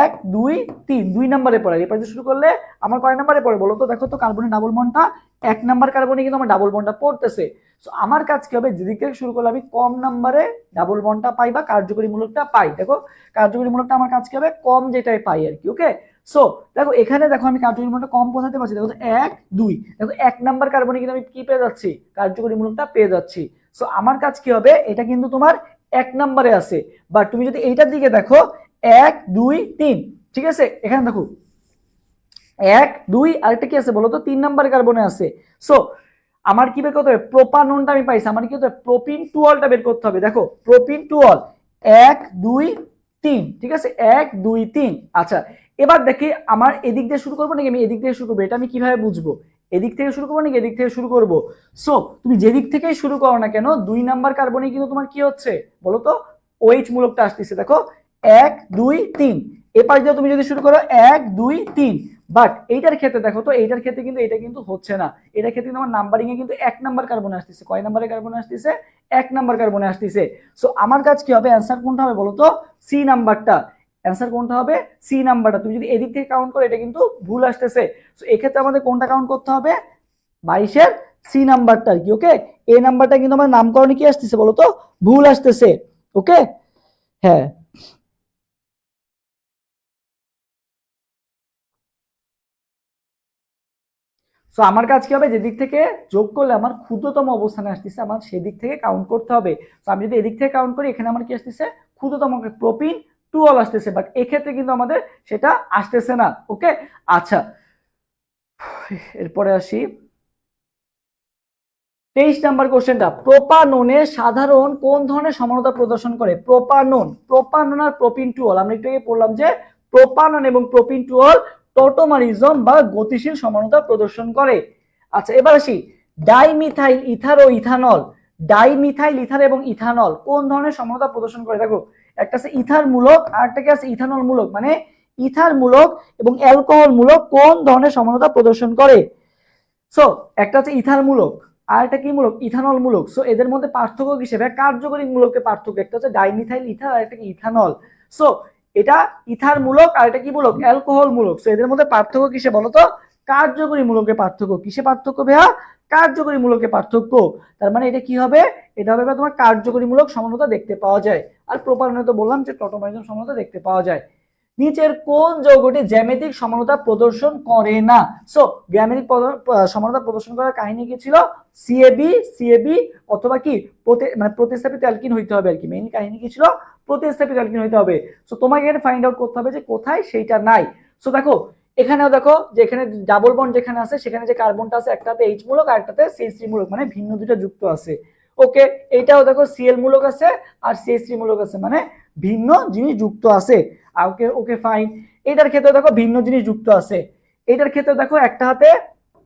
1 2 3, 2 নম্বরে পড়ে। এই পাশ দিয়ে শুরু করলে আমার কয় নম্বরে পড়ে বলো তো? দেখো তো কার্বনের ডাবল বন্ডটা 1 নাম্বার কার্বনে কিন্তু আমার ডাবল বন্ডটা পড়তেছে। সো আমার কাজ কি হবে, যেদিক থেকে শুরু করলে আমি কম নাম্বারে ডাবল বন্ডটা পাই বা কার্যকরী মূলকটা পাই। দেখো কার্যকরী মূলকটা আমার কাজ কি হবে, কম যেটাই পাই আর কি। ওকে, সো দেখো এখানে দেখো আমি কার্যকরী মূলকটা কম বোঝাতে পারছি। দেখো 1 2, দেখো 1 নাম্বার কার্বনে কিন্তু আমি কি পেয়ে যাচ্ছি, কার্যকরী মূলকটা পেয়ে যাচ্ছি। সো আমার কাজ কি হবে, এটা কিন্তু তোমার 1 নাম্বারে আছে, বাট তুমি যদি এইটার দিকে দেখো 1 2 3, ঠিক আছে। এখানে দেখো 1 2 আরেকটা কি আছে বলো তো, 3 নাম্বার কার্বনে আছে। সো আমার কি বের করতে হবে, প্রোপাননটা আমি পাইছি, আমার কি করতে হবে, প্রোপিন টুঅলটা বের করতে হবে। দেখো প্রোপিন টুঅল 1 2 3, ঠিক আছে 1 2 3। আচ্ছা এবার দেখি আমার এদিক দিয়ে শুরু করবো নাকি আমি এদিক থেকে শুরু করবো, এটা আমি কিভাবে বুঝবো, এদিক থেকে শুরু করবো নাকি এদিক থেকে শুরু করবো? সো তুমি যেদিক থেকেই শুরু করো না কেন, 2 নাম্বার কার্বনে কিন্তু তোমার কি হচ্ছে বলো তো, ওএইচ মূলকটা আসতেছে। দেখো 1 2 3, এপাশ দিয়ে তুমি যদি শুরু করো 1 2 3, বাট এইটার ক্ষেত্রে দেখো তো, এইটার ক্ষেত্রে কিন্তু এটা কিন্তু হচ্ছে না। এটার ক্ষেত্রে কিন্তু আমার নাম্বারিং এ কিন্তু 1 নাম্বার কার্বনে আসতেছে। কয় নাম্বারে কার্বনে আসতেছে, 1 নাম্বার কার্বনে আসতেছে। সো আমার কাজ কি হবে, অ্যান্সার কোনটা হবে বলো তো, সি নাম্বারটা। অ্যান্সার কোনটা হবে, সি নাম্বারটা। তুমি যদি এদিক থেকে কাউন্ট করো এটা কিন্তু ভুল আসতেছে। সো এক্ষেত্রে আমাদের কোনটা কাউন্ট করতে হবে, 22-এর সি নাম্বারটা আর কি। ওকে, এ নাম্বারটা কিন্তু আমার নামকরণে কি আসতেছে বলো তো, ভুল আসতেছে। ওকে, হ্যাঁ। সো আমার কাজ কি হবে, যেদিক থেকে যোগ করলে আমার ক্ষুদ্রতম অবস্থানে আসতেছে আমার সেদিক থেকে কাউন্ট করতে হবে। তো আমি যদি এদিক থেকে কাউন্ট করি, এখানে আমার কি আসতেছে, ক্ষুদ্রতম প্রোপিন টুঅল আসতেছে, বাট এক্ষেত্রে কিন্তু আমাদের সেটা আসতেছে না। ওকে, আচ্ছা এরপরে আসি 23 নাম্বার কোশ্চেনটা, প্রোপাননে সাধারণ কোন ধরনের সমানতা প্রদর্শন করে? প্রোপানন, প্রোপানন আর প্রোপিন টুঅল আমরা একটু আগে পড়লাম যে প্রোপানন এবং প্রোপিন টুঅল টটোমারিজম বা গতিশীল সমানতা প্রদর্শন করে। আচ্ছা এবার আসি ডাইমিথাইল ইথার ও ইথানল, ডাইমিথাইল ইথার এবং ইথানল কোন ধরনের সমানতা প্রদর্শন করে? দেখো একটা আছে ইথার মূলক আর একটা কি আছে ইথানল মূলক, মানে ইথার মূলক এবং অ্যালকোহল মূলক কোন ধরনের সমানতা প্রদর্শন করে? সো একটা হচ্ছে ইথার মূলক আর একটা কি মূলক, ইথানল মূলক। সো এদের মধ্যে পার্থক্য হিসেবে কার্যকরী মূলকের পার্থক্য, একটা হচ্ছে ডাইমিথাইল ইথার আর একটা কি ইথানল। সো এটা ইথার মূলক আর এটা কি মূলক, অ্যালকোহল মূলক। সো এদের মধ্যে পার্থক্য কিসে বলতো, কার্যকরী মূলকের পার্থক্য। কিসে পার্থক্য ভাইয়া, কার্যকরী মূলকের পার্থক্য। তার মানে এটা কি হবে, এটা হবে তোমার কার্যকরী মূলক সমানতা দেখতে পাওয়া যায়। আর প্রোপাননে তো বললাম যে টটোমারিজম সমানতা দেখতে পাওয়া যায়। নিচের কোন যৌগটি জ্যামিতিক সমানতা প্রদর্শন করে না? সো জ্যামিতিক সমানতা প্রদর্শন করার কাহিনী কি ছিল, সিএবি সিএবি অথবা কি মানে প্রতিস্থাপিত অ্যালকিন হইতে হবে আর কি। মেইন কাহিনী কি ছিল, প্রতিস্থাপিত অ্যালকিন হইতে হবে। সো তোমাকে এখানে ফাইন্ড আউট করতে হবে যে কোথায় সেইটা নাই। সো দেখো এখানেও দেখো যে এখানে ডাবল বন্ড যেখানে আছে সেখানে যে কার্বনটা আছে একটাতে এইচ মূলক আর একটাতে সিএইচ3 মূলক, মানে ভিন্ন দুটো যুক্ত আছে। ওকে, এটাও দেখো সিএল মূলক আছে আর সিএইচ3 মূলক আছে, মানে ভিন্ন জিনিস যুক্ত আছে। ওকে ওকে ফাইন। এটার ক্ষেত্রে দেখো ভিন্ন জিনিস যুক্ত আছে। এটার ক্ষেত্রে দেখো একটা হাতে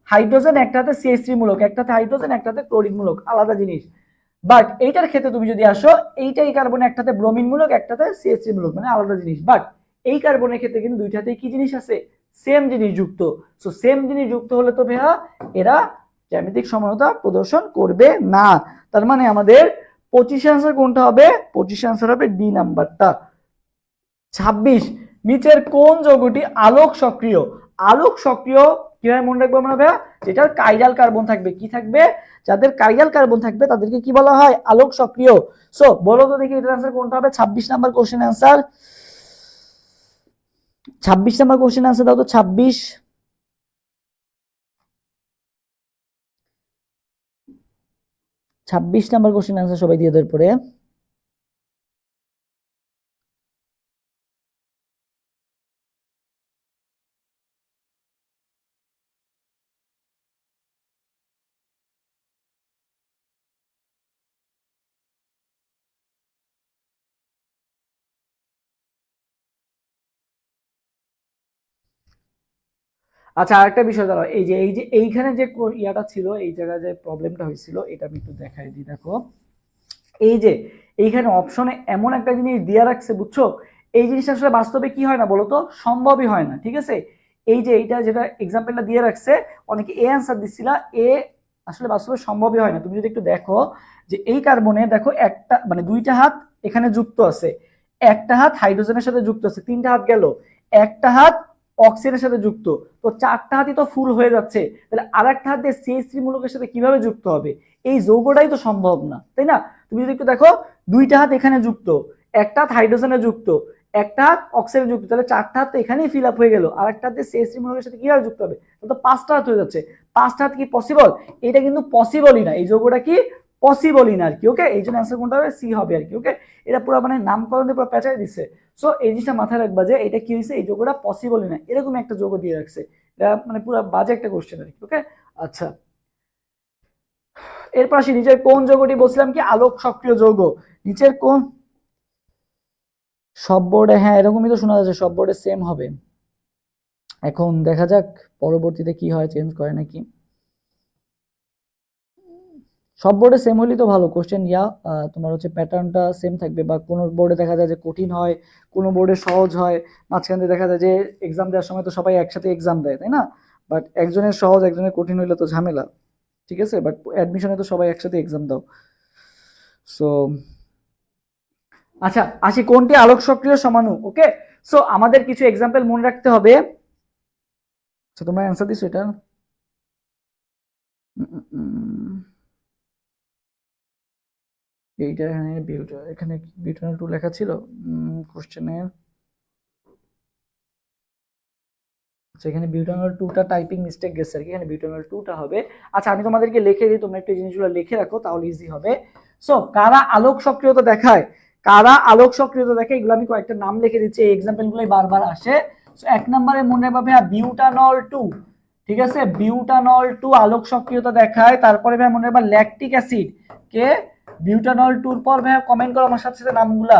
হাইড্রোজেন একটা হাতে সিএইচ3 মূলক, একটাতে হাইড্রোজেন একটাতে ক্লোরিন মূলক, আলাদা জিনিস। বাট এইটার ক্ষেত্রে তুমি যদি আসো, এইটাই কার্বন একটাতে ব্রোমিন মূলক একটাতে সিএইচ3 মূলক, মানে আলাদা জিনিস। বাট এই কার্বনের ক্ষেত্রে কিন্তু দুইটাতেই কি জিনিস আছে, সেম জিনিস যুক্ত। সো সেম জিনিস যুক্ত হলে তো ভাইয়া এরা জ্যামিতিক সমানতা প্রদর্শন করবে না। তার মানে আমাদের 25 আনসার কোনটা হবে, 25 আনসার হবে ডি নাম্বারটা। 26, নিচের কোন যৌগটি আলোক সক্রিয়? আলোক সক্রিয় কিভাবে মনে রাখবো আমরা ভাইয়া, যেটার কাইরাল কার্বন থাকবে। কি থাকবে, যাদের কাইরাল কার্বন থাকবে তাদেরকে কি বলা হয়, আলোক সক্রিয়। সো বলো তো দেখি এটার আনসার কোনটা হবে, 26 number question answer. 26 number question answer দাও তো, 26। 26 নাম্বার কোশ্চেন আনসার সবাই দিয়ে দেওয়ার পরে আচ্ছা, আরেকটা বিষয় দাঁড়াও, এই যে এইখানে যে ইয়াটা ছিল, এই জায়গায় যে প্রবলেমটা হয়েছিল, এটা আমি একটু দেখাই দিই। দেখো এই যে এইখানে অপশনে এমন একটা জিনিস দিয়ে রাখছে, বুঝছো? এই জিনিসটা আসলে বাস্তবে কি হয় না বলতো, সম্ভবই হয় না, ঠিক আছে? এই যে এইটা যেটা এক্সাম্পলটা দিয়ে রাখছে, অনেকে এ অ্যান্সার দিচ্ছিল, এ আসলে বাস্তবে সম্ভবই হয় না। তুমি যদি একটু দেখো যে এই কার্বনে দেখো একটা মানে দুইটা হাত এখানে যুক্ত আছে, একটা হাত হাইড্রোজেনের সাথে যুক্ত আছে, তিনটা হাত গেল, একটা হাত অক্সিজেনের সাথে যুক্ত, তো চারটা হাতই তো ফুল হয়ে যাচ্ছে, তাহলে আর একটা হাত দিয়ে CH3 মূলকের সাথে কিভাবে যুক্ত হবে? এই যৌগটাই তো সম্ভব না, তাই না? তুমি যদি একটু দেখো, দুইটা হাত এখানে যুক্ত, একটা হাত হাইড্রোজেনে যুক্ত, একটা হাত অক্সিজেনে যুক্ত, তাহলে চারটা হাত তো এখানেই ফিল আপ হয়ে গেল, আর একটা হাত দিয়ে CH3 মূলকের সাথে কিভাবে যুক্ত হবে? তাহলে তো পাঁচটা হাত হয়ে যাচ্ছে। পাঁচটা হাত কি পসিবল? এটা কিন্তু পসিবলই না, এই যৌগটা কি পসিবলই না আর কি। ওকে, এই জন্য অ্যান্সার কোনটা হবে? সি হবে আর কি। ওকে, এটা পুরো মানে নামকরণ দিয়ে পুরো পেঁচাই দিচ্ছে। সো এই জিনিসটা মাথায় রাখবা যে এটা কি হয়েছে, এই যৌগটা পসিবলই না, এরকম একটা যৌগ দিয়ে রাখছে। এটা মানে পুরো বাজে একটা কোশ্চেন আর কি। ওকে, আচ্ছা, এরপর আসি নিচের কোন যৌগটি, বলছিলাম কি আলোক সক্রিয় যৌগ। নিচের কোন, সব বোর্ডে, হ্যাঁ এরকমই তো শোনা যাচ্ছে, সব বোর্ডে সেম হবে। এখন দেখা যাক পরবর্তীতে কি হয়, চেঞ্জ করে নাকি। সব বোর্ডে সেম হলেই তো ভালো, কোশ্চেন তোমার হচ্ছে প্যাটার্নটা সেম থাকবে, বা কোনো বোর্ডে দেখা যায় যে কঠিন হয়, কোনো বোর্ডে সহজ হয়, মাঝখান দিয়ে দেখা যায় যে এক্সাম দেওয়ার সময় তো সবাই একসাথে এক্সাম দেয়, তাই না? বাট একজনের সহজ একজনের কঠিন হইলে তো ঝামেলা, ঠিক আছে? বাট অ্যাডমিশনে তো সবাই একসাথে এক্সাম দাও। সো আচ্ছা, আসি কোনটি আলোক সক্রিয় সমাণু। ওকে, সো আমাদের কিছু এক্সাম্পল মনে রাখতে হবে। আচ্ছা, তোমরা অ্যান্সার দিছো এটা? এইটা এখানে এখানে বিউটানল 2 লেখা ছিল কোশ্চেনের। আচ্ছা, এখানে বিউটানল 2টা টাইপিং মিস্টেক গেছে আর কি, এখানে বিউটানল 2টা হবে। আচ্ছা, আমি তোমাদেরকে লিখে দিই, তোমরা একটু জিনিসগুলো লিখে রাখো, তাহলে ইজি হবে। সো কারা আলোক সক্রিয়তা দেখায়, কারা আলোক সক্রিয়তা দেখায়, এগুলো আমি কয়েকটা নাম লিখে দিচ্ছি, এই এক্সাম্পলগুলোই বারবার আসে। সো এক নম্বরে মনে রাখবে বিউটানল 2, ঠিক আছে? বিউটানল 2 আলোক সক্রিয়তা দেখায়। তারপরে ভাই মনে রাখবা ল্যাকটিক অ্যাসিড, কে বিউটানল 2 এর পর ভাই কমেন্ট করো আমার সাথে সাথে নামগুলা।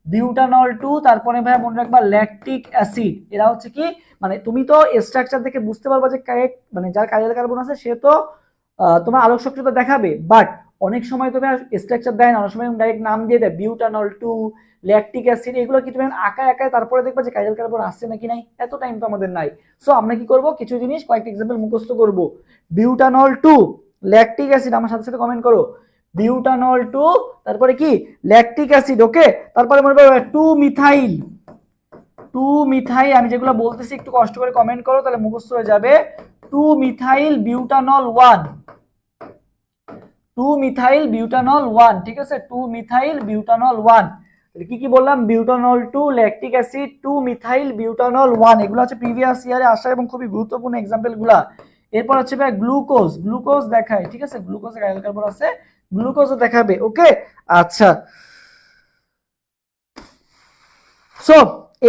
বিউটানল 2, তারপরে ভাই মনে রাখবা ল্যাকটিক অ্যাসিড, এরা হচ্ছে কি মানে তুমি তো স্ট্রাকচার দেখে বুঝতে পারবা যে মানে যার কাইরাল কার্বন আছে সে তো তোমার আলোক সক্রিয়তা দেখাবে, বাট অনেক সময় তুমি স্ট্রাকচার দেয় না, অনেক সময় ডাইরেক্ট নাম দিয়ে দেয় বিউটানল 2, ল্যাকটিক অ্যাসিড, এগুলো কি তুমি আঁকায় আঁকায় তারপরে দেখবা যে কাইরাল কার্বন আসছে নাকি নাই, এত টাইম তো আমাদের নাই। সো আমরা কি করব, কিছু জিনিস কয়েকটা এক্সাম্পল মুখস্থ করব। বিউটানল 2, ল্যাকটিক অ্যাসিড, আমার সাথে সাথে কমেন্ট করো। বিউটানল 2, তারপরে কি ল্যাকটিক অ্যাসিড। ওকে, তারপরে মনে করো 2 মিথাইল, 2 মিথাইল, আমি যেগুলো বলতেছি একটু কষ্ট করে কমেন্ট করো তাহলে মুখস্থ হয়ে যাবে। 2 মিথাইল বিউটানল 1, 2 মিথাইল বিউটানল 1, ঠিক আছে? 2 মিথাইল বিউটানল 1, কি কি বললাম? Butanol 2, lactic acid, 2 methyl butanol 1, এগুলো হচ্ছে প্রিভিয়াস ইয়ারে আসা এবং খুবই গুরুত্বপূর্ণ এক্সাম্পল গুলা। এরপর হচ্ছে ভাই গ্লুকোজ, গ্লুকোজ দেখায়, ঠিক আছে? গ্লুকোজে কার্বন কার্বন আছে, গ্লুকোজও দেখাবে। ওকে, আচ্ছা, সো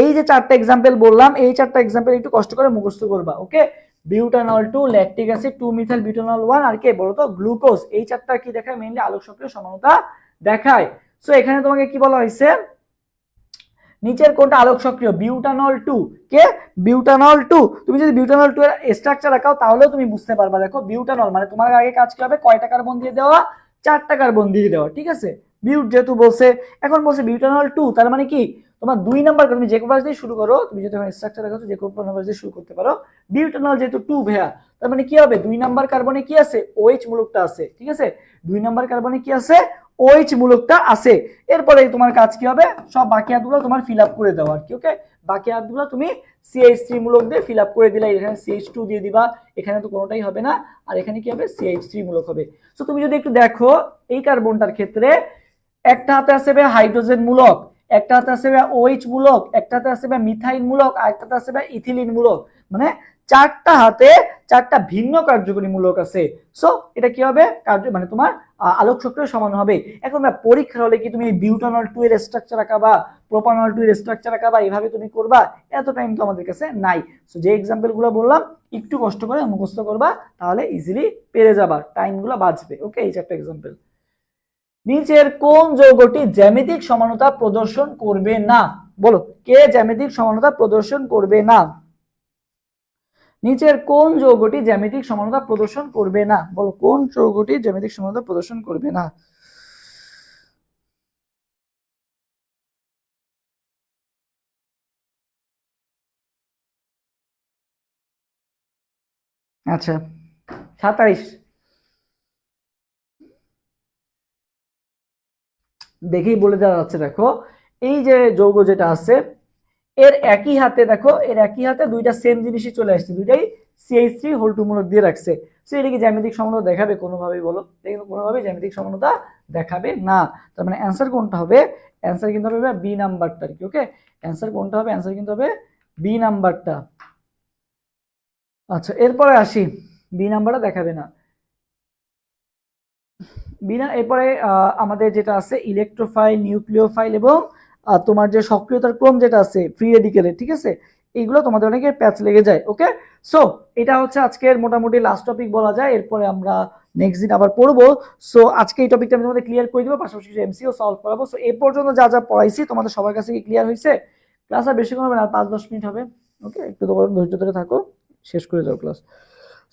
এই যে চারটা এক্সাম্পল বললাম, এই চারটা এক্সাম্পল একটু কষ্ট করে মুখস্থ করবা। Okay, butanol 2, lactic acid, 2 methyl butanol 1, আর কে বলো তো? গ্লুকোজ। এই চারটা কি দেখায়? মেইনলি আলোক সক্রিয় সমানতা দেখায়। সো এখানে তোমাকে কি বলা হয়েছে, নিচের কোনটা আলোক সক্রিয়? বিউটানল 2, কে বিউটানল 2। তুমি যদি বিউটানল 2 এর স্ট্রাকচার রাখাও তাহলেও তুমি বুঝতে পারবা। দেখো বিউটানল মানে তোমার আগে কাজ কি হবে, কয়টা কার্বন দিয়ে দেওয়া? চারটা কার্বন দিয়ে দেওয়া, ঠিক আছে? বিউট যেহেতু বলছে, এখন বলছে বিউটানল 2, তার মানে কি তোমার 2 নাম্বার, তুমি যে কোনো দিয়ে শুরু করো, তুমি যদি স্ট্রাকচার রাখো যে কোনো নাম্বার দিয়ে শুরু করতে পারো। বিউটানল যেহেতু 2 ভেয়া, তার মানে কি হবে, 2 নাম্বার কার্বনে কি আছে? OH মূলকটা আছে, ঠিক আছে? 2 নাম্বার কার্বনে কি আছে? OH মূলকটা আছে। এরপরে তোমার কাজ কি হবে, সব বাকি হাতগুলো তোমার ফিল আপ করে দেওয়া আর কি। ওকে, বাকি হাতগুলো তুমি CH3 মূলক দিয়ে ফিল আপ করে দিলা, এখানে CH2 দিয়ে দিবা, এখানে তো কোনোটাই হবে না, আর এখানে কি হবে? CH3 মূলক হবে। সো তুমি যদি একটু দেখো এই কার্বনটার ক্ষেত্রে, একটা হাতে আছে হাইড্রোজেন মূলক, একটা হাতে আছে OH মূলক, একটা হাতে আছে মিথাইল মূলক, আর একটাতে আছে ইথিলিন মূলক, মানে চারটা হাতে চারটা ভিন্ন কার্যকরী মূলক আছে। সো এটা কি হবে, কার্য মানে তোমার আলোক সক্রিয় সমান হবে। এখন পরীক্ষা হলে কি তুমি বিউটানল 2 এর স্ট্রাকচার আঁকাবা, প্রোপানল 2 এর স্ট্রাকচার আঁকাবা, এইভাবে তুমি করবা? এত টাইম তো আমাদের কাছে নাই। সো যে এক্সাম্পল গুলো বললাম একটু কষ্ট করে মুখস্থ করবা, তাহলে ইজিলি পেরে যাবা, টাইম গুলো বাঁচবে। ওকে, এই চারটা এক্সাম্পল। নিচের কোন যৌগটি জ্যামিতিক সমানতা প্রদর্শন করবে না? বলো, কে জ্যামিতিক সমানতা প্রদর্শন করবে না? নিচের কোন যৌগটি জ্যামিতিক সমানতা প্রদর্শন করবে না? বলো কোন যৌগটি জ্যামিতিক সমানতা প্রদর্শন করবে না? আচ্ছা 27 দেখেই বলে দেওয়া যাচ্ছে। দেখো এই যে যৌগ যেটা আছে এর একই হাতে, দেখো এর একই হাতে দুইটা সেম জিনিসই চলে আসছে, দুইটাই CH3 হোল 2 মূলক দিয়ে রাখছে। সো এটা কি জ্যামিতিক সমানতা দেখাবে কোনোভাবেই? বলো, এটা কিন্তু কোনোভাবেই জ্যামিতিক সমানতা দেখাবে না। তার মানে অ্যান্সার কোনটা হবে? অ্যান্সার কিন্তু হবে বি নাম্বারটা আর কি। ওকে, অ্যান্সার কোনটা হবে? অ্যান্সার কিন্তু হবে বি নাম্বারটা। আচ্ছা এরপরে আসি, বি নাম্বারটা দেখাবে না। বিনা এরপরে আমাদের যেটা আছে ইলেকট্রোফাইল, নিউক্লিওফাইল এবং তোমার যে সক্রিয়তার ক্রম যেটা আছে ফ্রি রেডিকেলের, ঠিক আছে, এইগুলো তোমাদের অনেকে প্যাচ লেগে যায়। ওকে, সো এটা হচ্ছে আজকের মোটামুটি লাস্ট টপিক বলা যায়, এরপরে আমরা নেক্সট দিন আবার পড়বো। সো আজকে এই টপিকটা আমি তোমাদের ক্লিয়ার করে দিব, পাশাপাশি কিছু এমসিও সলভ করাবো। সো এই পর্যন্ত যা যা পড়াইছি তোমাদের সবার কাছে কি ক্লিয়ার হয়েছে? ক্লাস আর বেশিক্ষণ হবে না, 5-10 মিনিট হবে। ওকে, একটু ধৈর্য ধরে থাকো, শেষ করে যাও ক্লাস।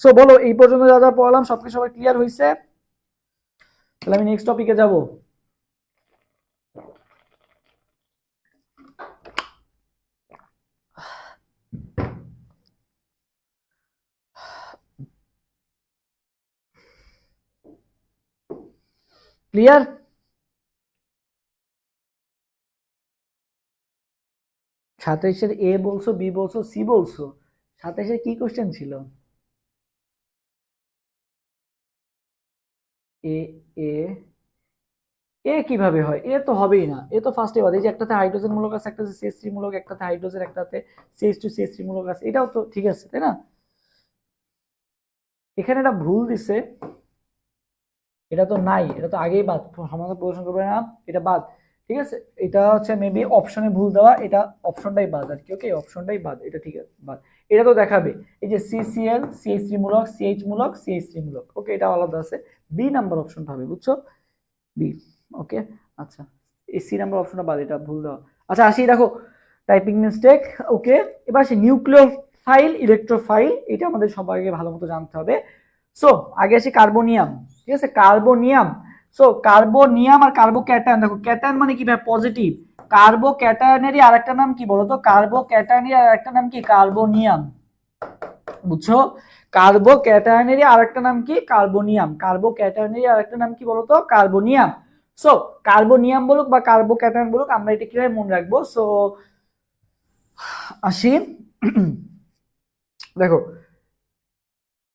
সো বলো এই পর্যন্ত যা যা পড়ালাম সবকিছু সবার ক্লিয়ার হয়েছে? তাহলে আমি নেক্সট টপিকে যাব। ক্লিয়ার? সাতাইশের এ বলছো, বি বলছো, সি বলছো, সাতাইশের কি কোশ্চেন ছিল? এ এ এ কিভাবে হয়? এ তো হবেই না, এ তো ফার্স্টে বাদ। এই যে একটাতে হাইড্রোজেন মূলক আছে, একটাতে CH3 মূলক, একটাতে হাইড্রোজেন, একটাতে CH2 CH3 মূলক আছে, এটাও তো ঠিক আছে তাই না? এখানে এটা ভুল দিছে, এটা তো নাই, এটা তো আগেই বাদ, সমাধান প্রদর্শন করবে না, এটা বাদ। ঠিক আছে, এটা হচ্ছে মেবি অপশনে ভুল দেওয়া, এটা অপশনটাই বাদ আর কি। ওকে, অপশনটাই বাদ, এটা ঠিক আছে বাদ। এটা তো দেখাবে এই যে CCl CH3 মূলক, CH মূলক, CH3 মূলক। ওকে, এটা আলাদা আছে, বি নাম্বার অপশনটা হবে, বুঝছো? বি। ওকে, আচ্ছা এই সি নাম্বার অপশনটা বাদ, এটা ভুল দেওয়া। আচ্ছা আসি, দেখো টাইপিং মিস্টেক। ওকে, এবার আসি নিউক্লিওফাইল, ইলেকট্রোফাইল, এটা আমাদের সবাইকে ভালো মতো জানতে হবে। সো আগে আসি কার্বোনিয়াম। ঠিক আছে, কার্বোনিয়াম। সো কার্বোনিয়াম আর কার্বোক্যাটায়ন, দেখো ক্যাটায়ন মানে কি ভাই? পজিটিভ। কার্বোক্যাটায়নেরই আরেকটা নাম কি বলতো? কার্বোক্যাটায়নের আরেকটা নাম কি? কার্বোনিয়াম। বুঝছো? কার্বোক্যাটায়নেরই আরেকটা নাম কি? কার্বোনিয়াম। কার্বোক্যাটায়নেরই আরেকটা নাম কি বলতো? কার্বোনিয়াম। সো কার্বোনিয়াম বলুক বা কার্বোক্যাটায়ন বলুক, আমরা এটা কিভাবে মনে রাখবো? সো আসি, দেখো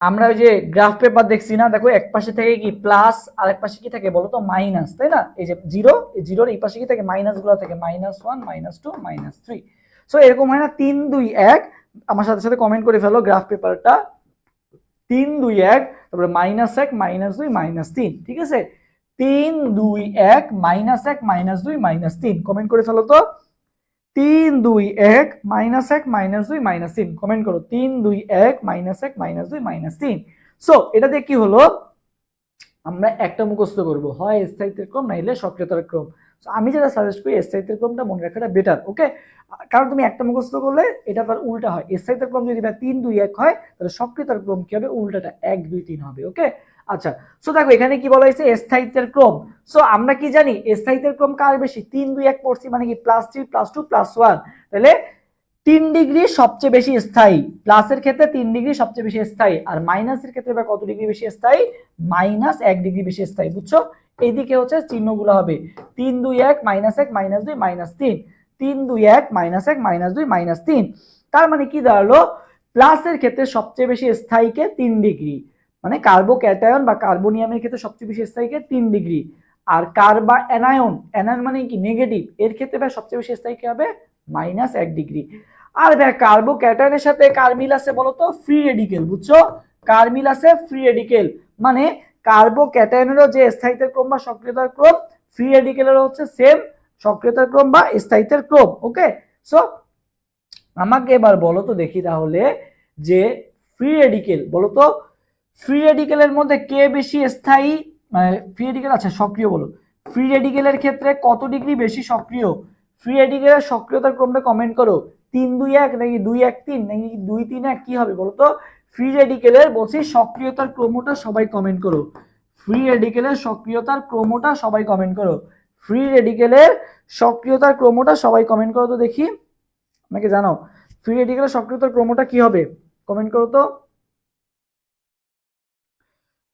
আমরা ওই যে গ্রাফ পেপার দেখছি না, দেখো এক পাশে থেকে কি প্লাস আর এক পাশে কি থাকে বলতো? মাইনাস, তাই না? এই যে জিরো, এই জিরোর এই পাশে কি থাকে? মাইনাস গুলো থাকে, -1 -2 -3। সো এরকম হয় না? 3 2 1, আমার সাথে সাথে কমেন্ট করে ফেলো গ্রাফ পেপারটা। 3 2 1, তারপরে -1 -2 -3, ঠিক আছে? 3 2 1 -1 -2 -3, কমেন্ট করে ফেলো তো। 3 2 1 -1 -2 -3, কমেন্ট করো। 3 2 1 -1 -2 -3। সো এটা দিয়ে কি হলো? আমরা একটা মুখস্থ করব, হয় স্থায়িত্বের ক্রম নাইলে সক্রিয়তার ক্রম। আমি যেটা সাজেস্ট করি স্থায়িত্বের ক্রমটা মনে রাখাটা বেটার। ওকে, কারণ তুমি একটা মুখস্থ করলে এটা তার উল্টা হয়। স্থায়িত্বের ক্রম যদি 3 2 1 হয়, তাহলে সক্রিয়তার ক্রম কি হবে? উল্টাটা 1 2 3 হবে। ওকে, আচ্ছা। সো দেখো এখানে কি বলা হয়েছে? স্থায়িত্বের ক্রম। সো আমরা কি জানি স্থায়িত্বের ক্রম কার বেশি? 3 2 1 পড়ছি মানে কি +3 +2 +1, তাহলে 3 ডিগ্রি সবচেয়ে বেশি স্থায়ী। প্লাসের ক্ষেত্রে 3 ডিগ্রি সবচেয়ে বেশি স্থায়ী, আর মাইনাসের ক্ষেত্রে বা কত ডিগ্রি বেশি স্থায়ী? -1 ডিগ্রি বেশি স্থায়ী। বুঝছো? এইদিকে হচ্ছে চিহ্নগুলো হবে 3 2 1 -1 -2 -3, 3 2 1 -1 -2 -3। তার মানে কি দাঁড়ালো? প্লাসের ক্ষেত্রে সবচেয়ে বেশি স্থায়ীকে 3 ডিগ্রি, মানে কার্বোক্যাটায়ন বা কার্বোনিয়ামের ক্ষেত্রে সবচেয়ে বেশি স্থায়ীকে 3 ডিগ্রি, আর কার্বা অ্যানায়ন, অ্যানায়ন মানে কি? নেগেটিভ, এর ক্ষেত্রে ভাই সবচেয়ে বেশি স্থায়ী কি হবে? -1 ডিগ্রি। আর ভাই কার্বোক্যাটায়নের সাথে কার মিল আছে বলতো? Free radical. বুঝছো? কার মিল আছে? Free radical. মানে কার্বোক্যাটায়নেরও যে স্থায়িত্বের ক্রম বা সক্রিয়তার ক্রম, ফ্রি রেডিকেলেরও হচ্ছে সেম সক্রিয়তার ক্রম বা স্থায়িত্বের ক্রম। ওকে, সো আমাকে এবার বলো তো দেখি তাহলে, যে ফ্রি রেডিকেল বলো তো, ফ্রি রেডিকেলের মধ্যে কে বেশি স্থায়ী? মানে ফ্রি রেডিকেল, আচ্ছা সক্রিয় বলো। ফ্রি রেডিকেলের ক্ষেত্রে কত ডিগ্রি বেশি সক্রিয়? ফ্রি রেডিকেলের সক্রিয়তার ক্রমটা কমেন্ট করো। 3-2-1 নাকি 2-1-3 নাকি 2-3-1 কি হবে বলো তো? ফ্রি রেডিকেলের বলছি সক্রিয়তার ক্রমটা সবাই কমেন্ট করো। ফ্রি রেডিকেলের সক্রিয়তার ক্রমটা সবাই কমেন্ট করো। ফ্রি রেডিকেলের সক্রিয়তার ক্রমটা সবাই কমেন্ট করো তো দেখি, আমাকে জানাও ফ্রি রেডিকেলের সক্রিয়তার ক্রমটা কি হবে, কমেন্ট করো তো।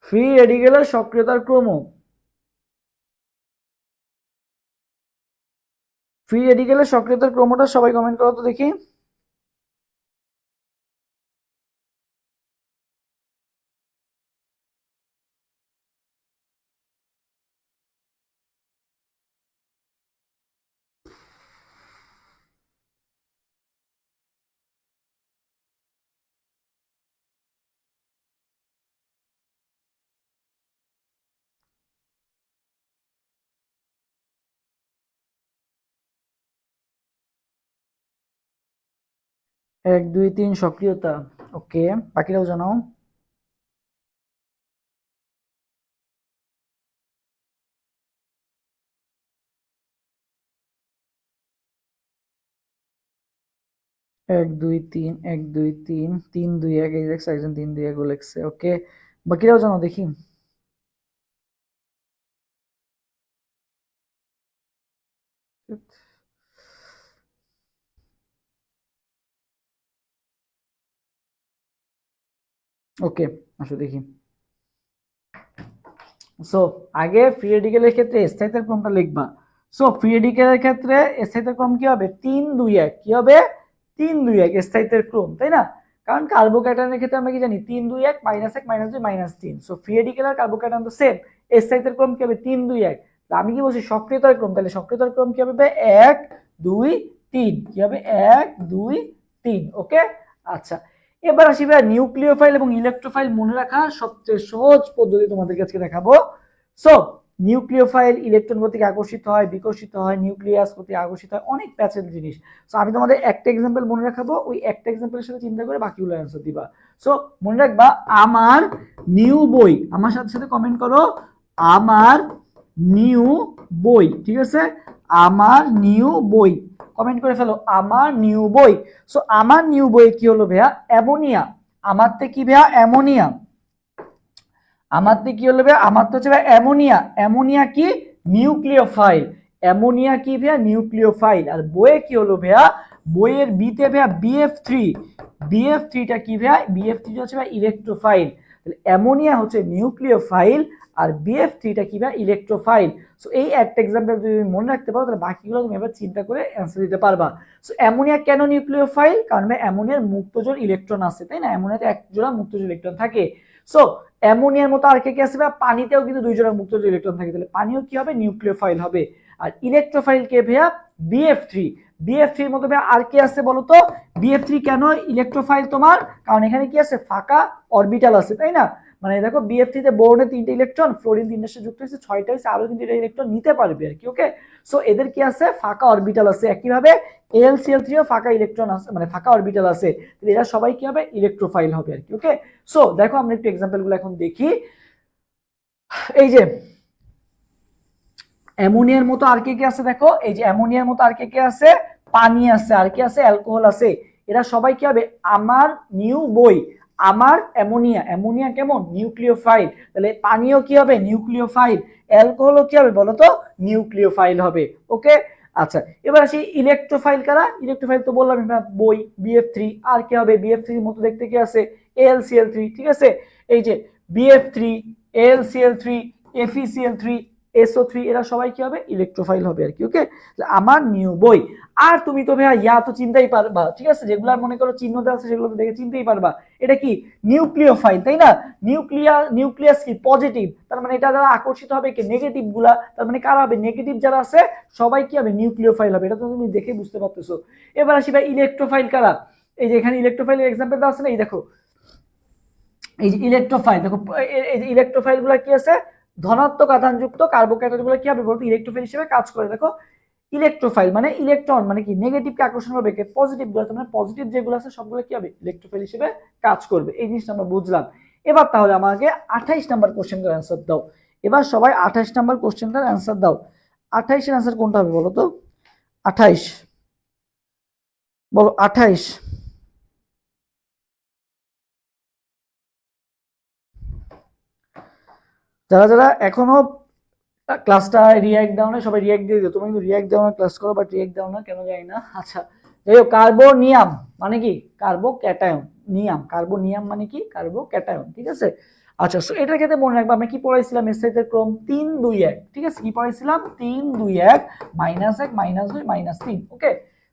ফ্রি রেডিকেলের সক্রিয়তার ক্রম, ফ্রি রেডিকেলের সক্রিয়তার ক্রমটা সবাই কমেন্ট করো তো দেখি। এক দুই তিন সক্রিয়তা, ওকে, বাকিরাও জানাও। এক দুই তিন, এক দুই তিন, 3-2-1 এই লেখছে, একজন 3-2-1 লেখছে, ওকে, বাকিরাও জানাও দেখি। ওকে, আসো দেখি। সো আগে ফ্রি রেডিকেলের ক্ষেত্রে স্থায়িত্বের ক্রমটা লিখবা। সো ফ্রি রেডিকেলের ক্ষেত্রে স্থায়িত্বের ক্রম কি হবে? 3-2-1, কি হবে? 3-2-1 স্থায়িত্বের ক্রম, তাই না? কারণ কার্বোক্যাটায়নের ক্ষেত্রে আমরা কি জানি 3-2-1 -1 -2 -3। সো ফ্রি রেডিকেল আর কার্বোক্যাটায়ন তো সেম, স্থায়িত্বের ক্রম কি হবে? 3-2-1। আমি কি বলছি সক্রিয়তার ক্রম, তাহলে সক্রিয়তার ক্রম কি হবে? 1-2-3, কি হবে? 1-2-3, ওকে। আচ্ছা, এবার আসি ভাই নিউক্লিওফাইল এবং ইলেকট্রোফাইল মনে রাখা সবচেয়ে সহজ পদ্ধতি তোমাদেরকে আজকে দেখাবো। সো নিউক্লিওফাইল ইলেকট্রন কর্তৃক আকর্ষিত হয়, বিকশিত হয়, নিউক্লিয়াস কর্তৃক আকর্ষিত হয়, অনেক প্যাচের জিনিস। সো আমি তোমাদের একটা এক্সাম্পল মনে রাখাবো, ওই একটা এক্সাম্পলের সাথে চিন্তা করে বাকিগুলো অ্যান্সার দিবা। সো মনে রাখবা আমার নিউ বই, আমার সাথে সাথে কমেন্ট করো আমার নিউ বই, ঠিক আছে? আমার নিউ বই, কমেন্ট করে ফেলো আমার নিউ বই। সো আমার নিউ বই কি হলো ভাইয়া? অ্যামোনিয়া। আমারতে কি ভাইয়া? অ্যামোনিয়া। আমারতে কি হলো ভাইয়া? আমার তো হচ্ছে ভাইয়া অ্যামোনিয়া। অ্যামোনিয়া কি? নিউক্লিওফাইল। অ্যামোনিয়া কি ভাইয়া? নিউক্লিওফাইল। আর বইয়ে কি হলো ভাইয়া? বইয়ের বিতে ভাইয়া BF3। BF3টা কি ভাইয়া? BF3 হচ্ছে ভাইয়া ইলেকট্রোফাইল। তাহলে অ্যামোনিয়া হচ্ছে নিউক্লিওফাইল আর BF3টা কি ভাইয়া? ইলেকট্রোফাইল। সো এই একটা এক্সাম্পল যদি তুমি মনে রাখতে পারো তাহলে বাকিগুলো তুমি এবার চিন্তা করে অ্যান্সার দিতে পারবা। সো অ্যামোনিয়া কেন নিউক্লিওফাইল? কারণ ভাই অ্যামোনিয়ার মুক্তজোড় ইলেকট্রন আছে, তাই না? অ্যামোনিয়াতে এক জোড়া মুক্তজোড় ইলেকট্রন থাকে। সো অ্যামোনিয়ার মতো আর কে কে আছে? বা পানিতেও কিন্তু দুই জোড়া মুক্তজোড় ইলেকট্রন থাকে, তাহলে পানিও কি হবে? নিউক্লিওফাইল হবে। আর ইলেকট্রোফাইল কে ভাইয়া? BF3। BF3 এর মতো ভাইয়া আর কে আছে বলো তো? BF3 কেন ইলেকট্রোফাইল তোমার? কারণ এখানে কি আছে? ফাঁকা অরবিটাল আছে, তাই না? মানে দেখো BF3 তে বোরনে 3টে ইলেকট্রন, ফ্লোরিন 3টার সাথে যুক্ত হয়েছে 6টা হয়েছে, আরো 3টা ইলেকট্রন নিতে পারবে আর কি, ওকে। সো এদের কি আছে? ফাঁকা অরবিটাল আছে। একইভাবে AlCl3 ও ফাঁকা ইলেকট্রন আছে, মানে ফাঁকা অরবিটাল আছে, তাহলে এরা সবাই কি হবে? ইলেকট্রোফাইল হবে আর কি, ওকে। সো দেখো আমরা একটু এক্সাম্পল গুলো এখন দেখি। এই যে অ্যামোনিয়ার মতো আর কে কে আছে দেখো, এই যে অ্যামোনিয়ার মতো আর কে কে আছে? পানি আছে, আর কি আছে? অ্যালকোহল আছে। এরা সবাই কি হবে? আমার নিউ বই। আমার অ্যামোনিয়া, অ্যামোনিয়া কেমন? নিউক্লিওফাইল। তাহলে পানিও কি হবে? নিউক্লিওফাইল। অ্যালকোহলও কি হবে বলো তো? নিউক্লিওফাইল হবে, ওকে। আচ্ছা, এবার আসি ইলেকট্রোফাইল কারা? ইলেকট্রোফাইল তো বললাম বই, BF3। আর কি হবে? BF3 এর মতো দেখতে কি আছে? AlCl3, ঠিক আছে? এই যে BF3, AlCl3, FeCl3, SO3, এরা সবাই কি হবে? ইলেকট্রোফাইল হবে আর কি, ওকে। আমার নিউ বই। আর তুমি তো ভাইয়া ইয়া তো চিনতেই পারবা, ঠিক আছে? যেগুলো মনে করো চিহ্ন দেওয়া আছে সেগুলো তো দেখে চিনতেই পারবা। এটা কি? নিউক্লিওফাইল, তাই না? নিউক্লিয়াস কি? পজিটিভ, তার মানে এটা যারা আকর্ষিত হবে কি? নেগেটিভ গুলা, তার মানে কারা হবে? নেগেটিভ যারা আছে সবাই কি হবে? নিউক্লিওফাইল হবে। এটা তো তুমি দেখে বুঝতে পারতেছো। এবার আসি ভাই ইলেকট্রোফাইল কারা? এই যে এখানে ইলেকট্রোফাইলের এক্সাম্পল দেওয়া আছে না, এই দেখো এই যে ইলেকট্রোফাইল, দেখো এই যে ইলেকট্রোফাইল গুলা কি আছে? ধনাত্মক আধানযুক্ত কার্বোক্যাটায়ন গুলো কি হবে বলতো? ইলেকট্রোফাইল হিসেবে কাজ করে। দেখো ইলেকট্রোফাইল মানে ইলেকট্রন, মানে কি? নেগেটিভকে আকর্ষণ করবে, কে? পজিটিভ গুলো, মানে পজিটিভ যেগুলো আছে সবগুলো কি হবে? ইলেকট্রোফাইল হিসেবে কাজ করবে। এই জিনিসটা আমরা বুঝলাম। এবার তাহলে আমাকে 28 নাম্বার কোশ্চেনটার অ্যান্সার দাও। এবার সবাই 28 নাম্বার কোশ্চেনটার অ্যান্সার দাও। 28 এর অ্যান্সার কোনটা হবে বলো তো? 28 বলো 28। যারা যারা এখনো ক্লাসটা রিয়াক্ট দাও না সবাই রিয়াক্ট দিয়ে দিও। তুমি কিন্তু রিয়াক্ট দাও না ক্লাস করো, বাট রিয়াক্ট দাও না কেন জানি না। আচ্ছা যাই হোক, কার্বোনিয়াম মানে কি? কার্বো ক্যাটায়ন। নিয়াম, কার্বোনিয়াম মানে কি? কার্বো ক্যাটায়ন, ঠিক আছে। আচ্ছা সো এটার ক্ষেত্রে মনে রাখবো আমরা কি পড়াইছিলাম, এসআইতে ক্রম 3 2 1, ঠিক আছে। কি পড়াইছিলাম? 3 2 1 -1 -2 -3। ওকে,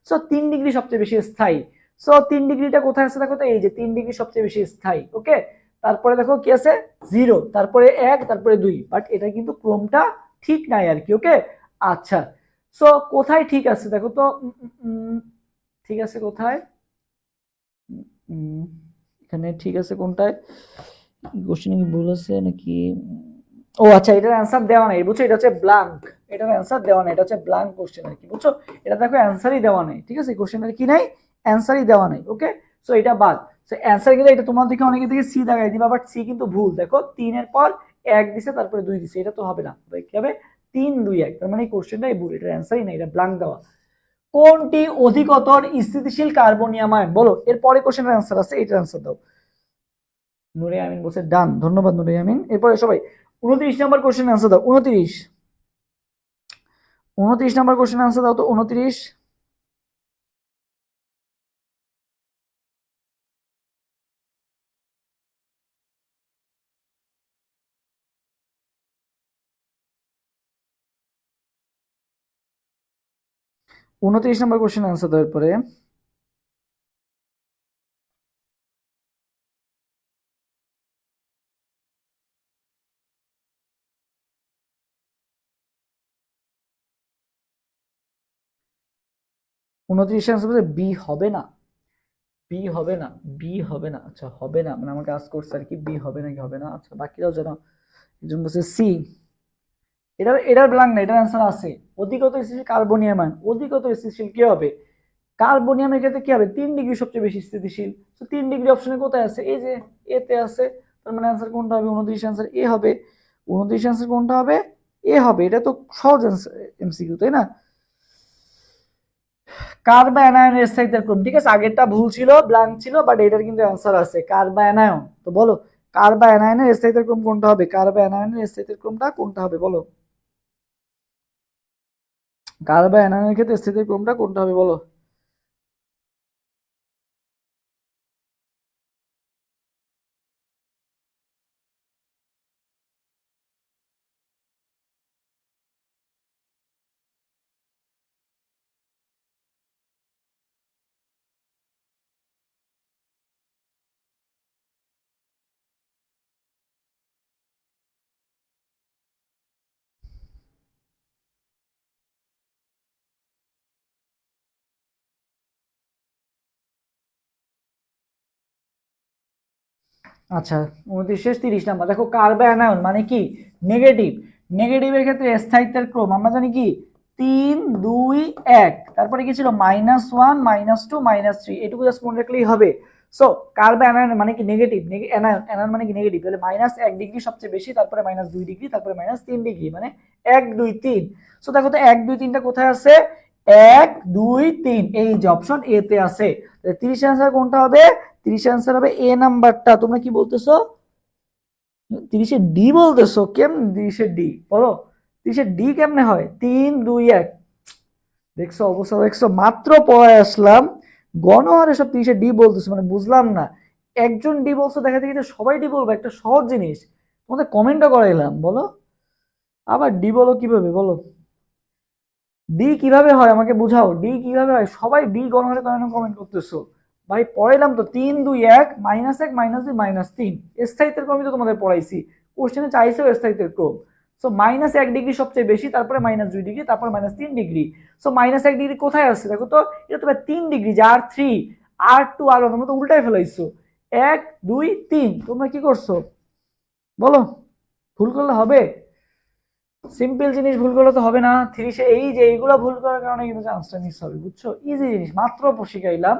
সো 3 ডিগ্রি সবচেয়ে বেশি স্থায়ী। সো 3 ডিগ্রিটা কোথায় আছে দেখো তো, এই যে 3 ডিগ্রি সবচেয়ে বেশি স্থায়ী। ওকে, তারপরে দেখো কি আছে 0, তারপরে 1, তারপরে 2, বাট এটা কিন্তু ক্রমটা ঠিক নাই আর কি। ওকে, আচ্ছা সো কোথায় ঠিক আছে দেখো তো, ঠিক আছে কোথায়, এখানে ঠিক আছে কোনটায়? কোশ্চেনে কি ভুল আছে নাকি? ও আচ্ছা, এটার অ্যান্সার দেওয়া নাই, বুঝছো? এটা হচ্ছে ব্ল্যাঙ্ক, এটার অ্যান্সার দেওয়া নাই, এটা হচ্ছে ব্ল্যাঙ্ক কোশ্চেন আর কি, বুঝছো? এটা দেখো অ্যান্সারই দেওয়া নাই, ঠিক আছে। কোশ্চেনের কি নাই? অ্যান্সারই দেওয়া নাই। ওকে, সো এটা বাদ। সো অ্যান্সার গেলে এটা তোমার দিকে অনেকে থেকে সি দেখাই দিবা, বাট সি কিন্তু ভুল। দেখো 3 এর পর 1 দিছে, তারপরে 2 দিছে, এটা তো হবে না। কি হবে? 3 2 1, তার মানে এই কোশ্চেনটাই ভুল, এটার অ্যান্সারই নাই, এটা ব্ল্যাঙ্ক দেওয়া। কোনটি অধিকতর স্থিতিশীল কার্বনিয়াম আয়ন? বলো, এর পরে কোশ্চেনের অ্যান্সার আছে, এটার অ্যান্সার দাও। নুরে আমিন বলছে ডান, ধন্যবাদ নুরে আমিন। এরপরে সবাই 29 নম্বর কোশ্চেন অ্যান্সার দাও। 29 নম্বর কোশ্চেন অ্যান্সার দাও তো। 29 নম্বর কোশ্চেন অ্যান্সার দাও। এরপরে 29 অ্যান্সার বলছে বি হবে না, বি হবে না, বি হবে না। আচ্ছা হবে না মানে আমাকে আস্ক করছে আর কি, বি হবে নাকি হবে না। আচ্ছা বাকিরাও জানো, এই জন্য বলছে সি। এটার ব্ল্যাঙ্ক না, এটার অ্যান্সার আছে। অধিকতর স্থিতিশীল কার্বনিয়াম আয়ন, অধিকতর স্থিতিশীল কি হবে? কার্বনিয়ামের ক্ষেত্রে কি হবে? 3 ডিগ্রি সবচেয়ে বেশি স্থিতিশীল। তো 3 ডিগ্রি অপশনে কোথায় আছে? এই যে এতে আছে। তার মানে অ্যান্সার কোনটা হবে? 29 অ্যান্সার এ হবে। 29 অ্যান্সার কোনটা হবে? এ হবে। এটা তো সহজ এমসিকিউ, তাই না? কার্বানায়নের স্থায়িত্বের ক্রম, ঠিক আছে। আগেরটা ভুল ছিল, ব্ল্যাঙ্ক ছিল, বাট এটার কিন্তু অ্যান্সার আছে কার্বানায়ন। তো বলো কার্বানায়নের স্থায়িত্বের ক্রম কোনটা হবে? কার্বানায়নের স্থায়িত্বের ক্রমটা কোনটা হবে বলো? কার্বানায়নের ক্ষেত্রে স্থায়িত্বের ক্রমটা কোনটা হবে বলো? আচ্ছা 29 শেষ 30 নাম্বার দেখো, কার্বানায়ন মানে কি? নেগেটিভ। নেগেটিভের ক্ষেত্রে স্থায়িত্বের ক্রম আমরা জানি কি? 3 2 1, তারপরে কি ছিল? -1 -2 -3, এটুকু জাস্ট মনে রাখলেই হবে। সো কার্বানায়ন মানে কি? নেগেটিভ। অ্যানায়ন, অ্যানায়ন মানে কি? নেগেটিভ। তাহলে -1 ডিগ্রি সবচেয়ে বেশি, তারপরে -2 ডিগ্রি, তারপরে -3 ডিগ্রি, মানে 1 2 3। সো দেখো তো 1 2 3টা কোথায় আছে? 1 2 3, এই যে অপশন এ তে আছে। তাহলে 30 অ্যান্সার কোনটা হবে? 30 অ্যান্সার হবে এ নাম্বারটা। তোমরা কি বলতেছো? 30-এ ডি বলতেছো? কেমন 30-এ ডি বলো? 30-এ ডি কেমনে হয়? 3 2 1, দেখছো অবস্থা দেখছো? মাত্র পড়ায় আসলাম, গণহারে সব 30-এ ডি বলতেছো, মানে বুঝলাম না। একজন ডি বলছো দেখা দেখি সবাই ডি বলবো, একটা সহজ জিনিস। তোমাদের কমেন্টও করাইলাম, বলো আবার ডি বলো কিভাবে বলো? ডি কিভাবে হয় আমাকে বুঝাও, ডি কিভাবে হয়? সবাই ডি গণহারে কেন কমেন্ট করতেছো? ভাই পড়াইলাম তো, 3 2 1 -1 -2 -3, স্থায়িত্বের ক্রমই তো তোমাদের পড়াইছি। কোশ্চেনে চাইছেও স্থায়িত্বের ক্রম। সো -1 ডিগ্রি সবচেয়ে বেশি, তারপরে -2 ডিগ্রি, তারপরে -3 ডিগ্রি। সো -1 ডিগ্রি কোথায় আছে দেখো তো? এটা তো 3 ডিগ্রি, যে R3 R2 R1, তোমরা তো উল্টাই ফেলাইছো। 1 2 3, তোমরা কি করছো বলো? ভুল করলে হবে? সিম্পল জিনিস ভুল করলে তো হবে না। 30-এ এই যে এইগুলো ভুল করার কারণে কিন্তু চান্সটা মিস হবে, বুঝছো? ইজি জিনিস, মাত্র শিখাইলাম,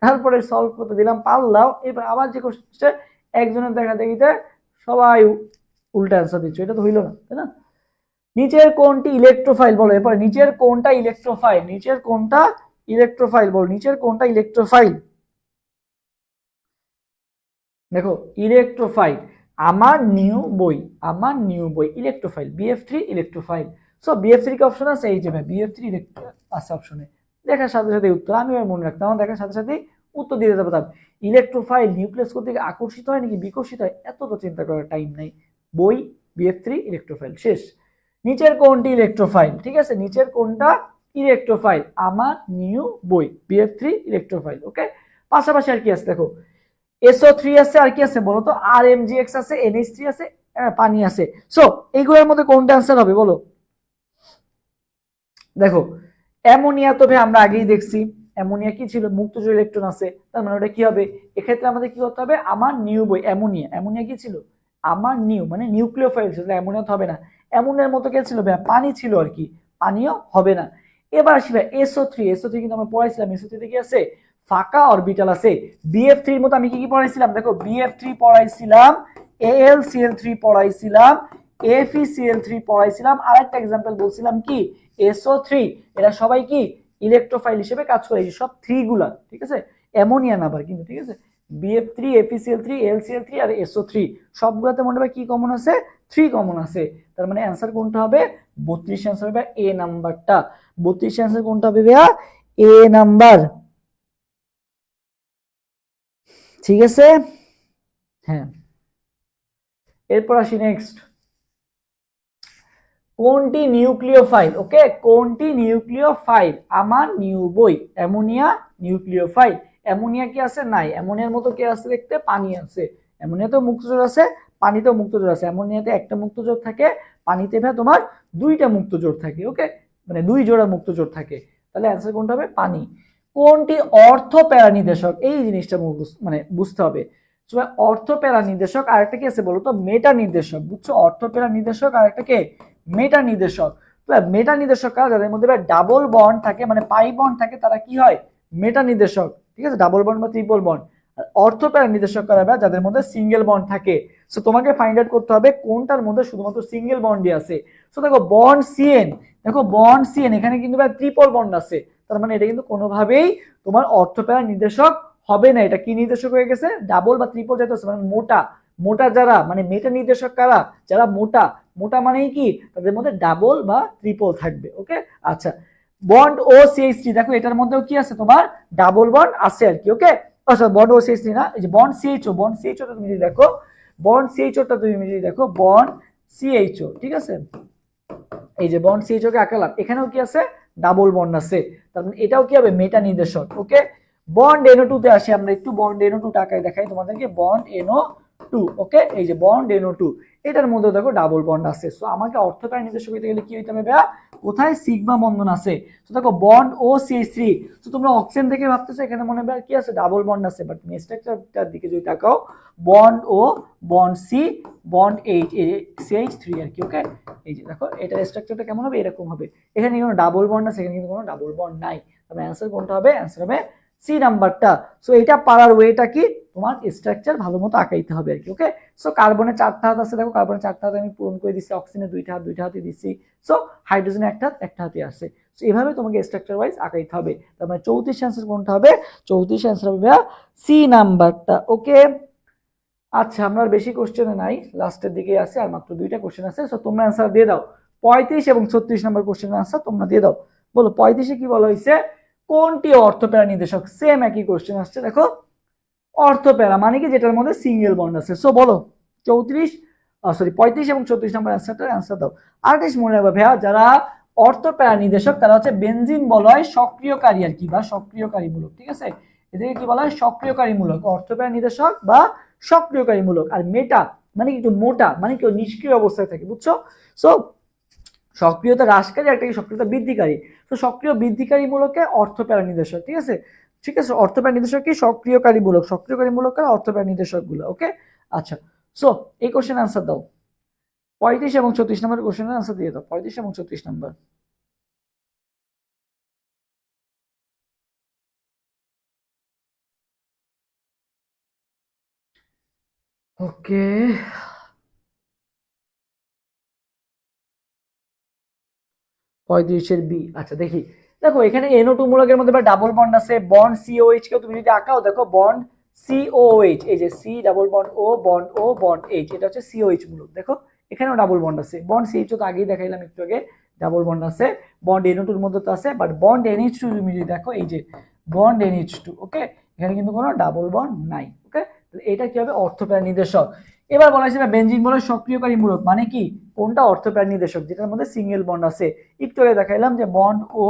তারপরে সলভ করতে দিলাম, পারলাম। এবার আবার যে কোশ্চেনটা একজনের দেখা দেখিতে সবাই উল্টা অ্যান্সার দিচ্ছ, এটা তো হইলো না, তাই না? নিচের কোনটি ইলেকট্রোফাইল বলো? এরপরে নিচের কোনটা ইলেকট্রোফাইল? নিচের কোনটা ইলেকট্রোফাইল বলো, নিচের কোনটা ইলেকট্রোফাইল? দেখো ইলেকট্রোফাইল, আমার নিউ বই electrophile, BF3 electrophile. So BF3 কি অপশন আছে? এই যে ভাই BF3 আছে অপশনে, দেখার সাথে সাথে উত্তর, আমি মনে রাখতাম, দেখার সাথে সাথে উত্তর দিয়ে দিতে পারতাম। ইলেকট্রোফাইল নিউক্লিয়াস কোথা থেকে আকর্ষিত হয় নাকি বিকশিত হয়, এত তো চিন্তা করার টাইম নাই। বই BF3 ইলেকট্রোফাইল, শেষ। নিচের কোনটি ইলেকট্রোফাইল? ঠিক আছে, নিচের কোনটা ইলেকট্রোফাইল? আমার নিউ বই BF3 ইলেকট্রোফাইল। ওকে, পাশাপাশি আর কি আছে দেখো, SO3 আছে, আর কি আছে বলো তো? RMGX আছে, NH3 আছে, পানি আছে। সো এইগুলোর মধ্যে কোনটা অ্যান্সার হবে বলো? দেখো অ্যামোনিয়া তো ভাই আমরা আগেই দেখছি, অ্যামোনিয়া কি ছিল? মুক্তজোড় ইলেকট্রন আছে, তার মানে ওটা কি হবে? এক্ষেত্রে আমাদের কি করতে হবে? আমার নিউ বই অ্যামোনিয়া কি ছিল? আমার নিউ মানে নিউক্লিওফাইল ছিল, অ্যামোনিয়া তো হবে না। অ্যামোনিয়ার মতো কে ছিল ভাই? পানি ছিল আর কি, পানিও হবে না। এবার আসি ভাই SO3 কিন্তু আমরা পড়াইছিলাম, SO3 তে কি আছে? ফাঁকা অরবিটাল আছে। BF3 এর মতো আমি কি কি পড়াইছিলাম? দেখো BF3 পড়াইছিলাম, AlCl3 পড়াইছিলাম, FeCl3 পড়াইছিলাম, আরেকটা एग्जांपल বলছিলাম কি? SO3। এরা সবাই কি ইলেকট্রোফাইল হিসেবে কাজ করে, সব 3 গুলা, ঠিক আছে? অ্যামোনিয়া না আবার কিন্তু, ঠিক আছে? BF3, FeCl3, AlCl3 আর SO3 সবগুলোতে মনে হবে কি কমন আছে? 3 কমন আছে। তার মানে অ্যান্সার কোনটা হবে? 32 অ্যান্সার হবে এ নাম্বারটা। 32 অ্যান্সার কোনটা হবে ভাইয়া? এ নাম্বার। ঠিক আছে, হ্যাঁ। এরপর আসি নেক্সট, কোনটি নিউক্লিওফাইল? ওকে, কোনটি নিউক্লিওফাইল? আমার নিউ বই অ্যামোনিয়া নিউক্লিওফাইল। অ্যামোনিয়া কি আছে? নাই। অ্যামোনিয়ার মতো কি আছে দেখতে? পানি আছে। অ্যামোনিয়াতেও মুক্তজোড় আছে, পানিতেও মুক্তজোড় আছে। অ্যামোনিয়াতে একটা মুক্তজোড় থাকে, পানিতে ভাই তোমার দুইটা মুক্তজোড় থাকে। ওকে, মানে 2 জোড়া মুক্তজোড় থাকে। তাহলে অ্যান্সার কোনটা হবে? পানি। কোনটি অর্থ প্যারা নির্দেশক? এই জিনিসটা মানে বুঝতে হবে। অর্থ প্যারা নির্দেশক, আর একটা কি আছে বলতো? মেটা নির্দেশক। বুঝছো? অর্থ প্যারা নির্দেশক আর একটা কে? মেটা নির্দেশক। মেটা নির্দেশক কারা? যাদের মধ্যে ডাবল বন্ড থাকে, মানে পাই বন্ড থাকে, তারা কি হয়? মেটা নির্দেশক। ঠিক আছে, ডাবল বন্ড বা ট্রিপল বন্ড। অর্থ প্যারা নির্দেশক কারা? যাদের মধ্যে সিঙ্গেল বন্ড থাকে। সো তোমাকে ফাইন্ড আউট করতে হবে কোনটার মধ্যে শুধুমাত্র সিঙ্গেল বন্ডই আছে। সো দেখো বন্ড সিএন, দেখো বন্ড সিএন, এখানে কিন্তু ট্রিপল বন্ড আছে, তার মানে এটা কিন্তু কোনোভাবেই তোমার অর্থ প্যারা নির্দেশক হবে না। এটা কি নির্দেশক হয়ে গেছে? ডাবল বা ট্রিপল জাতীয়, মানে মোটা। মোটা যারা, মানে মেটা নির্দেশক কারা? যারা মোটা। মোটা মানেই কি? তাদের মধ্যে ডাবল বা ট্রিপল থাকবে। ওকে, আচ্ছা। বন্ড ও সিএইচ3, দেখো এটার মধ্যেও কি আছে? তোমার ডাবল বন্ড আছে আর কি। ওকে, আচ্ছা বন্ড ও সিএইচ3 না, এই যে বন্ড সিএইচও, বন্ড সিএইচও তুমি যদি দেখো, বন্ড সিএইচওটা তুমি যদি দেখো, বন্ড সিএইচও, ঠিক আছে? এই যে বন্ড সিএইচও কে আঁকালাম, এখানেও কি আছে? ডাবল বন্ড আছে। তার মানে এটাও কি হবে? মেটা নির্দেশক। ওকে, বন্ড NO2 তে আসি আমরা একটু, বন্ড NO2 টাকায় দেখাই তোমাদেরকে, বন্ড NO2। ওকে, এই যে বন্ড NO2, এটার মধ্যে দেখো ডাবল বন্ড আছে। সো আমাকে অর্থপ্যারা নির্দেশক হইতে গেলে কি হইতে হবে ভাইয়া? কোথায় সিগমা বন্ধন আছে। তো দেখো বন্ড ও CH3, তো তোমরা অক্সিজেন দেখে ভাবতেছো এখানে মনে হয় কি আছে? ডাবল বন্ড আছে, বাট স্ট্রাকচারটার দিকে যদি তাকাও, bond O, bond C, bond H, CH3 আর কি। ওকে, এই যে দেখো এটার স্ট্রাকচারটা কেমন হবে? এরকম হবে। এখানে কোনো ডাবল বন্ড আছে, এখানে কিন্তু কোনো ডাবল বন্ড নাই। তবে অ্যান্সার কোনটা হবে? অ্যান্সার হবে সি নাম্বারটা। সো এটা পারার ওয়েটা কি? তোমার স্ট্রাকচার ভালো মতো আঁকাইতে হবে আর কি। ওকে, সো কার্বনের 4টা হাত আছে, দেখো কার্বনের 4টা হাত আমি পূরণ করে দিচ্ছি, অক্সিজেনের 2টা হাত, 2টা হাতই দিচ্ছি। সো হাইড্রোজেনের একটা হাতই আছে। সো এভাবে তোমাকে স্ট্রাকচার ওয়াইজ আঁকাইতে হবে। তার মানে 34 অ্যান্সার কোনটা হবে? 34 অ্যান্সার হবে সি নাম্বারটা। ওকে, আচ্ছা আমরা আর বেশি কোশ্চেনে নাই, লাস্টের দিকে আছে, আর মাত্র 2টা কোশ্চেন আছে। সো তোমরা অ্যান্সার দিয়ে দাও। 35 এবং 36 নম্বর কোশ্চেনের অ্যান্সার তোমরা দিয়ে দাও। বলো 35-এ কি বলা হয়েছে? কোনটি অর্থপ্যারা নির্দেশক? সেম একই কোশ্চেন আসছে, দেখো অর্থপ্যারা মানে কি? যেটার মধ্যে সিঙ্গেল বন্ড আছে। সো বলো 35 এবং 34 নম্বর অ্যান্সার দাও। আরেকটা মনে রাখবে ভাইয়া, যারা অর্থপ্যারা নির্দেশক তারা হচ্ছে বেনজিন বলয় সক্রিয়কারী আর কি, বা সক্রিয়কারীমূলক। ঠিক আছে, এদেরকে কি বলা হয়? সক্রিয়কারীমূলক। অর্থপ্যারা নির্দেশক বা সক্রিয়কারীমূলক। আর মেটা মানে কি? একটু মোটা, মানে কি নিষ্ক্রিয় অবস্থায় থাকে। বুঝছো? সো সক্রিয়তা হ্রাসকারী, একটা কি সক্রিয়তা বৃদ্ধিকারী। তো সক্রিয় বৃদ্ধিকারী মূলকে অর্থপ্যারা নির্দেশক। ঠিক আছে, ঠিক আছে, অর্থপ্যারা নির্দেশক কি? সক্রিয়কারী মূলক কারা? অর্থপ্যারা নির্দেশক গুলো। ওকে, আচ্ছা। সো এই কোশ্চেন আনসার দাও। 35 এবং 34 নম্বর কোশ্চেনের আনসার দিয়ে দাও। 35 এবং 34 নম্বর। ওকে, 35-এর বি। আচ্ছা দেখি, দেখো এখানে NO2 মূলকের মধ্যে ডাবল বন্ড আছে, বন্ড COH কেও তুমি যদি আঁকাও দেখো বন্ড COH, এই যে C double bond O bond O bond H, এটা হচ্ছে COH মূলক। দেখো এখানেও ডাবল বন্ড আছে, বন্ড CH তো আগেই দেখাইলাম একটু আগে, ডাবল বন্ড আছে, বন্ড NO2 এর মধ্যে তো আছে, বাট বন্ড NH2 তুমি যদি দেখো এই যে বন্ড NH2, ওকে, এখানে কিন্তু কোনো ডাবল বন্ড নাই, ওকে। এটা কি হবে? অর্থপ্যার নির্দেশক। এবার বলা হয়েছে বেনজিন মূলক সক্রিয়কারী মূলক, মানে কি কোনটা? অর্থপ্যার নির্দেশক, যেটার মধ্যে সিঙ্গেল বন্ড আছে। একটু আগে দেখাইলাম যে বন্ড ও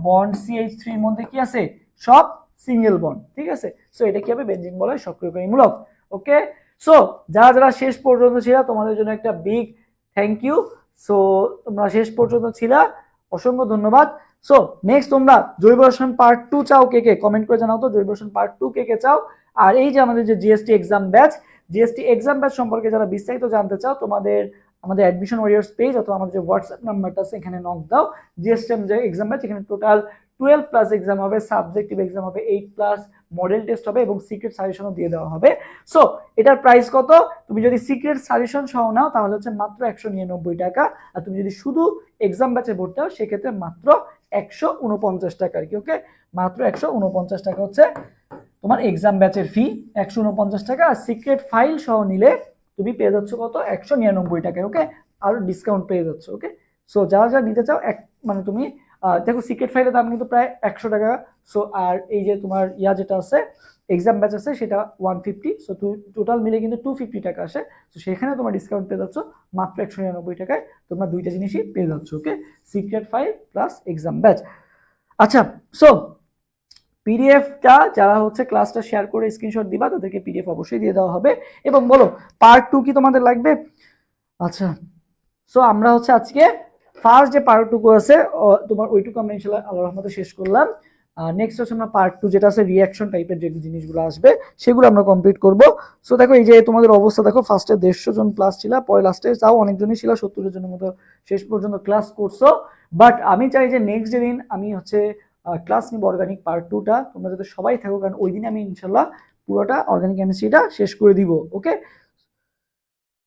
বন্ড CH3 এর মধ্যে কি আছে? সব সিঙ্গেল বন্ড, ঠিক আছে। সো এটা কি হবে? বেনজিন মূলক সক্রিয়কারী মূলক, ওকে। সো যারা যারা শেষ পর্যন্ত ছিল তোমাদের জন্য একটা বিগ থ্যাংক ইউ। সো তোমরা শেষ পর্যন্ত ছিলা, অসংখ্য ধন্যবাদ। সো নেক্সট তোমরা জৈব রসায়ন পার্ট 2 চাও কে কে? কমেন্ট করে জানাও তো জৈব রসায়ন পার্ট 2 কে কে চাও। আর এই যে আমাদের যে GST exam batch, GST exam batch সম্পর্কে যারা বিস্তারিত জানতে চাও, তোমাদের আমাদের অ্যাডমিশন ওয়ারিয়ার্স পেজ অথবা আমাদের যে হোয়াটসঅ্যাপ নাম্বারটা আছে এখানে নক দাও। জিএসটি যে এক্সাম ব্যাচ, এখানে টোটাল 12 প্লাস এক্সাম হবে, সাবজেক্টিভ এক্সাম হবে 8 প্লাস, মডেল টেস্ট হবে এবং সিক্রেট সাজেশনও দিয়ে দেওয়া হবে। সো এটার প্রাইস কত? তুমি যদি সিক্রেট সাজেশন সহ নাও তাহলে হচ্ছে মাত্র 199 টাকা, আর তুমি যদি শুধু এক্সাম ব্যাচে ভর্তি হও সেক্ষেত্রে মাত্র 149 টাকা আর কি, ওকে। মাত্র 149 টাকা হচ্ছে তোমার এক্সাম ব্যাচের ফি, 149 টাকা। আর সিক্রেট ফাইল সহ নিলে তুমি পেয়ে যাচ্ছ কত? 199 টাকায়, ওকে। আর ডিসকাউন্ট পেয়ে যাচ্ছ, ওকে। সো যারা যারা নিতে চাও মানে তুমি দেখো সিক্রেট ফাইলের দাম কিন্তু প্রায় 100 টাকা। সো আর এই যে তোমার যেটা আছে এক্সাম ব্যাচ আছে সেটা 150, সো টোটাল মিলে কিন্তু 250 টাকা আসে। তো সেখানে তোমার ডিসকাউন্ট পেয়ে যাচ্ছ মাত্র 199 টাকায়, তোমরা দুইটা জিনিসই পেয়ে যাচ্ছ, okay. Secret file plus exam batch. আচ্ছা, সো পিডিএফটা যারা হচ্ছে ক্লাসটা শেয়ার করে স্ক্রিনশট দিবা তাদেরকে পিডিএফ অবশ্যই দিয়ে দেওয়া হবে। এবং বলো পার্ট 2 কি তোমাদের লাগবে? আচ্ছা, সো আমরা হচ্ছে আজকে ফার্স্ট যে পার্ট 2 আছে তোমার ওইটুকু আমরা ইনশাআল্লাহ আল্লাহর রহমতে শেষ করলাম। নেক্সট হচ্ছে আমরা পার্ট 2 যেটা আছে রিঅ্যাকশন টাইপের যে জিনিসগুলো আসবে সেগুলো আমরা কমপ্লিট করব। সো দেখো এই যে তোমাদের অবস্থা দেখো, ফার্স্টে 150 জন প্লাস ছিল, পরে লাস্টে যাও অনেকজনই ছিল, 70 জনের মতো শেষ পর্যন্ত ক্লাস করছো। বাট আমি চাই যে নেক্সট যেদিন আমি হচ্ছে ক্লাস নিব অর্গানিক পার্ট 2টা, তোমরা যাতে সবাই থাকো, কারণ ওই দিন আমি ইনশাল্লাহ পুরোটা অর্গানিক কেমিস্ট্রিটা শেষ করে দিব, ওকে।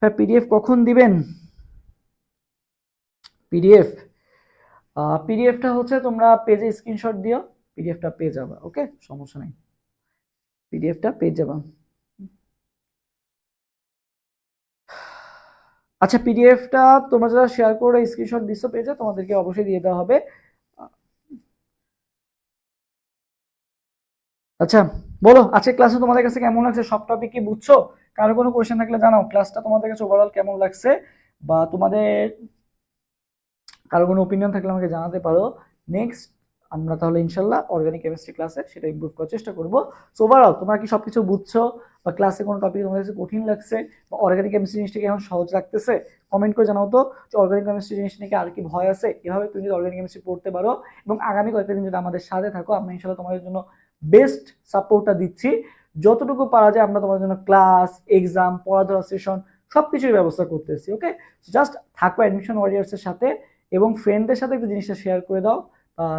হ্যাঁ, পিডিএফ কখন দিবেন? পিডিএফটা হচ্ছে তোমরা পেজে স্ক্রিনশট দিও, পিডিএফটা পেয়ে যাবা, ওকে, সমস্যা নেই, পিডিএফটা পেয়ে যাবা। আচ্ছা, পিডিএফটা তোমরা যারা শেয়ার করে স্ক্রিনশট দিছো পেজে তোমাদেরকে অবশ্যই দিয়ে দেওয়া হবে। আচ্ছা, বলো আজকে ক্লাসে তোমাদের কাছে কেমন লাগছে? সব টপিক কি বুঝছো? কারো কোনো কোয়েশ্চেন থাকলে জানাও। ক্লাসটা তোমাদের কাছে ওভারঅল কেমন লাগছে, বা তোমাদের কারো কোনো ওপিনিয়ন থাকলে আমাকে জানাতে পারো। নেক্সট আমরা তাহলে ইনশাল্লাহ অর্গানিক কেমিস্ট্রি ক্লাসে সেটা ইমপ্রুভ করার চেষ্টা করবো। সো ওভারঅল তোমরা কি সবকিছু বুঝছো, বা ক্লাসে কোনো টপিক তোমাদের কাছে কঠিন লাগছে, বা অর্গানিক কেমিস্ট্রি জিনিসটাকে এখন সহজ লাগতেছে? কমেন্ট করে জানাও তো যে অর্গানিক কেমিস্ট্রি জিনিসটা নিয়ে আর কি ভয় আছে। এভাবে তুমি যদি অর্গানিক কেমিস্ট্রি পড়তে পারো এবং আগামী কয়েকটা দিন যদি আমাদের সাথে থাকো, আমরা ইনশাল্লাহ তোমাদের জন্য বেস্ট সাপোর্টটা দিচ্ছি। যতটুকু পারা যায় আমরা তোমাদের জন্য ক্লাস, এক্সাম, পড়াধরা সেশন সবকিছুর ব্যবস্থা করতেছি, ওকে। জাস্ট থাকো অ্যাডমিশন ওয়ারিয়ার্সের সাথে এবং ফ্রেন্ডদের সাথে একটু জিনিসটা শেয়ার করে দাও,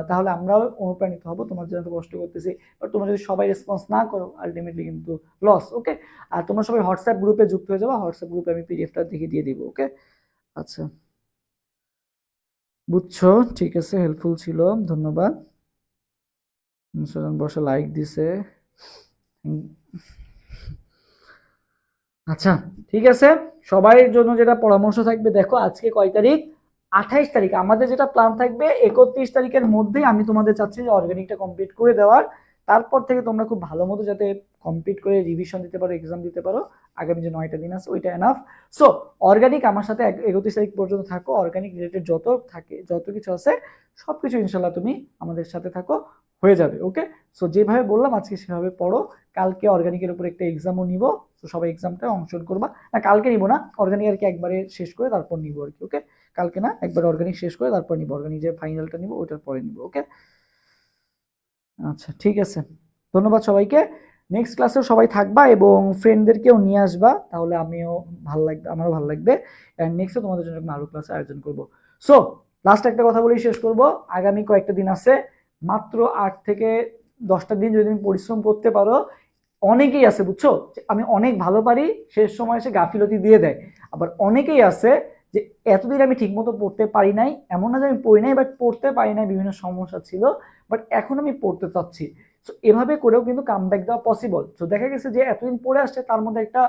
তাহলে আমরাও অনুপ্রাণিত হব। তোমার জন্য তো কষ্ট করতেছি, বাট তোমরা যদি সবাই রেসপন্স না করো আলটিমেটলি কিন্তু লস, ওকে। আর তোমরা সবাই হোয়াটসঅ্যাপ গ্রুপে যুক্ত হয়ে যাবো, হোয়াটসঅ্যাপ গ্রুপে আমি পিডিএফটা দেখে দিয়ে দিব, ওকে। আচ্ছা, বুঝছো, ঠিক আছে, হেল্পফুল ছিল, ধন্যবাদ। বসে লাইক দিছে। আচ্ছা, ঠিক আছে, সবার জন্য যেটা পরামর্শ থাকবে, দেখো আজকে কয় তারিখ? 28 তারিখ। আমাদের যেটা প্ল্যান থাকবে 31 তারিখের মধ্যেই আমি তোমাদের চাচ্ছি যে অর্গানিকটা কমপ্লিট করে দেওয়ার। তারপর থেকে তোমরা খুব ভালো মতো যাতে কমপ্লিট করে রিভিশন দিতে পারো, এক্সাম দিতে পারো। আগামী যে 9টা দিন আছে ওইটা এনাফ। সো অর্গানিক আমার সাথে 31 তারিখ পর্যন্ত থাকো, অর্গানিক রিলেটেড যত থাকে, যত কিছু আছে সবকিছু ইনশাল্লাহ তুমি আমাদের সাথে থাকো, হয়ে যাবে, ওকে। সো যেভাবে বললাম আজকে সেভাবে পড়ো। কালকে অর্গানিকের উপর একটা এক্সামও নিব, তো সবাই এক্সামটা অংশগ্রহণ করবা। না, কালকে নিব না, অর্গানিক আর কি একবারে শেষ করে তারপর নিব আর কি, ওকে। কালকে না, একবার অর্গানিক শেষ করে তারপর নিব, অর্গানিক যে ফাইনালটা নিব ওটার পরে নিব, ওকে। আচ্ছা, ঠিক আছে, ধন্যবাদ সবাইকে। নেক্সট ক্লাসেও সবাই থাকবা এবং ফ্রেন্ডদেরকেও নিয়ে আসবা, তাহলে আমিও ভালো লাগবে, আমারও ভালো লাগবে। অ্যান্ড নেক্সটে তোমাদের জন্য আরো ক্লাসে আয়োজন করব। সো লাস্ট একটা কথা বলেই শেষ করব। আগামী কয়েকটা দিন আছে, মাত্র 8 থেকে 10টা দিন যদি তুমি পরিশ্রম করতে পারো। অনেকেই আছে বুঝছো, আমি অনেক ভালো পারি, শেষ সময় এসে গাফিলতি দিয়ে দেয়। আবার অনেকেই আছে যে এতদিন আমি ঠিকমতো পড়তে পারি নাই, এমন না যে আমি পড়ি নাই, বাট পড়তে পারি নাই, বিভিন্ন সমস্যা ছিল, বাট এখন আমি পড়তে চাচ্ছি। সো এভাবে করেও কিন্তু কামব্যাক দেওয়া পসিবল। তো দেখা গেছে যে এতদিন পড়ে আসছে, তার মধ্যে একটা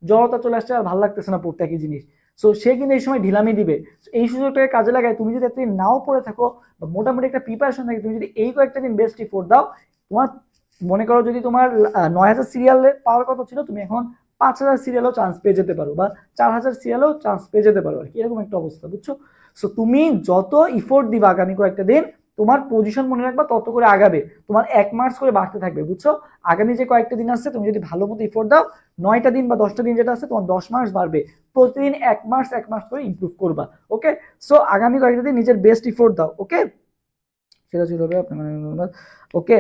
জড়তা চলে আসছে, আর ভালো লাগতেছে না পড়তে একই জিনিস। সো সে কিন্তু এই সময় ঢিলামি দিবে। এই সুযোগটাকে কাজে লাগায় তুমি যদি এতদিন নাও পড়ে থাকো বা মোটামুটি একটা প্রিপারেশন থাকে, তুমি যদি এই কয়েকটা দিন বেস্ট এফোর্ট দাও, তোমার মনে করো যদি তোমার 9,000 সিরিয়ালে পাওয়ার কথা ছিল, তুমি এখন 5,000 সিরিয়ালও চান্স পেয়ে যেতে পারো, বা 4,000 সিরিয়ালও চান্স পেয়ে যেতে পারো আর কি, এরকম একটা অবস্থা, বুঝছো? সো তুমি যত ইফোর্ট দিবা আগামী কয়েকটা দিন, তোমার পজিশন মনে রাখবা তত করে আগাবে, তোমার 1 মার্কস করে বাড়তে থাকবে, বুঝছো? আগামী যে কয়েকটা দিন আসছে তুমি যদি ভালো মতো ইফোর্ট দাও, 9টা দিন বা 10টা দিন যেটা আছে, তোমার 10 মার্কস বাড়বে, প্রতিদিন 1 মার্কস করে ইমপ্রুভ করবা। ওকে, সো আগামী কয়েকটা দিন নিজের বেস্ট ইফোর্ট দাও। ওকে, সেটা ছিল আপনার। ওকে,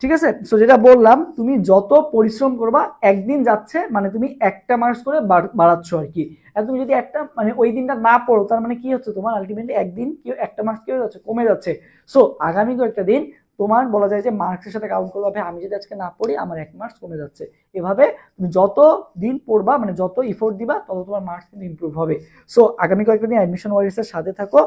ঠিক আছে। সো যেটা বললাম, তুমি যত পরিশ্রম করবা, একদিন যাচ্ছে মানে তুমি 1টা মার্কস করে বাড়াচ্ছ আর কি। আর তুমি যদি একটা মানে ওই দিনটা না পড়ো, তার মানে কি হচ্ছে, তোমার আলটিমেটলি একদিন কি 1টা মার্কস কি হয়ে যাচ্ছে, কমে যাচ্ছে। সো আগামী কয়েকটা দিন তোমার বলা যায় যে মার্কসের সাথে কাউন্ট করবে, আমি যদি আজকে না পড়ি আমার 1 মার্কস কমে যাচ্ছে। এভাবে তুমি যত দিন পড়বা, মানে যত ইফোর্ট দিবা, তত তোমার মার্কস কিন্তু ইমপ্রুভ হবে। সো আগামী কয়েকটা দিন অ্যাডমিশন ওয়ারিসের সাথে থাকো,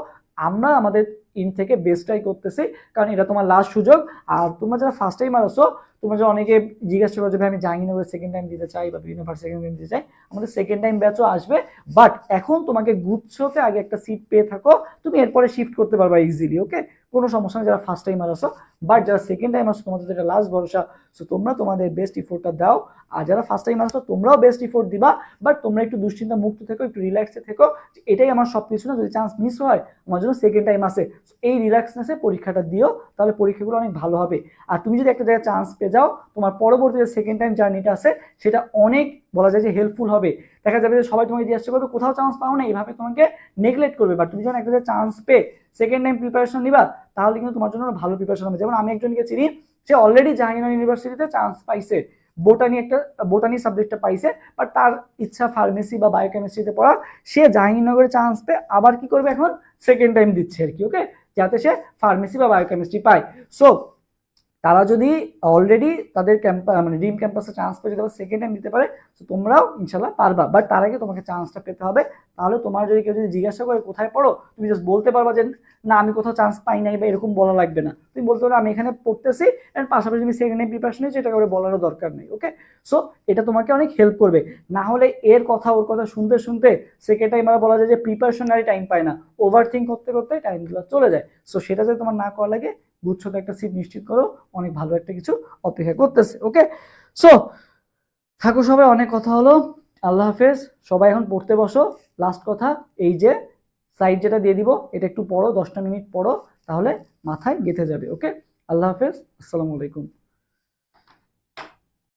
আমরা আমাদের ইন থেকে বেস্টটাই করতেছি, কারণ এটা তোমার লাস্ট সুযোগ। আর তোমরা যারা ফার্স্ট টাইম আসো, তোমরা যে অনেকে জিজ্ঞাসা করো যে ভাই আমি জাহাঙ্গীরনগরে সেকেন্ড টাইম দিতে চাই বা বিভিন্ন ভার্সিটি সেকেন্ড টাইম দিতে চাই, আমাদের সেকেন্ড টাইম ব্যাচও আসবে, বাট এখন তোমাকে গুচ্ছতে আগে একটা সিট পেয়ে থাকো, তুমি এরপরে শিফট করতে পারবা ইজিলি। ওকে, কোনো সমস্যা নেই যারা ফার্স্ট টাইমার আসো, বাট যারা সেকেন্ড টাইম আসো তোমাদের এটা লাস্ট ভরসা। সো তোমরা তোমাদের বেস্ট ইফোর্টটা দাও, আর যারা ফার্স্ট টাইম আসো তোমরাও বেস্ট ইফোর্ট দিবা, বাট তোমরা একটু দুশ্চিন্তা মুক্ত থেকো, একটু রিল্যাক্সে থেকো, এটাই আমার সবকিছু না, যদি চান্স মিস হয় আমার জন্য সেকেন্ড টাইম আসে, এই রিল্যাক্সনেসে পরীক্ষাটা দিও, তাহলে পরীক্ষাগুলো অনেক ভালো হবে। আর তুমি যদি একটা জায়গায় চান্স পেয়ে যাও, তোমার পরবর্তী যে সেকেন্ড টাইম জার্নিটা আছে সেটা অনেক বলা যায় যে হেল্পফুল হবে। দেখা যাবে যে সবাই তোমাকে জিজ্ঞাসা করবে কোথাও চান্স পাও না, এইভাবে তোমাকে নেগলেক্ট করবে, বাট তুমি যখন একটা জায়গায় চান্স পেয়ে সেকেন্ড টাইম প্রিপারেশন নিবা, তাহলে কিন্তু তোমার জন্য ভালো প্রিপারেশন হবে। যেমন আমি একজনকে চিনি, সে অলরেডি জাহাঙ্গীরনগর ইউনিভার্সিটিতে চান্স পাইছে, বোটানি সাবজেক্টটা পাইছে, বাট তার ইচ্ছা ফার্মেসি বা বায়োকেমিস্ট্রিতে পড়ার, সে জাহাঙ্গীরনগরে চান্স পেয়ে আবার কি করবে, এখন সেকেন্ড টাইম দিচ্ছে আর কি। ওকে, যাতে সে ফার্মেসি বা বায়োকেমিস্ট্রি পায়। সো তারা যদি অলরেডি তাদের মানে ড্রিম ক্যাম্পাসে চান্স পেয়ে যদি সেকেন্ড টাইম দিতে পারে, তো তোমরাও ইনশাল্লাহ পারবা, বাট তার আগে তোমাকে চান্সটা পেতে হবে। তাহলে তোমার যদি কেউ যদি জিজ্ঞাসা করে কোথায় পড়ো, তুমি জাস্ট বলতে পারবা যে না আমি কোথাও চান্স পাই নাই, বা এরকম বলা লাগবে না, তুমি বলতে পারো আমি এখানে পড়তেছি, এন্ড পাশাপাশি তুমি সেকেন্ড টাইম প্রিপারেশন নিচ্ছি, এটা করে বলারও দরকার নেই। ওকে, সো এটা তোমাকে অনেক হেল্প করবে। না হলে এর কথা ওর কথা শুনতে শুনতে সেকেন্ড টাইম আর বলা যায় যে প্রিপারেশনারি টাইম পায় না, ওভার থিঙ্ক করতে করতে টাইমগুলো চলে যায়। সো সেটা যদি তোমার না করা লাগে, গুচ্ছতে একটা সিট নিশ্চিত করো, অনেক ভালো একটা কিছু অপেক্ষা করতেছে। ওকে, সো থাকো সবাই, অনেক কথা হলো, আল্লাহ হাফেজ। সবাই এখন পড়তে বসো। লাস্ট কথা, এই যে স্লাইড যেটা দিয়ে দিব, এটা একটু পড়ো, 10টা মিনিট পড়ো, তাহলে মাথায় গেঁথে যাবে। ওকে, আল্লাহ হাফেজ, আসসালামু আলাইকুম।